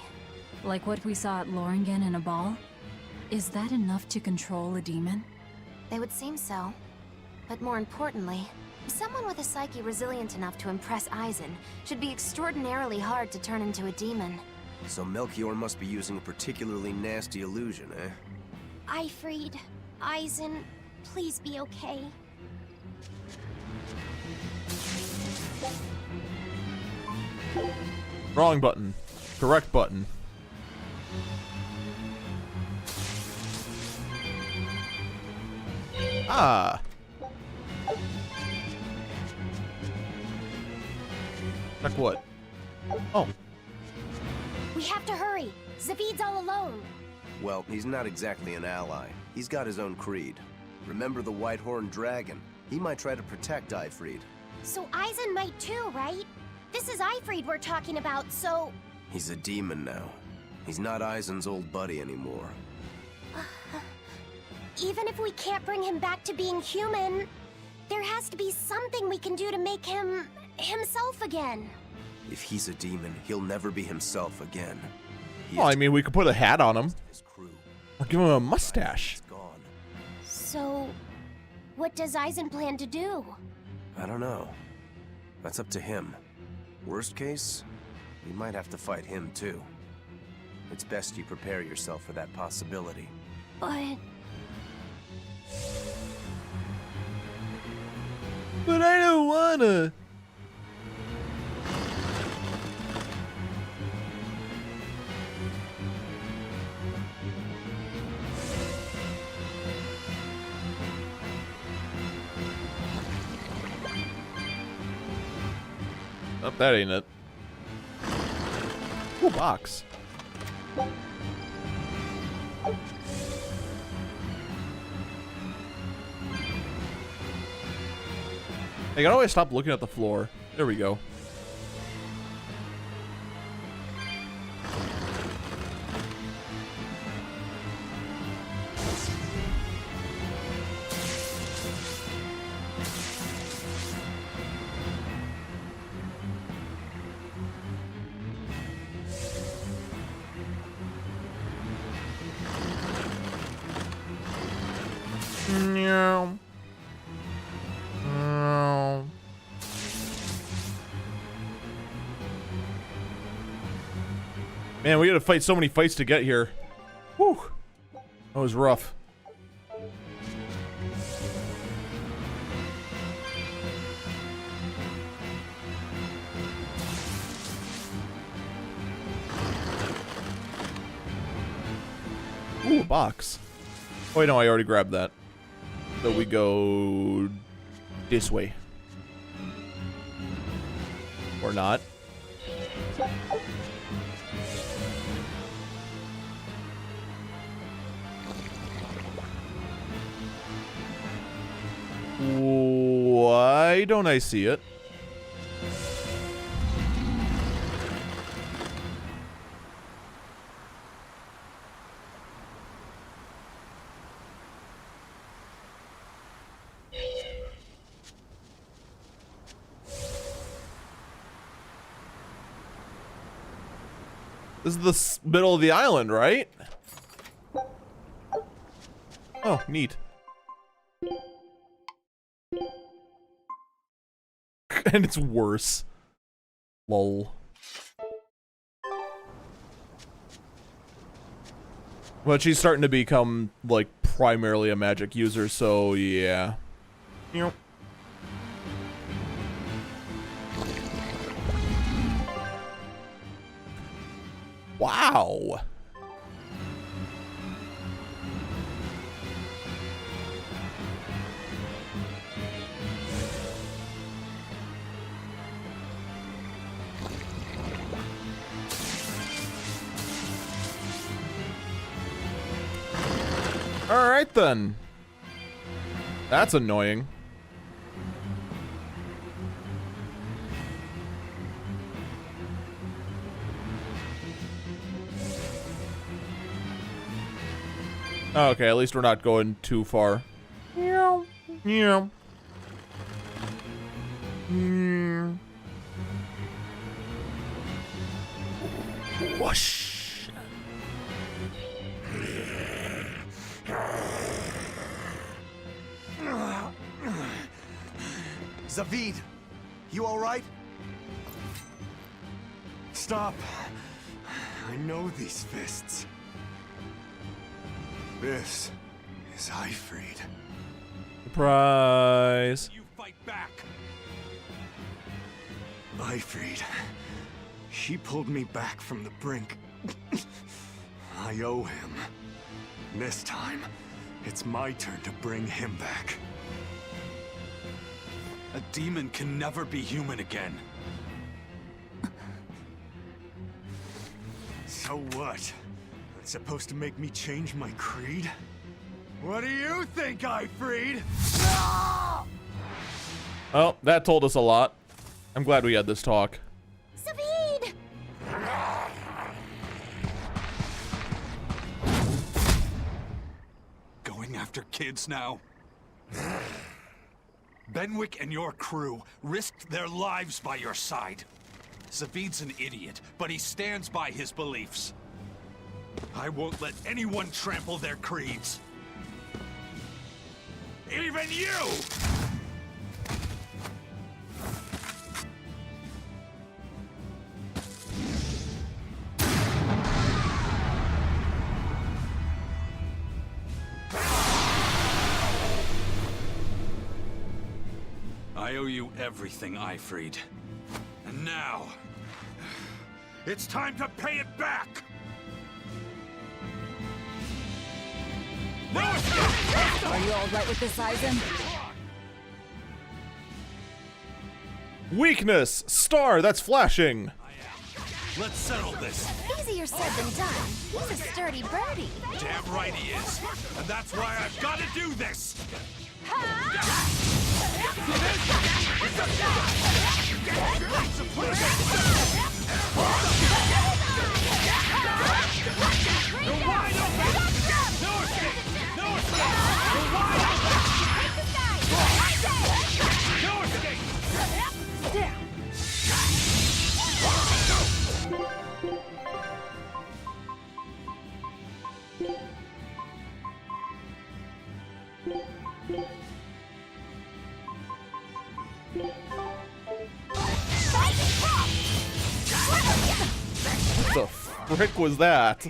Like what we saw at Loringen in a ball? Is that enough to control a demon? They would seem so. But more importantly, Someone with a psyche resilient enough to impress Aizen should be extraordinarily hard to turn into a demon. So Melchior must be using a particularly nasty illusion, eh? Ifrid, Aizen, please be okay. Wrong button. Correct button. Ah. Check what? Oh. We have to hurry. Zavid's all alone. Well, he's not exactly an ally. He's got his own creed. Remember the White-Horned Dragon? He might try to protect Ifrid. So Aizen might too, right? This is Ifrid we're talking about, so... He's a demon now. He's not Aizen's old buddy anymore. Even if we can't bring him back to being human, there has to be something we can do to make him... himself again. If he's a demon, he'll never be himself again. Well, I mean, we could put a hat on him. Or give him a mustache. So, what does Aizen plan to do? I don't know. That's up to him. Worst case, we might have to fight him too. It's best you prepare yourself for that possibility. But I don't wanna. Oh, that ain't it. Ooh, box. Hey, how do I stop looking at the floor? There we go. Man, we had to fight so many fights to get here. Whew. That was rough. Ooh, a box. Oh, wait, no, I already grabbed that. So we go this way. Or not. Why don't I see it? This is the middle of the island, right? Oh, neat. And it's worse. Lol. But she's starting to become, like, primarily a magic user, so yeah. Yep. Wow. Alright then. That's annoying. Okay, at least we're not going too far. Meow. Meow. Whoosh. Zavid, you alright? Stop. I know these fists. This is Ifrid. Surprise. You fight back. Ifrid. She pulled me back from the brink. I owe him. This time, it's my turn to bring him back. A demon can never be human again. So what? It's supposed to make me change my creed? What do you think, Ifrid? Oh, that told us a lot. I'm glad we had this talk. Zavid! Going after kids now? Benwick and your crew risked their lives by your side. Zavid's an idiot, but he stands by his beliefs. I won't let anyone trample their creeds. Even you! I owe you everything, Ifrid. And now, it's time to pay it back! Are you all right with this, Eisen? Weakness! Star that's flashing! Let's settle this. Easier said than done. He's a sturdy birdie. Damn right he is. And that's why I've got to do this! What the frick was that?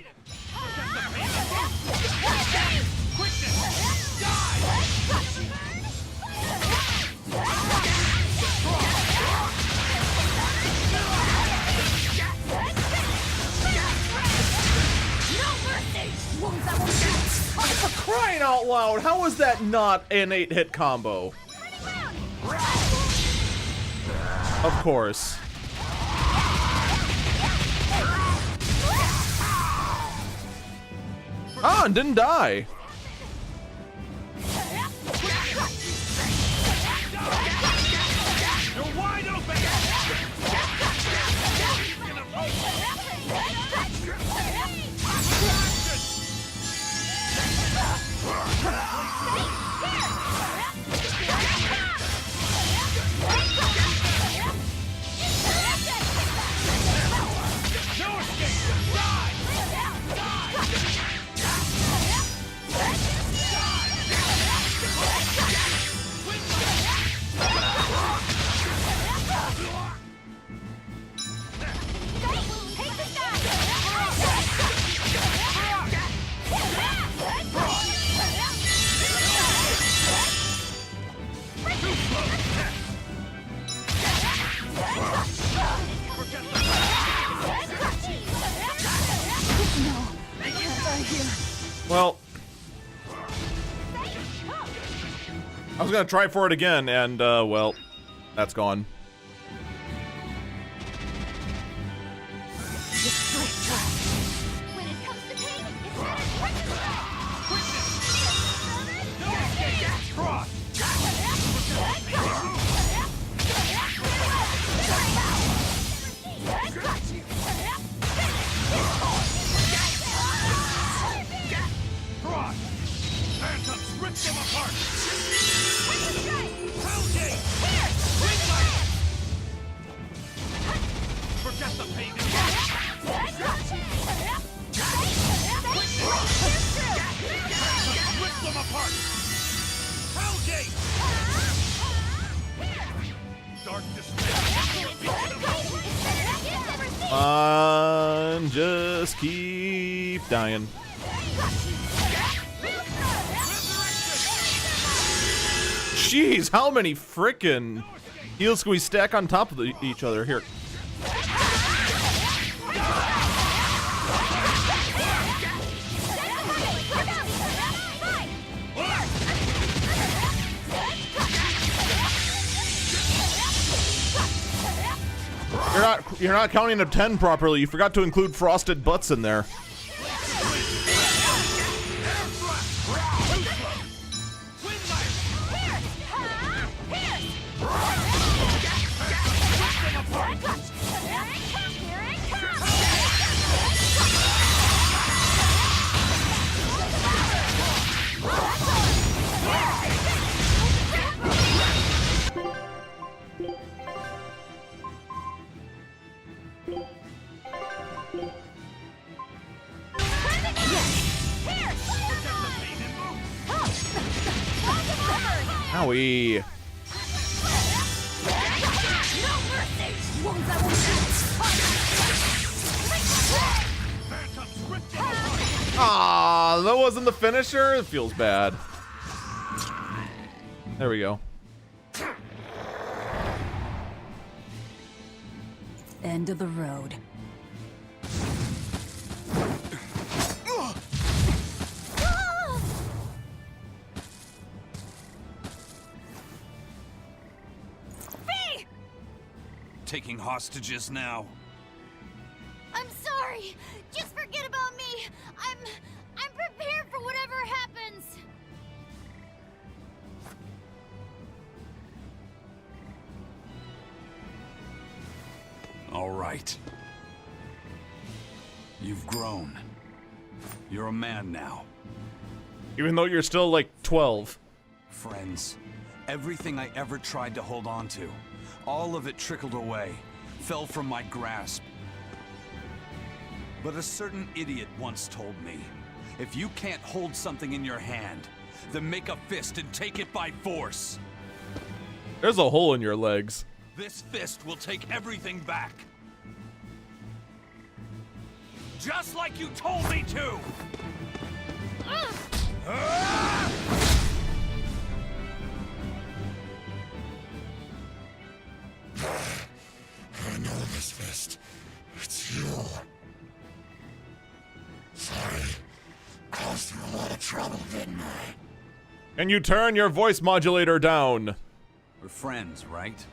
For crying out loud, how is that not an 8-hit combo? Of course. Ah, and didn't die. You're wide open! Well, I was gonna try for it again, and well, that's gone. Just keep dying. Jeez, how many frickin' heals can we stack on top of each other? Here. You're not counting to 10 properly. You forgot to include frosted butts in there. Owie. Ah, that wasn't the finisher? It feels bad. There we go. End of the road. Taking hostages now. I'm sorry. Just forget about me. I'm prepared for whatever happens. All right. You've grown. You're a man now. Even though you're still like 12. Friends, everything I ever tried to hold on to, all of it trickled away, fell from my grasp. But a certain idiot once told me, if you can't hold something in your hand, then make a fist and take it by force. There's a hole in your legs. This fist will take everything back. Just like you told me to! I know this fist. It's you. Sorry. Caused you a lot of trouble, didn't I? And you turn your voice modulator down. We're friends, right?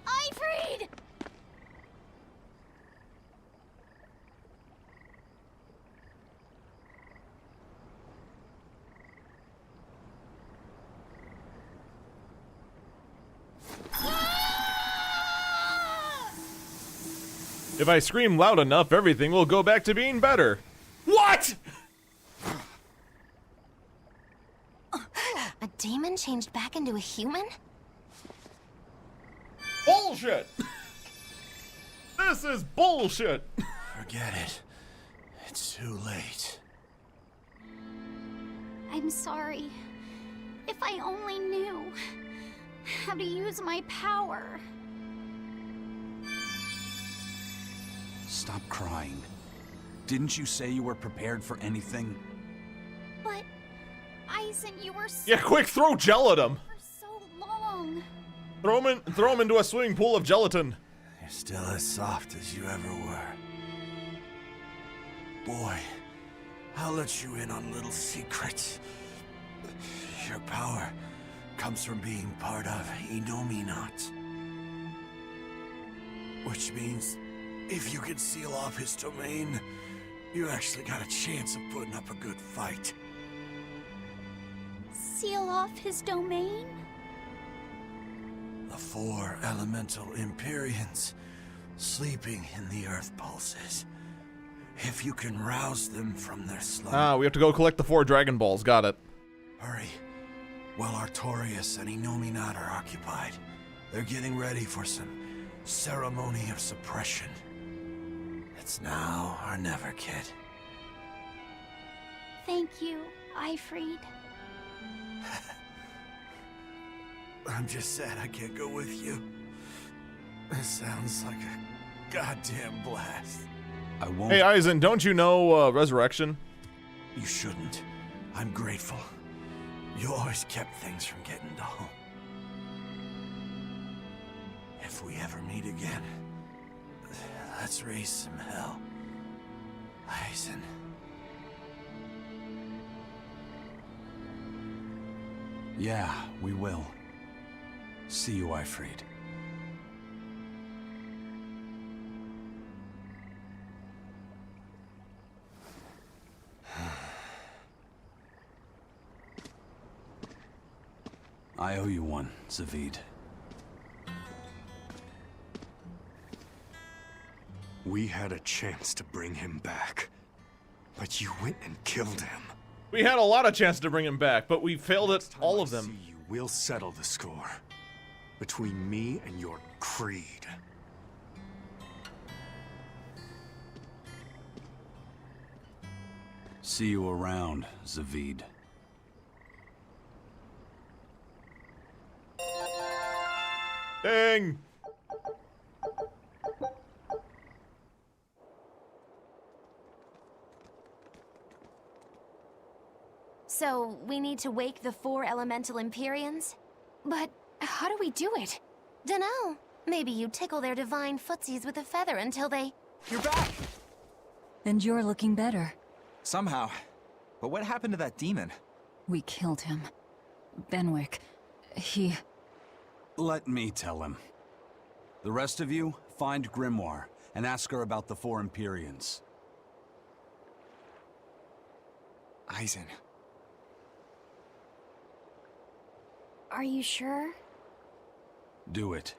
Ifrid! If I scream loud enough, everything will go back to being better. What? A demon changed back into a human? Bullshit! This is bullshit! Forget it. It's too late. I'm sorry. If I only knew how to use my power. Stop crying. Didn't you say you were prepared for anything? But Aizen, you were so Yeah, quick, throw gel at him. for so long. Throw him into a swimming pool of gelatin. You're still as soft as you ever were. Boy, I'll let you in on little secrets. Your power comes from being part of Innominat. Which means, if you can seal off his domain, you actually got a chance of putting up a good fight. Seal off his domain? The 4 elemental Empyreans sleeping in the Earth pulses. If you can rouse them from their slumber. Ah, we have to go collect the 4 Dragon Balls. Got it. Hurry. While Artorias and Innominat are occupied, they're getting ready for some ceremony of suppression. It's now or never, kid. Thank you, Ifrid. I'm just sad I can't go with you. This sounds like a goddamn blast. I won't. Hey, Eisen, don't you know Resurrection? You shouldn't. I'm grateful. You always kept things from getting dull. If we ever meet again, let's raise some hell. Eisen. Yeah, we will. See you, Ifrid. I owe you one, Zavid. We had a chance to bring him back, but you went and killed him. We had a lot of chances to bring him back, but we failed at all of them. See you, we'll settle the score. Between me and your creed. See you around, Zavid. Dang! So, we need to wake the 4 elemental Empyreans? But how do we do it? Dunno. Maybe you tickle their divine footsies with a feather until they... You're back! And you're looking better. Somehow. But what happened to that demon? We killed him. Benwick. He... Let me tell him. The rest of you, find Grimoire and ask her about the 4 Empyreans. Eisen. Are you sure? Do it.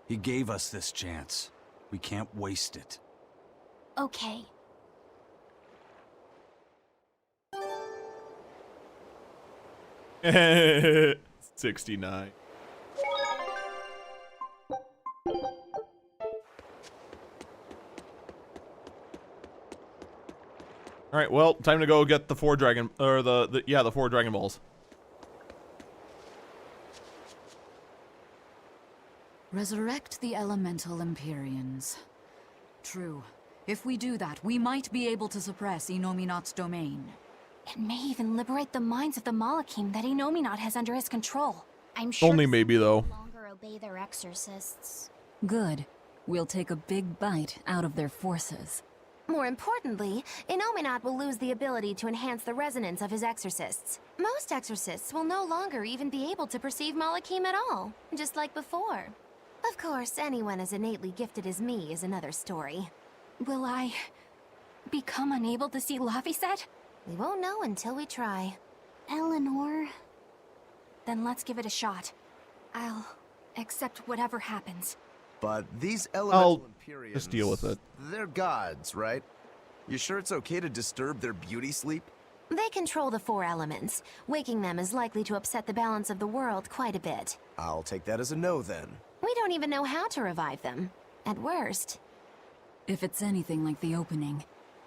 He gave us this chance. We can't waste it. Okay. $69. All right, well, time to go get the 4 dragon, or the 4 Dragon Balls. Resurrect the elemental Empyreans. True. If we do that, we might be able to suppress Inominat's domain. It may even liberate the minds of the Malakim that Inominat has under his control. I'm sure Only maybe, though. no longer obey their exorcists. Good. We'll take a big bite out of their forces. More importantly, Inominat will lose the ability to enhance the resonance of his exorcists. Most exorcists will no longer even be able to perceive Malakim at all, just like before. Of course, anyone as innately gifted as me is another story. Will I... become unable to see Laphicet? We won't know until we try. Eleanor... Then let's give it a shot. I'll accept whatever happens. But these elemental Empyreans... just deal with it. They're gods, right? You sure it's okay to disturb their beauty sleep? They control the 4 elements. Waking them is likely to upset the balance of the world quite a bit. I'll take that as a no, then. We don't even know how to revive them. At worst. If it's anything like the opening,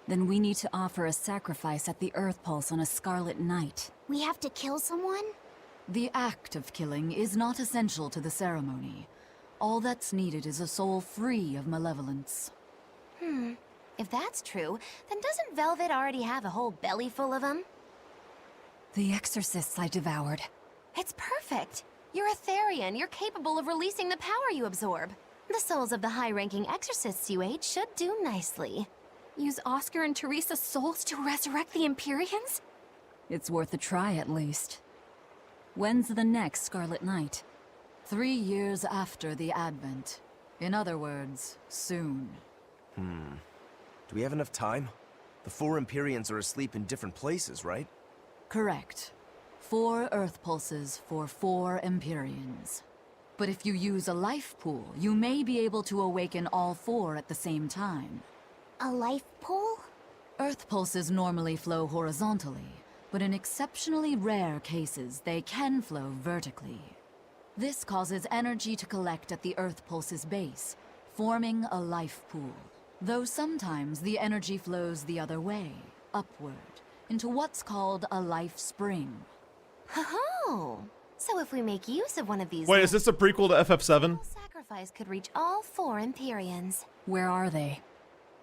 then we need to offer a sacrifice at the Earth Pulse on a Scarlet Night. We have to kill someone? The act of killing is not essential to the ceremony. All that's needed is a soul free of malevolence. If that's true, then doesn't Velvet already have a whole belly full of them? The exorcists I devoured. It's perfect! You're a Therian. You're capable of releasing the power you absorb. The souls of the high-ranking exorcists you ate should do nicely. Use Oscar and Teresa's souls to resurrect the Empyreans? It's worth a try, at least. When's the next Scarlet Night? 3 years after the Advent. In other words, soon. Do we have enough time? The 4 Empyreans are asleep in different places, right? Correct. 4 Earth Pulses for 4 Empyreans. But if you use a life pool, you may be able to awaken all 4 at the same time. A life pool? Earth Pulses normally flow horizontally, but in exceptionally rare cases, they can flow vertically. This causes energy to collect at the Earth Pulse's base, forming a life pool. Though sometimes the energy flows the other way, upward, into what's called a life spring. Oh, So if we make use of one of these... Wait, is this a prequel to FF7? Sacrifice could reach all 4 Empyreans. Where are they?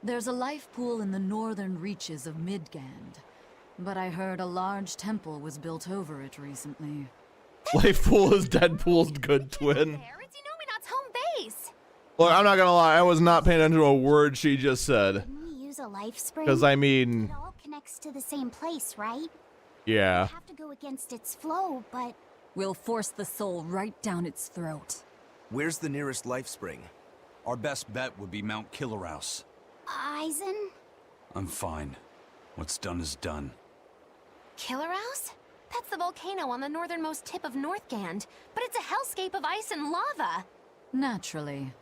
There's a life pool in the northern reaches of Midgand, but I heard a large temple was built over it recently. Life Pool is Deadpool's good twin. It's Inominat's home base. Look, I'm not gonna lie, I was not paying attention to a word she just said. Can we use a life spring? Because I mean... It all connects to the same place, right? Yeah. We have to go against its flow, but... We'll force the soul right down its throat. Where's the nearest life spring? Our best bet would be Mount Killerhouse. Eisen? I'm fine. What's done is done. Killerhouse? That's the volcano on the northernmost tip of Northgand, but it's a hellscape of ice and lava. Naturally.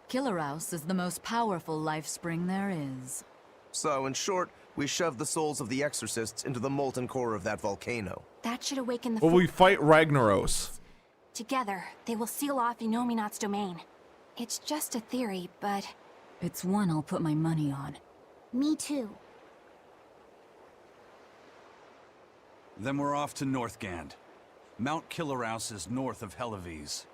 Killerhouse is the most powerful life spring there is. So, in short, we shove the souls of the exorcists into the molten core of that volcano. That should awaken the... Well, we fight Ragnaros. Together, they will seal off Inominat's domain. It's just a theory, but... It's one I'll put my money on. Me too. Then we're off to Northgand. Mount Killerhouse is north of Helives.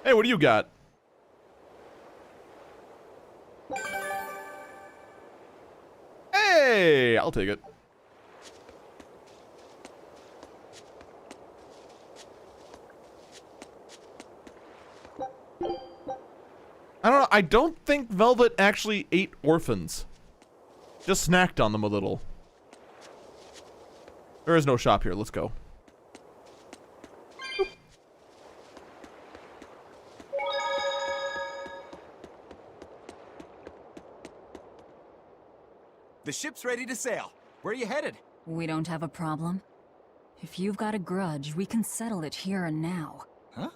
Hey, what do you got? Hey, I'll take it. I don't know, I don't think Velvet actually ate orphans. Just snacked on them a little. There is no shop here, let's go. The ship's ready to sail. Where are you headed? We don't have a problem. If you've got a grudge, we can settle it here and now. Huh?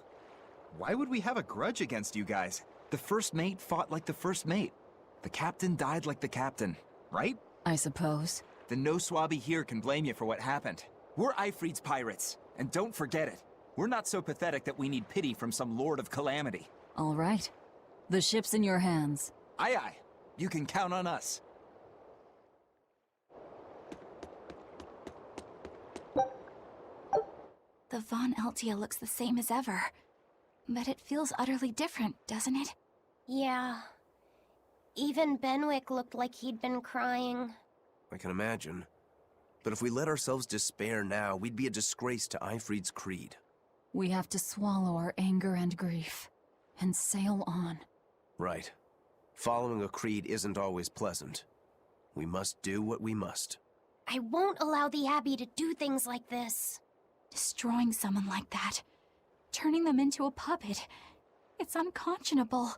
Why would we have a grudge against you guys? The first mate fought like the first mate. The captain died like the captain, right? I suppose. Then no swabby here can blame you for what happened. We're Ifrit's pirates, and don't forget it. We're not so pathetic that we need pity from some Lord of Calamity. All right. The ship's in your hands. Aye aye. You can count on us. The Von Eltia looks the same as ever. But it feels utterly different, doesn't it? Yeah. Even Benwick looked like he'd been crying. I can imagine. But if we let ourselves despair now, we'd be a disgrace to Ifrit's creed. We have to swallow our anger and grief, and sail on. Right. Following a creed isn't always pleasant. We must do what we must. I won't allow the Abbey to do things like this. Destroying someone like that. Turning them into a puppet. It's unconscionable.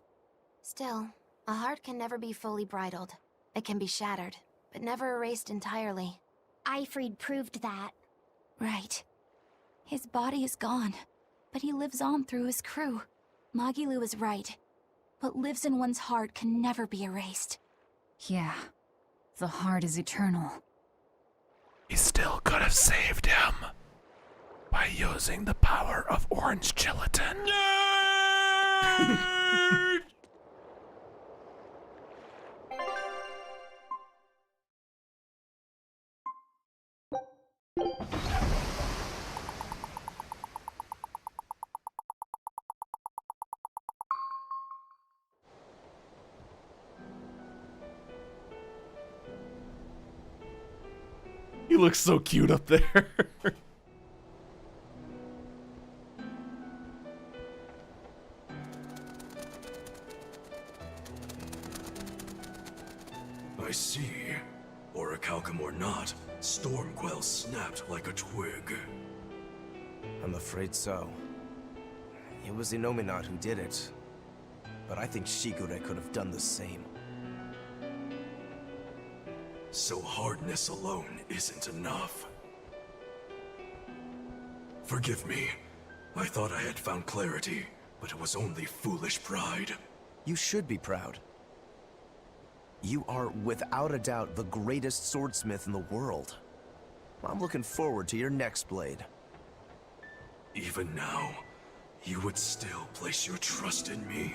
Still, a heart can never be fully bridled. It can be shattered, but never erased entirely. Ifrit proved that. Right. His body is gone, but he lives on through his crew. Magilu is right. What lives in one's heart can never be erased. Yeah. The heart is eternal. We still could have saved him by using the power of orange gelatin. He looks so cute up there. I see. Orichalcum or not, Stormquell snapped like a twig. I'm afraid so. It was Inominat who did it. But I think Shigure could have done the same. So hardness alone isn't enough. Forgive me. I thought I had found clarity, but it was only foolish pride. You should be proud. You are, without a doubt, the greatest swordsmith in the world. I'm looking forward to your next blade. Even now, you would still place your trust in me.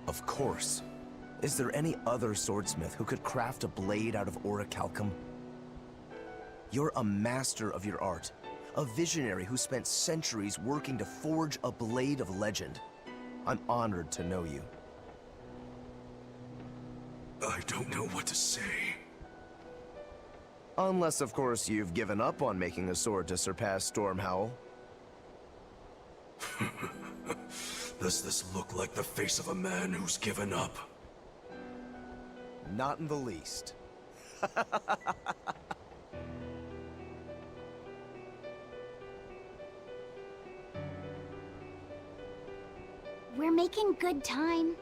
Of course. Is there any other swordsmith who could craft a blade out of orichalcum? You're a master of your art, a visionary who spent centuries working to forge a blade of legend. I'm honored to know you. I don't know what to say. Unless, of course, you've given up on making a sword to surpass Stormhowl. Does this look like the face of a man who's given up? Not in the least. We're making good time.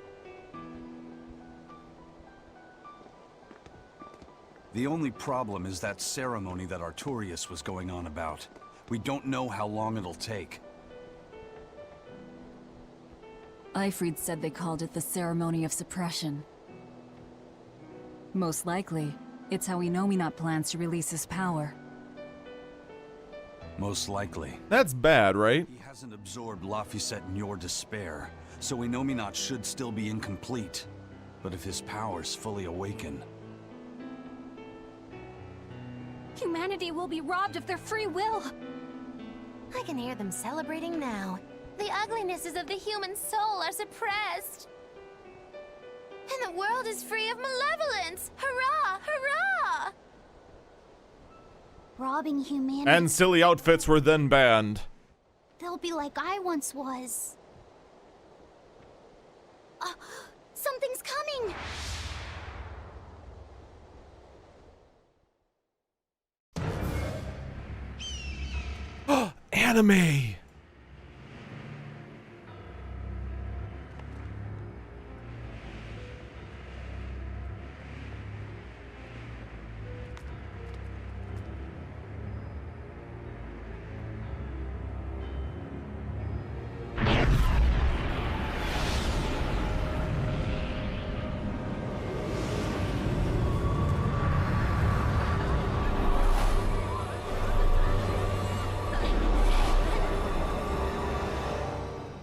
The only problem is that ceremony that Artorias was going on about. We don't know how long it'll take. Ifrid said they called it the Ceremony of Suppression. Most likely, it's how Inominat plans to release his power. Most likely. That's bad, right? He hasn't absorbed Laphicet in your despair, so Inominat should still be incomplete. But if his powers fully awaken... Humanity will be robbed of their free will. I can hear them celebrating now. The uglinesses of the human soul are suppressed. And the world is free of malevolence! Hurrah! Hurrah! Robbing humanity. And silly outfits were then banned. They'll be like I once was. Something's coming! Anime!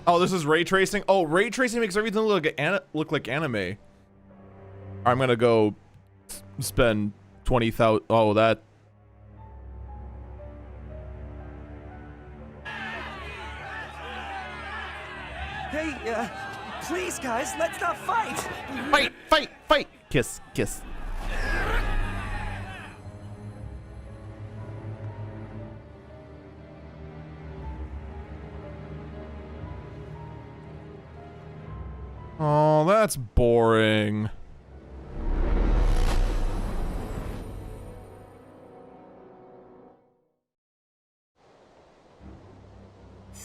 Oh, this is ray tracing? Oh, ray tracing makes everything look like anime. I'm gonna go spend 20,000. Oh, that. Hey, please, guys, let's not fight! Fight, fight, fight! Kiss, kiss. Oh, that's boring.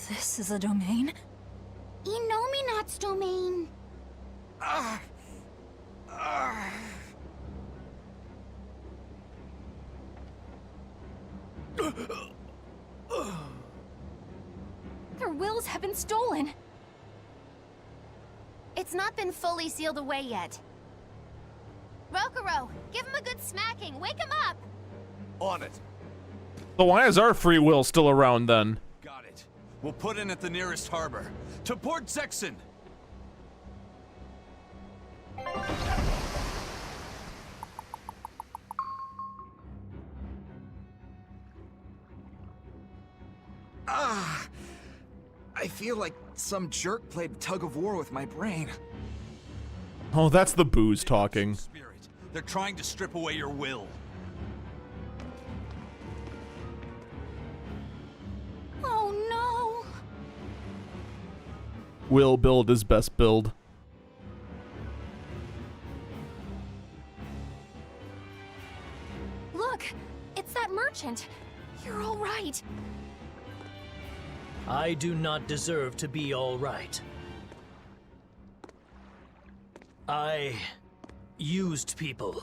This is a domain? Inominat's domain. Their wills have been stolen. It's not been fully sealed away yet. Rokuro, give him a good smacking. Wake him up! On it. So why is our free will still around then? Got it. We'll put in at the nearest harbor. To Port Zexon! I feel like some jerk played tug of war with my brain. Oh, that's the booze talking. Spirit. They're trying to strip away your will. Oh no! Will build his best build. Look! It's that merchant! You're all right! I do not deserve to be all right. I used people,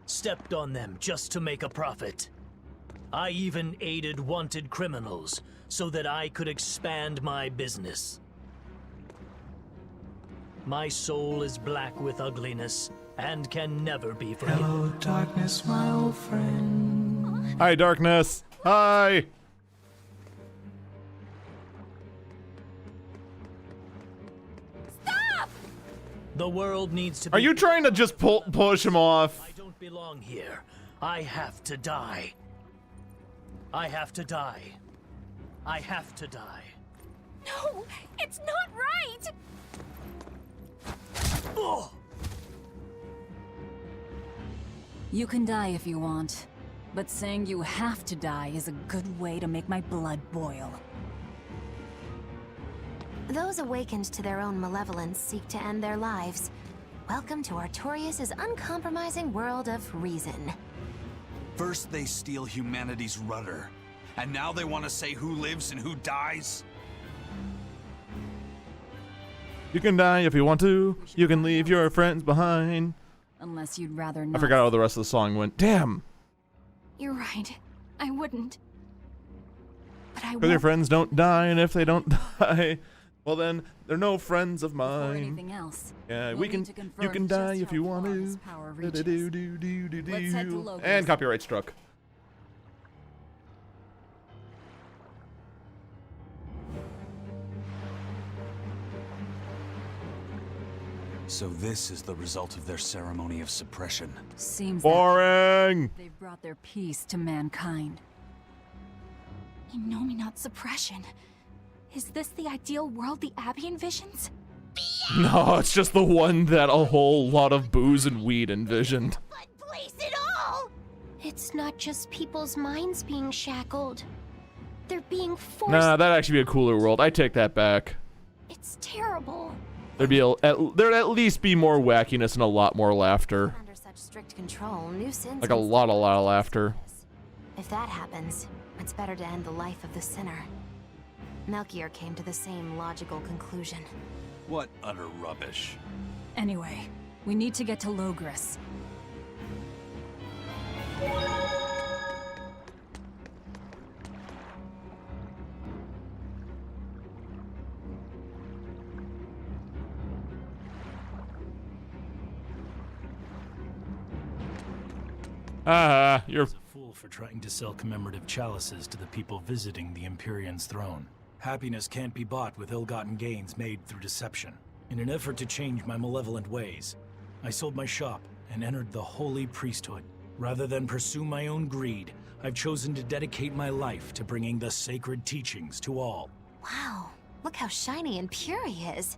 stepped on them just to make a profit. I even aided wanted criminals so that I could expand my business. My soul is black with ugliness and can never be forgiven. Hello, darkness, my old friend. Hi, darkness. Hi. The world needs to be... Are you trying to just push him off? I don't belong here. I have to die. I have to die. I have to die. No, it's not right! Oh. You can die if you want, but saying you have to die is a good way to make my blood boil. Those awakened to their own malevolence seek to end their lives. Welcome to Artorias' uncompromising world of reason. First they steal humanity's rudder, and now they want to say who lives and who dies? You can die if you want to. You can leave your friends behind. Unless you'd rather not. I forgot how the rest of the song went. Damn. You're right. I wouldn't. But I Because your won't. friends don't die, and if they don't die, well then, they're no friends of Before mine. anything else, Yeah, we'll we need can. to You confirm can die just if how you want far to. this power reaches. Let's head to Logos. And copyright struck. So this is the result of their ceremony of suppression. Seems Boring. that they've brought their peace to mankind. Innominate suppression. Is this the ideal world the Abbey envisions? No, it's just the one that a whole lot of booze and weed envisioned. Place it all! It's not just people's minds being shackled. They're being forced. Nah, that'd actually be a cooler world. I take that back. It's terrible. There'd at least be more wackiness and a lot more laughter. Under such strict control, new sins. Like a lot of laughter. If that happens, it's better to end the life of the sinner. Melchior came to the same logical conclusion. What utter rubbish. Anyway, we need to get to Logris. You're a fool for trying to sell commemorative chalices to the people visiting the Empyrean's throne. Happiness can't be bought with ill-gotten gains made through deception. In an effort to change my malevolent ways, I sold my shop and entered the holy priesthood. Rather than pursue my own greed, I've chosen to dedicate my life to bringing the sacred teachings to all. Wow, look how shiny and pure he is.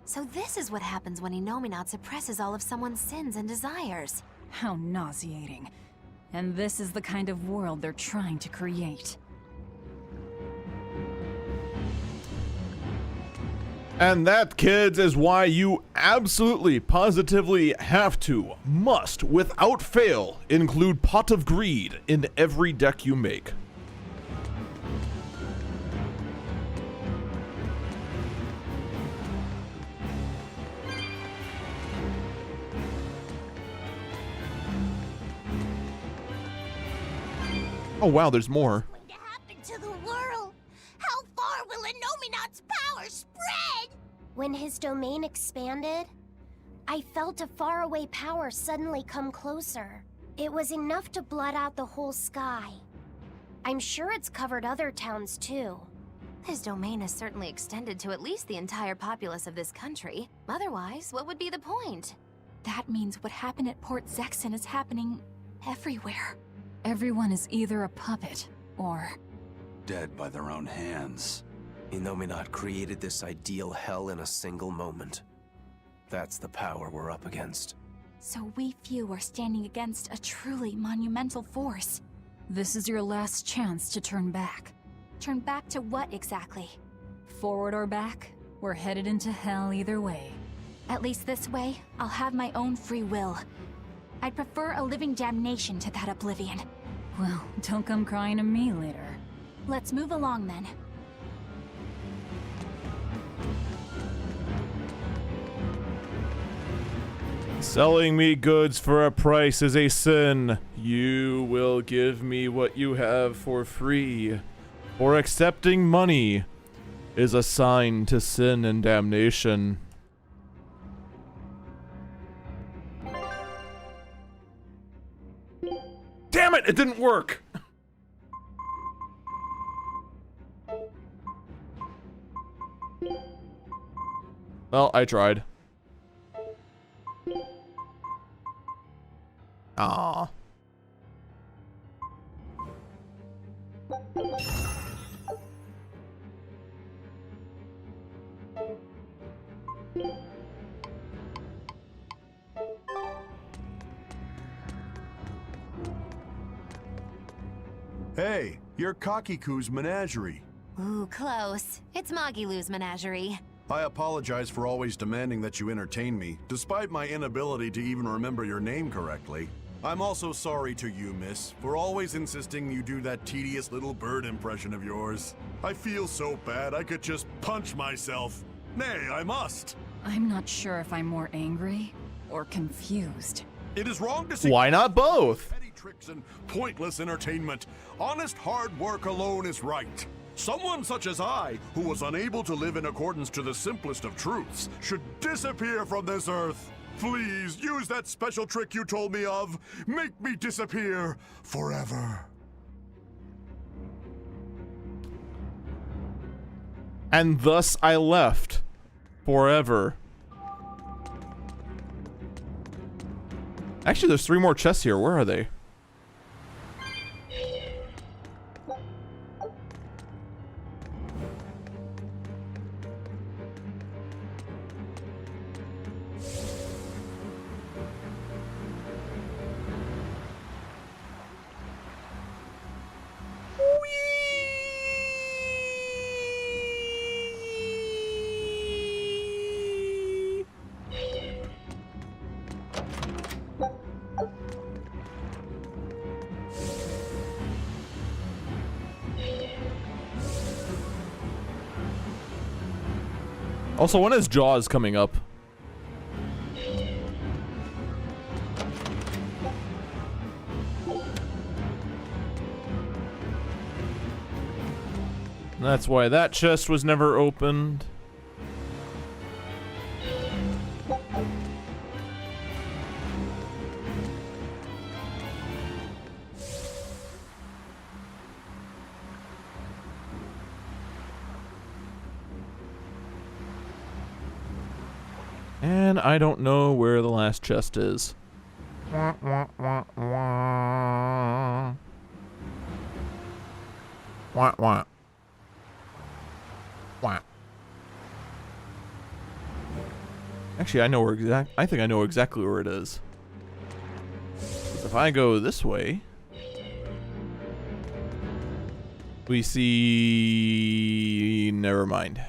So this is what happens when Innominate suppresses all of someone's sins and desires. How nauseating. And this is the kind of world they're trying to create. And that, kids, is why you absolutely, positively have to, must, without fail, include Pot of Greed in every deck you make. Oh wow, there's more. What happened to the world? How far will Innominate's power spread? When his domain expanded, I felt a faraway power suddenly come closer. It was enough to blot out the whole sky. I'm sure it's covered other towns too. His domain has certainly extended to at least the entire populace of this country. Otherwise, what would be the point? That means what happened at Port Zexon is happening everywhere. Everyone is either a puppet, or... dead by their own hands. Innominate created this ideal hell in a single moment. That's the power we're up against. So we few are standing against a truly monumental force. This is your last chance to turn back. Turn back to what exactly? Forward or back, we're headed into hell either way. At least this way, I'll have my own free will. I'd prefer a living damnation to that oblivion. Well, don't come crying to me later. Let's move along then. Selling me goods for a price is a sin. You will give me what you have for free. Or accepting money is a sign to sin and damnation. Damn it, it didn't work! Well, I tried. Aww. Hey, you're Kakiku's menagerie. Ooh, close. It's Magilu's menagerie. I apologize for always demanding that you entertain me, despite my inability to even remember your name correctly. I'm also sorry to you, miss, for always insisting you do that tedious little bird impression of yours. I feel so bad I could just punch myself. Nay, I must. I'm not sure if I'm more angry or confused. It is wrong to see— Why not both? Petty tricks and pointless entertainment. Honest hard work alone is right. Someone such as I, who was unable to live in accordance to the simplest of truths, should disappear from this earth. Please, use that special trick you told me of. Make me disappear forever. And thus I left. Forever. Actually, there's 3 more chests here. Where are they? Also, when is Jaws coming up? That's why that chest was never opened. And I don't know where the last chest is. Wah, wah, wah, wah. Wah, wah. Wah. Actually, I know where I think I know exactly where it is. If I go this way, we see... Never mind.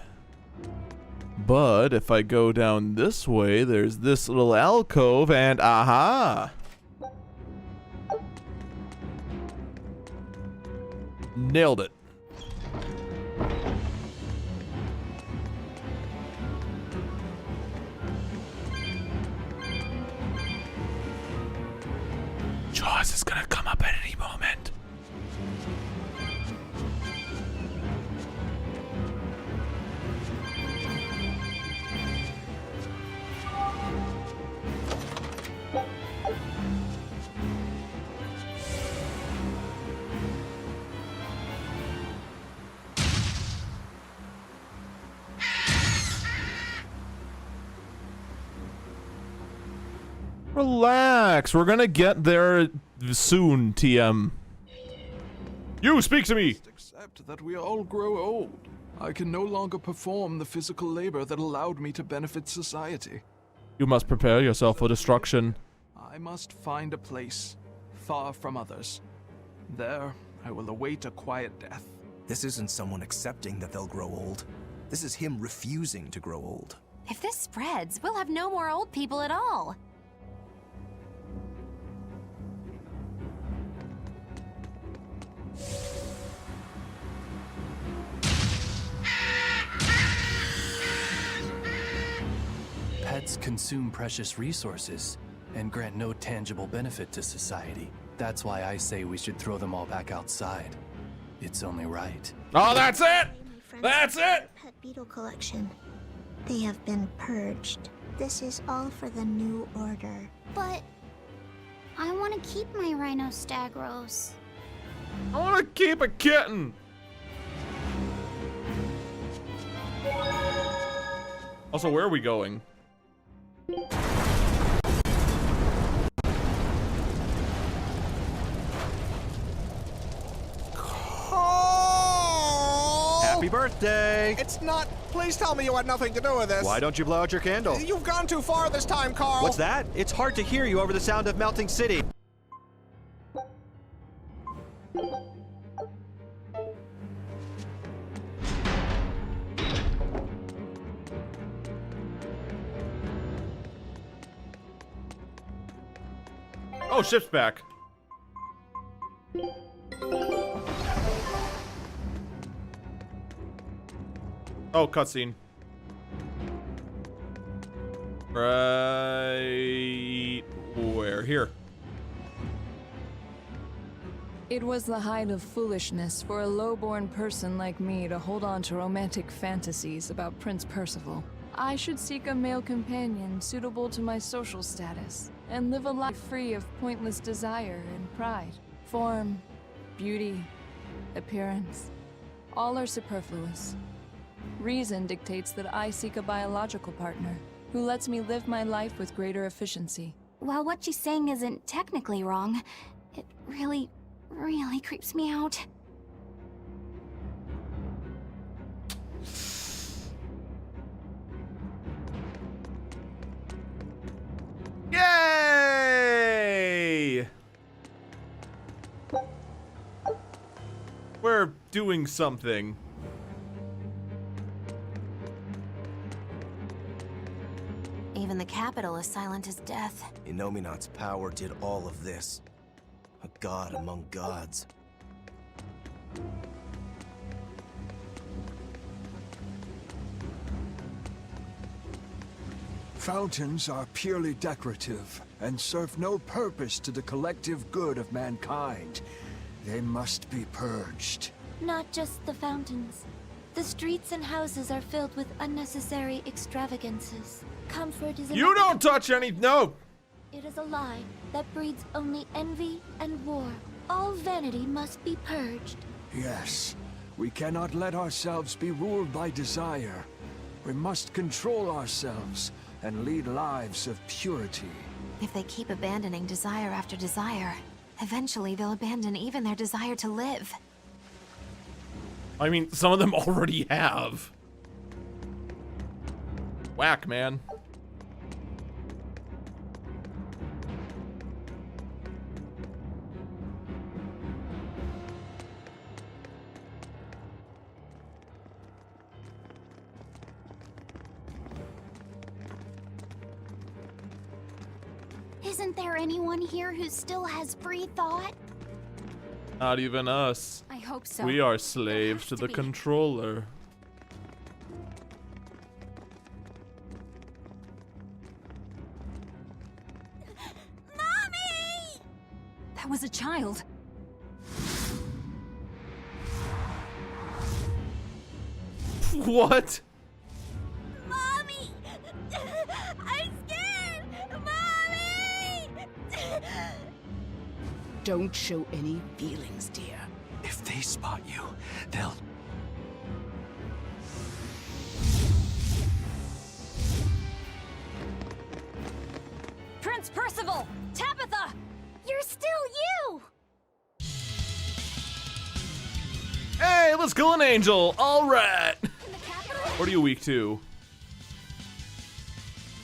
But if I go down this way, there's this little alcove, and aha! Nailed it. Jaws is gonna come up at any moment. Relax, we're gonna get there soon, TM. You, speak to me! Accept that we all grow old. I can no longer perform the physical labor that allowed me to benefit society. You must prepare yourself for destruction. I must find a place, far from others. There, I will await a quiet death. This isn't someone accepting that they'll grow old. This is him refusing to grow old. If this spreads, we'll have no more old people at all. Pets consume precious resources and grant no tangible benefit to society. That's why I say we should throw them all back outside. It's only right. Oh, that's it! That's it! Pet beetle collection. They have been purged. This is all for the new order. But I want to keep my rhinostagros. I want to keep a kitten! Also, where are we going? Happy birthday! It's not. Please tell me you had nothing to do with this. Why don't you blow out your candle? You've gone too far this time, Carl. What's that? It's hard to hear you over the sound of melting city. Oh, ship's back. Oh, cutscene. Right where? Here. It was the height of foolishness for a low-born person like me to hold on to romantic fantasies about Prince Percival. I should seek a male companion suitable to my social status, and live a life free of pointless desire and pride. Form, beauty, appearance, all are superfluous. Reason dictates that I seek a biological partner, who lets me live my life with greater efficiency. While what she's saying isn't technically wrong, it really creeps me out. Yay! We're doing something. Even the capital is silent as death. Inominat's power did all of this. A god among gods. Fountains are purely decorative and serve no purpose to the collective good of mankind. They must be purged. Not just the fountains. The streets and houses are filled with unnecessary extravagances. Comfort is You don't touch any. No! It is a lie that breeds only envy and war. All vanity must be purged. Yes, we cannot let ourselves be ruled by desire. We must control ourselves and lead lives of purity. If they keep abandoning desire after desire, eventually they'll abandon even their desire to live. I mean, some of them already have. Whack, man. Isn't there anyone here who still has free thought? Not even us. I hope so. We are slaves to the controller. Mommy! That was a child. What? Mommy! I'm scared! Mommy! Don't show any feelings, dear. If they spot you, they'll... Prince Percival! Tabitha! You're still you! Hey, let's kill an angel. All right. What are you weak to?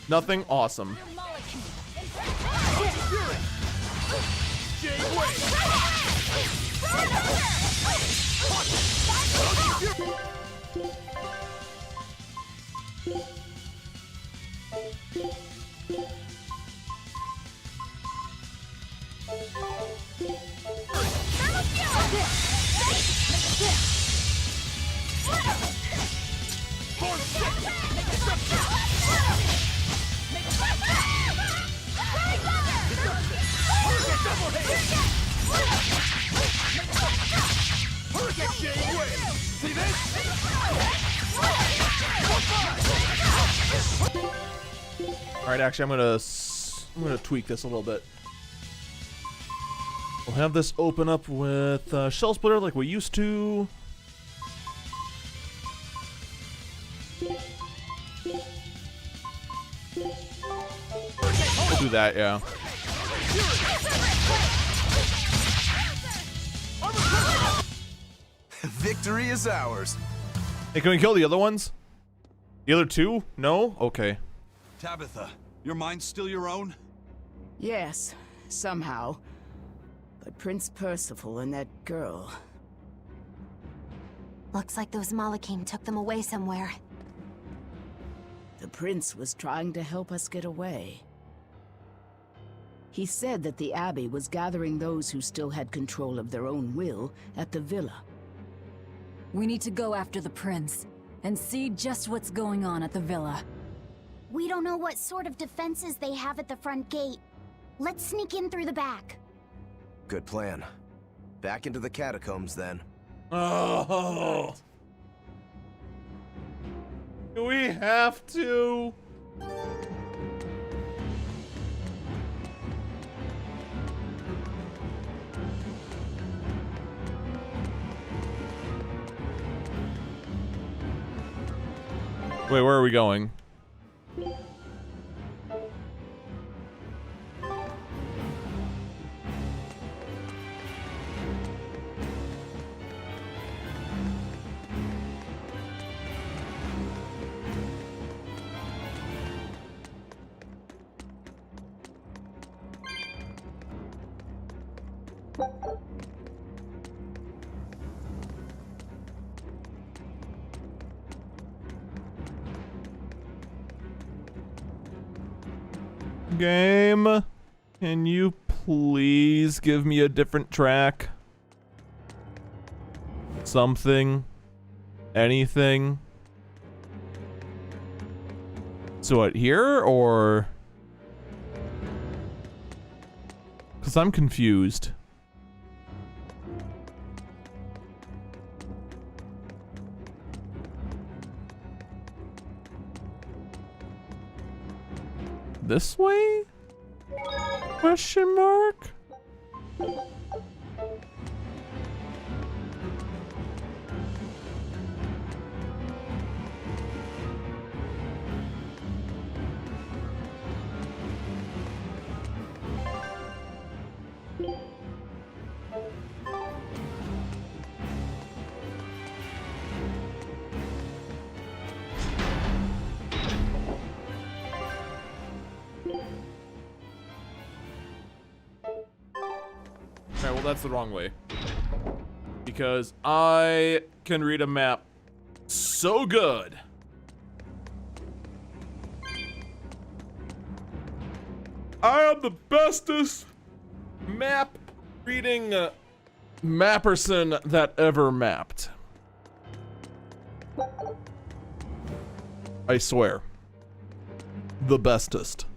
Nothing. Awesome. All right, actually, I'm gonna tweak this a little bit. We'll have this open up with Shell Splitter like we used to. We'll do that, yeah. Victory is ours. Hey, can we kill the other ones? The other two? No? Okay. Tabitha, your mind's still your own? Yes, somehow. But Prince Percival and that girl... Looks like those Malakim took them away somewhere. The prince was trying to help us get away. He said that the Abbey was gathering those who still had control of their own will at the villa. We need to go after the prince and see just what's going on at the villa. We don't know what sort of defenses they have at the front gate. Let's sneak in through the back. Good plan. Back into the catacombs, then. Oh. Do we have to? Wait, where are we going? Game, can you please give me a different track? Something. Anything. So what, here or? Because I'm confused. This way? Question mark? Alright, well that's the wrong way. Because I can read a map so good. I am the bestest map reading mapperson that ever mapped. I swear. The bestest.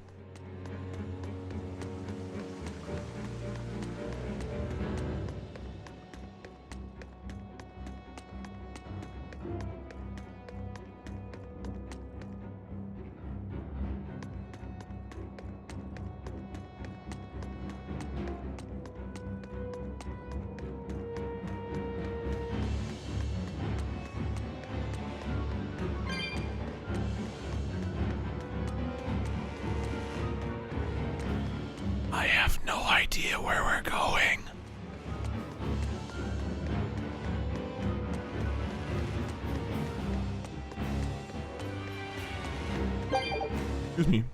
I have no idea where we're going. Excuse me.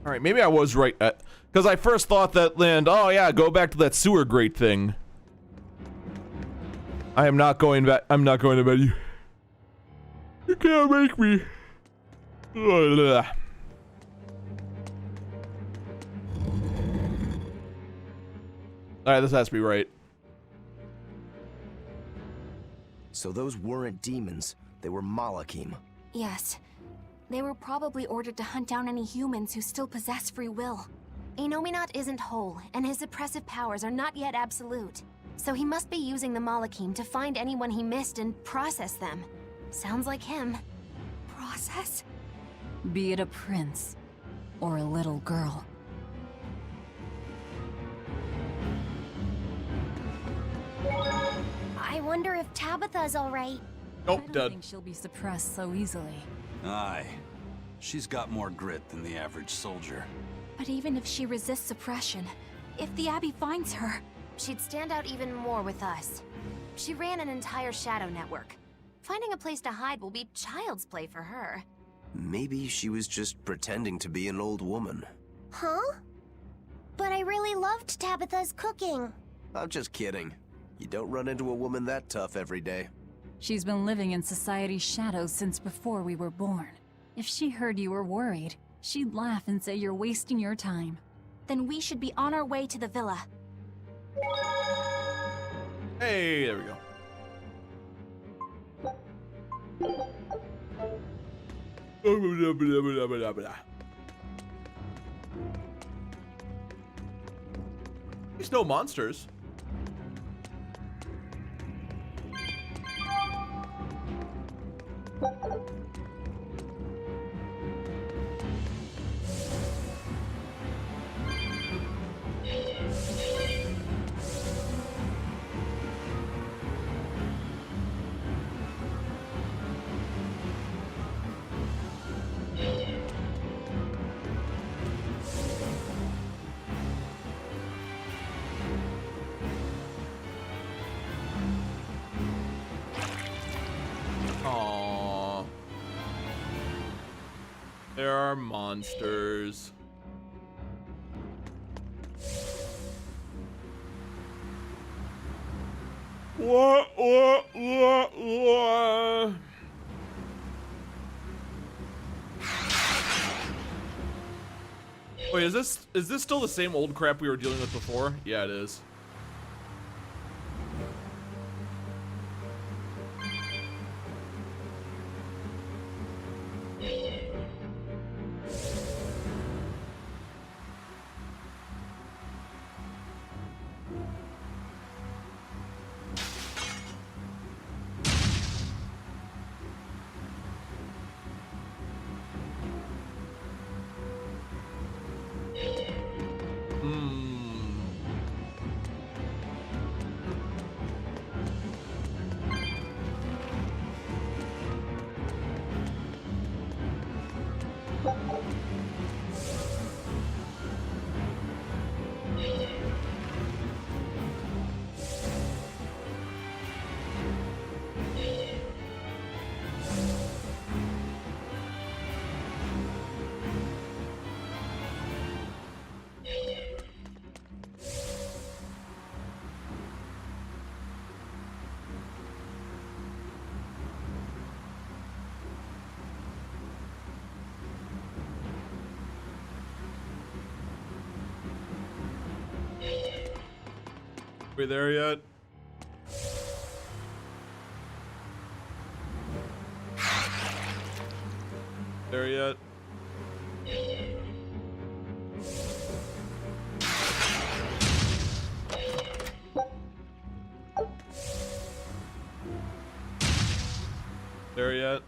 All right, maybe I was right at, because I first thought that land. Oh yeah, go back to that sewer grate thing. I am not going back. I'm not going to bed. You can't make me. Ugh. All right, this has to be right. So those weren't demons. They were Malakim. Yes. They were probably ordered to hunt down any humans who still possess free will. Inominat isn't whole, and his suppressive powers are not yet absolute. So he must be using the Malakim to find anyone he missed and process them. Sounds like him. Process? Be it a prince or a little girl. I wonder if Tabitha's all right. Nope, I don't dead. think she'll be suppressed so easily. Aye. She's got more grit than the average soldier. But even if she resists suppression, if the Abbey finds her, she'd stand out even more with us. She ran an entire shadow network. Finding a place to hide will be child's play for her. Maybe she was just pretending to be an old woman. Huh? But I really loved Tabitha's cooking. I'm just kidding. You don't run into a woman that tough every day. She's been living in society's shadows since before we were born. If she heard you were worried, she'd laugh and say you're wasting your time. Then we should be on our way to the villa. Hey, there we go. There's no monsters. Aww. There are monsters. What? Wait, is this still the same old crap we were dealing with before? Yeah, it is. We there yet? There yet? There yet?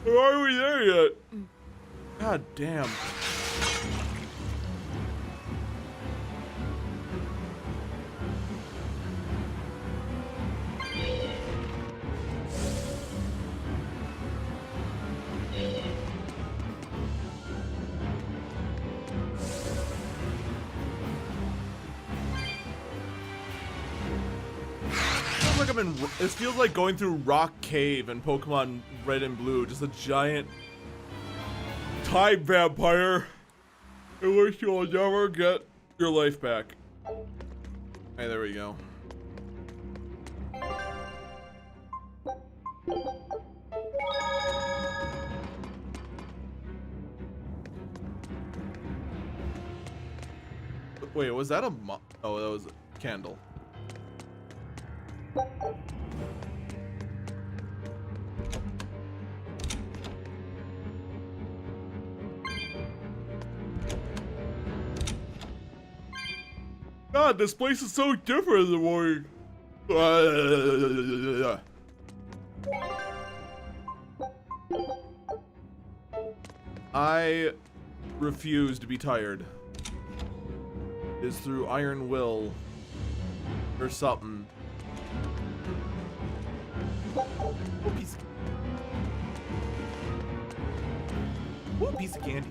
Are we there yet? God damn. It feels like going through Rock Cave in Pokemon Red and Blue, just a giant time vampire in which you'll never get your life back. Hey, there we go. Wait, was that a oh, that was a candle. God, this place is so different in the morning. I refuse to be tired. is through iron will or something. Ooh, piece of candy.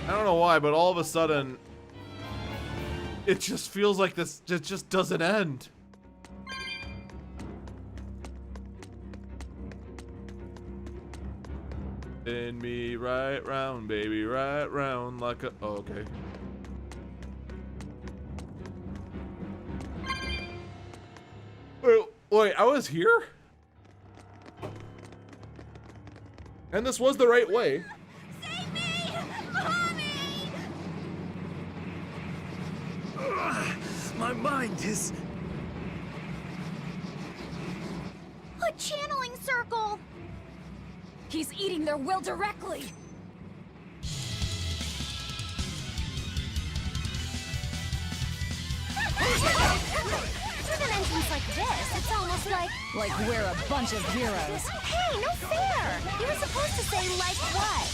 I don't know why, but all of a sudden, it just feels like this just doesn't end. Spin me right round, baby, right round like a... Oh, okay. Wait, I was here? And this was the right way. Save me! Mommy! My mind is... A channeling circle! He's eating their will directly! With an entrance like this, it's almost like... Like we're a bunch of heroes. Hey, no fair! You were supposed to say, like what?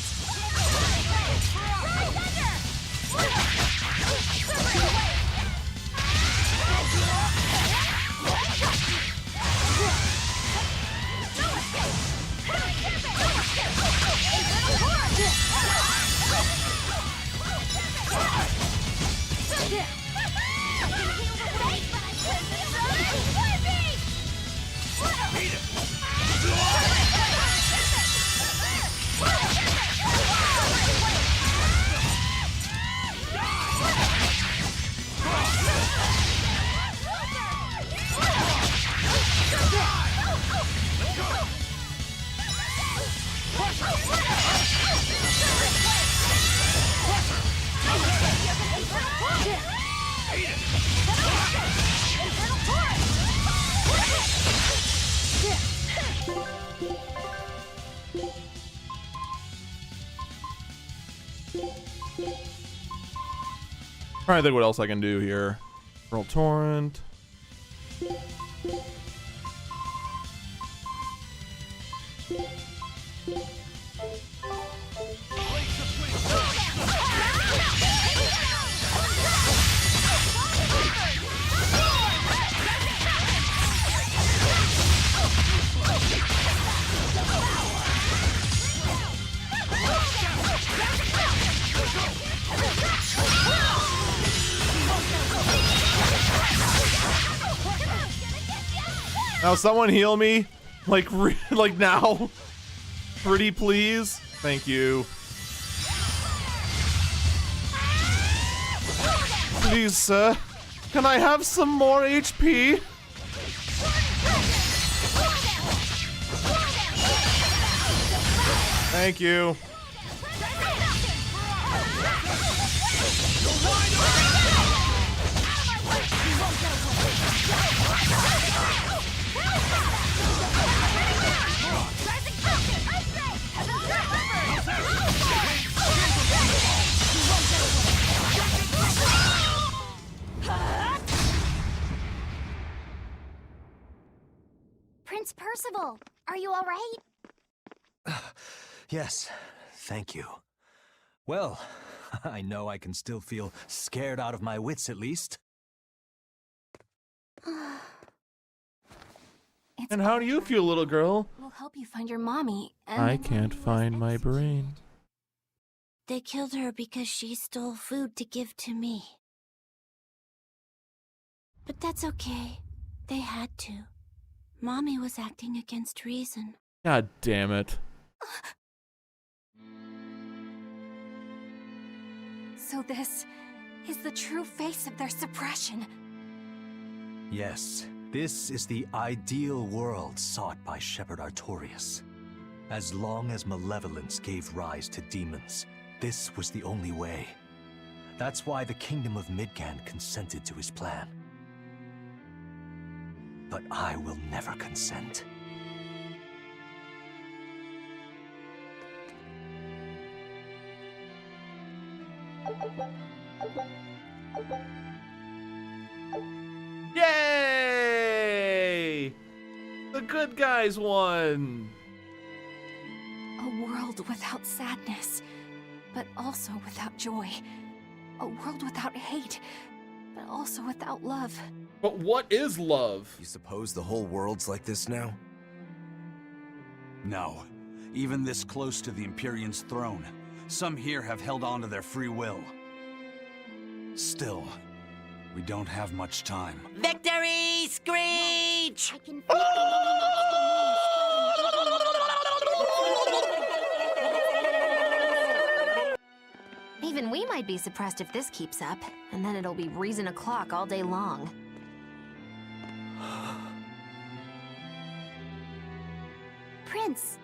Trying to think what else I can do here. Roll torrent. Now someone heal me, like now, pretty please. Thank you. Please, sir, can I have some more HP? Thank you. Prince Percival, are you all right? Yes, thank you. Well, I know I can still feel scared out of my wits at least. And how do you feel, little girl? We'll help you find your mommy. And I can't find my brain. They killed her because she stole food to give to me. But that's okay. They had to. Mommy was acting against reason. God damn it. So this is the true face of their suppression. Yes, this is the ideal world sought by Shepherd Artorias. As long as malevolence gave rise to demons, this was the only way. That's why the Kingdom of Midgand consented to his plan. But I will never consent. Yay! The good guys won! A world without sadness, but also without joy. A world without hate, but also without love. But what is love? You suppose the whole world's like this now? No. Even this close to the Empyrean's throne, some here have held on to their free will. Still, we don't have much time. Victory, Screech! Even we might be suppressed if this keeps up, and then it'll be reason o'clock all day long. Prince,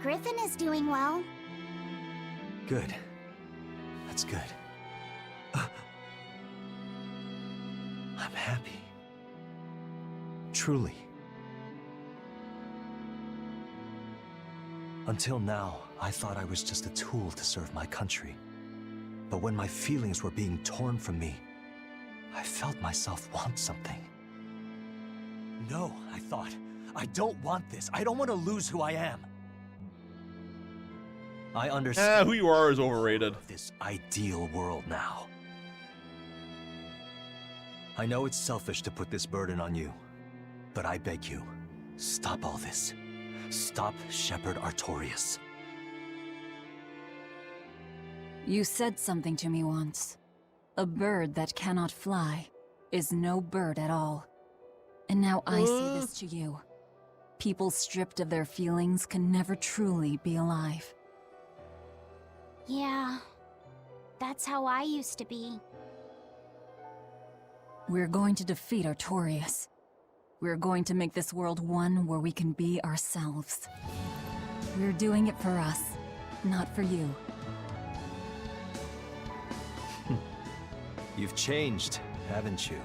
Griffin is doing well. Good. That's good. I'm happy. Truly. Until now, I thought I was just a tool to serve my country. But when my feelings were being torn from me, I felt myself want something. No, I thought. I don't want this. I don't want to lose who I am. I understand. Who you are is overrated. This ideal world now. I know it's selfish to put this burden on you, but I beg you, stop all this. Stop Shepherd Artorias. You said something to me once. A bird that cannot fly is no bird at all. And now I see this to you. People stripped of their feelings can never truly be alive. Yeah, that's how I used to be. We're going to defeat Artorias. We're going to make this world one where we can be ourselves. We're doing it for us, not for you. You've changed, haven't you?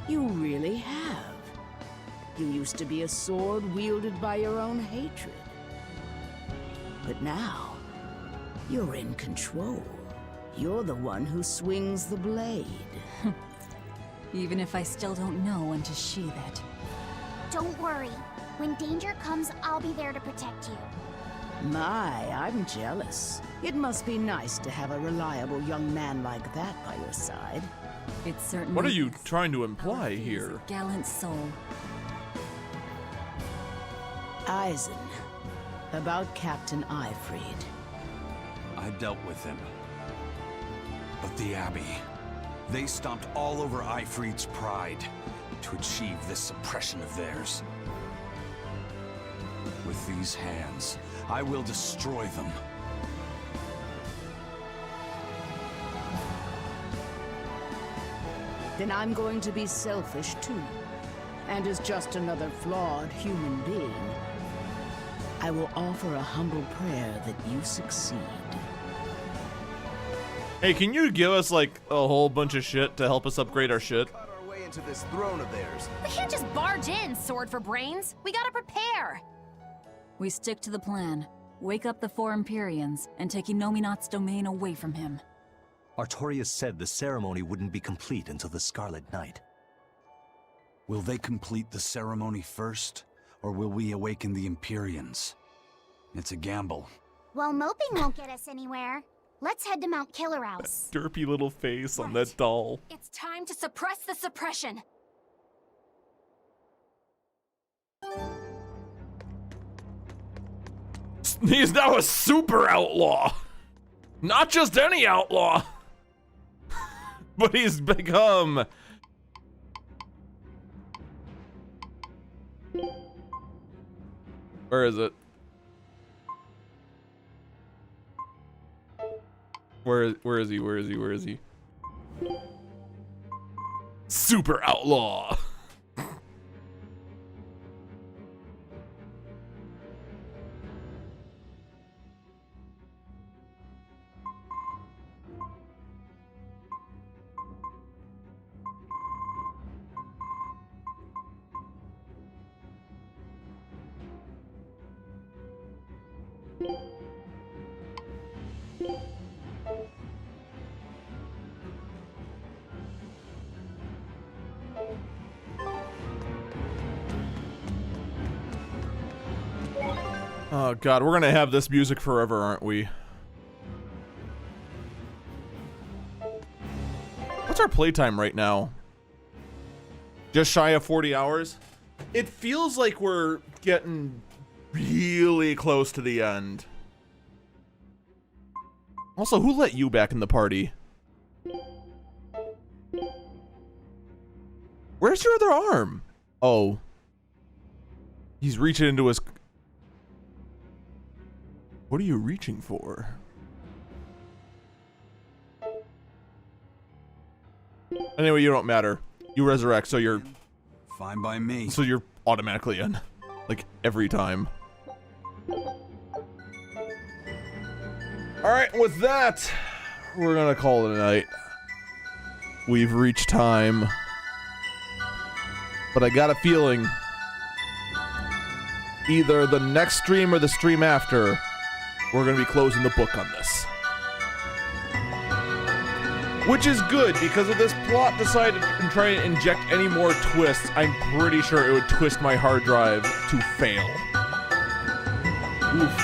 You really have. You used to be a sword wielded by your own hatred. But now, you're in control. You're the one who swings the blade. Even if I still don't know when to sheathe it. Don't worry. When danger comes, I'll be there to protect you. My, I'm jealous. It must be nice to have a reliable young man like that by your side. It certainly What are you trying to imply here? Gallant soul. Eisen, about Captain Ifrid. I dealt with him. But the Abbey, they stomped all over Ifrid's pride to achieve this suppression of theirs. With these hands, I will destroy them. Then I'm going to be selfish too. And as just another flawed human being, I will offer a humble prayer that you succeed. Hey, can you give us like a whole bunch of shit to help us upgrade our shit? Cut our way into this throne of theirs. We can't just barge in, sword for brains. We gotta prepare. We stick to the plan. Wake up the 4 Empyreans and take Inominat's domain away from him. Artorias said the ceremony wouldn't be complete until the Scarlet Night. Will they complete the ceremony first, or will we awaken the Empyreans? It's a gamble. Well, moping won't get us anywhere. Let's head to Mount Killer House. Derpy little face on that doll. It's time to suppress the suppression. He's now a super outlaw. Not just any outlaw. But he's become... Where is it? Where is he? Where is he? Where is he? Super outlaw. Oh god, we're gonna have this music forever, aren't we? What's our playtime right now? Just shy of 40 hours? It feels like we're getting really close to the end. Also, who let you back in the party? Where's your other arm? Oh. He's reaching into his... What are you reaching for? Anyway, you don't matter. You resurrect, so you're... Fine by me. So you're automatically in. Like, every time. Alright, with that, we're gonna call it a night. We've reached time. But I got a feeling either the next stream or the stream after, we're gonna be closing the book on this. Which is good, because if this plot decided to try and inject any more twists, I'm pretty sure it would twist my hard drive to fail. Oof.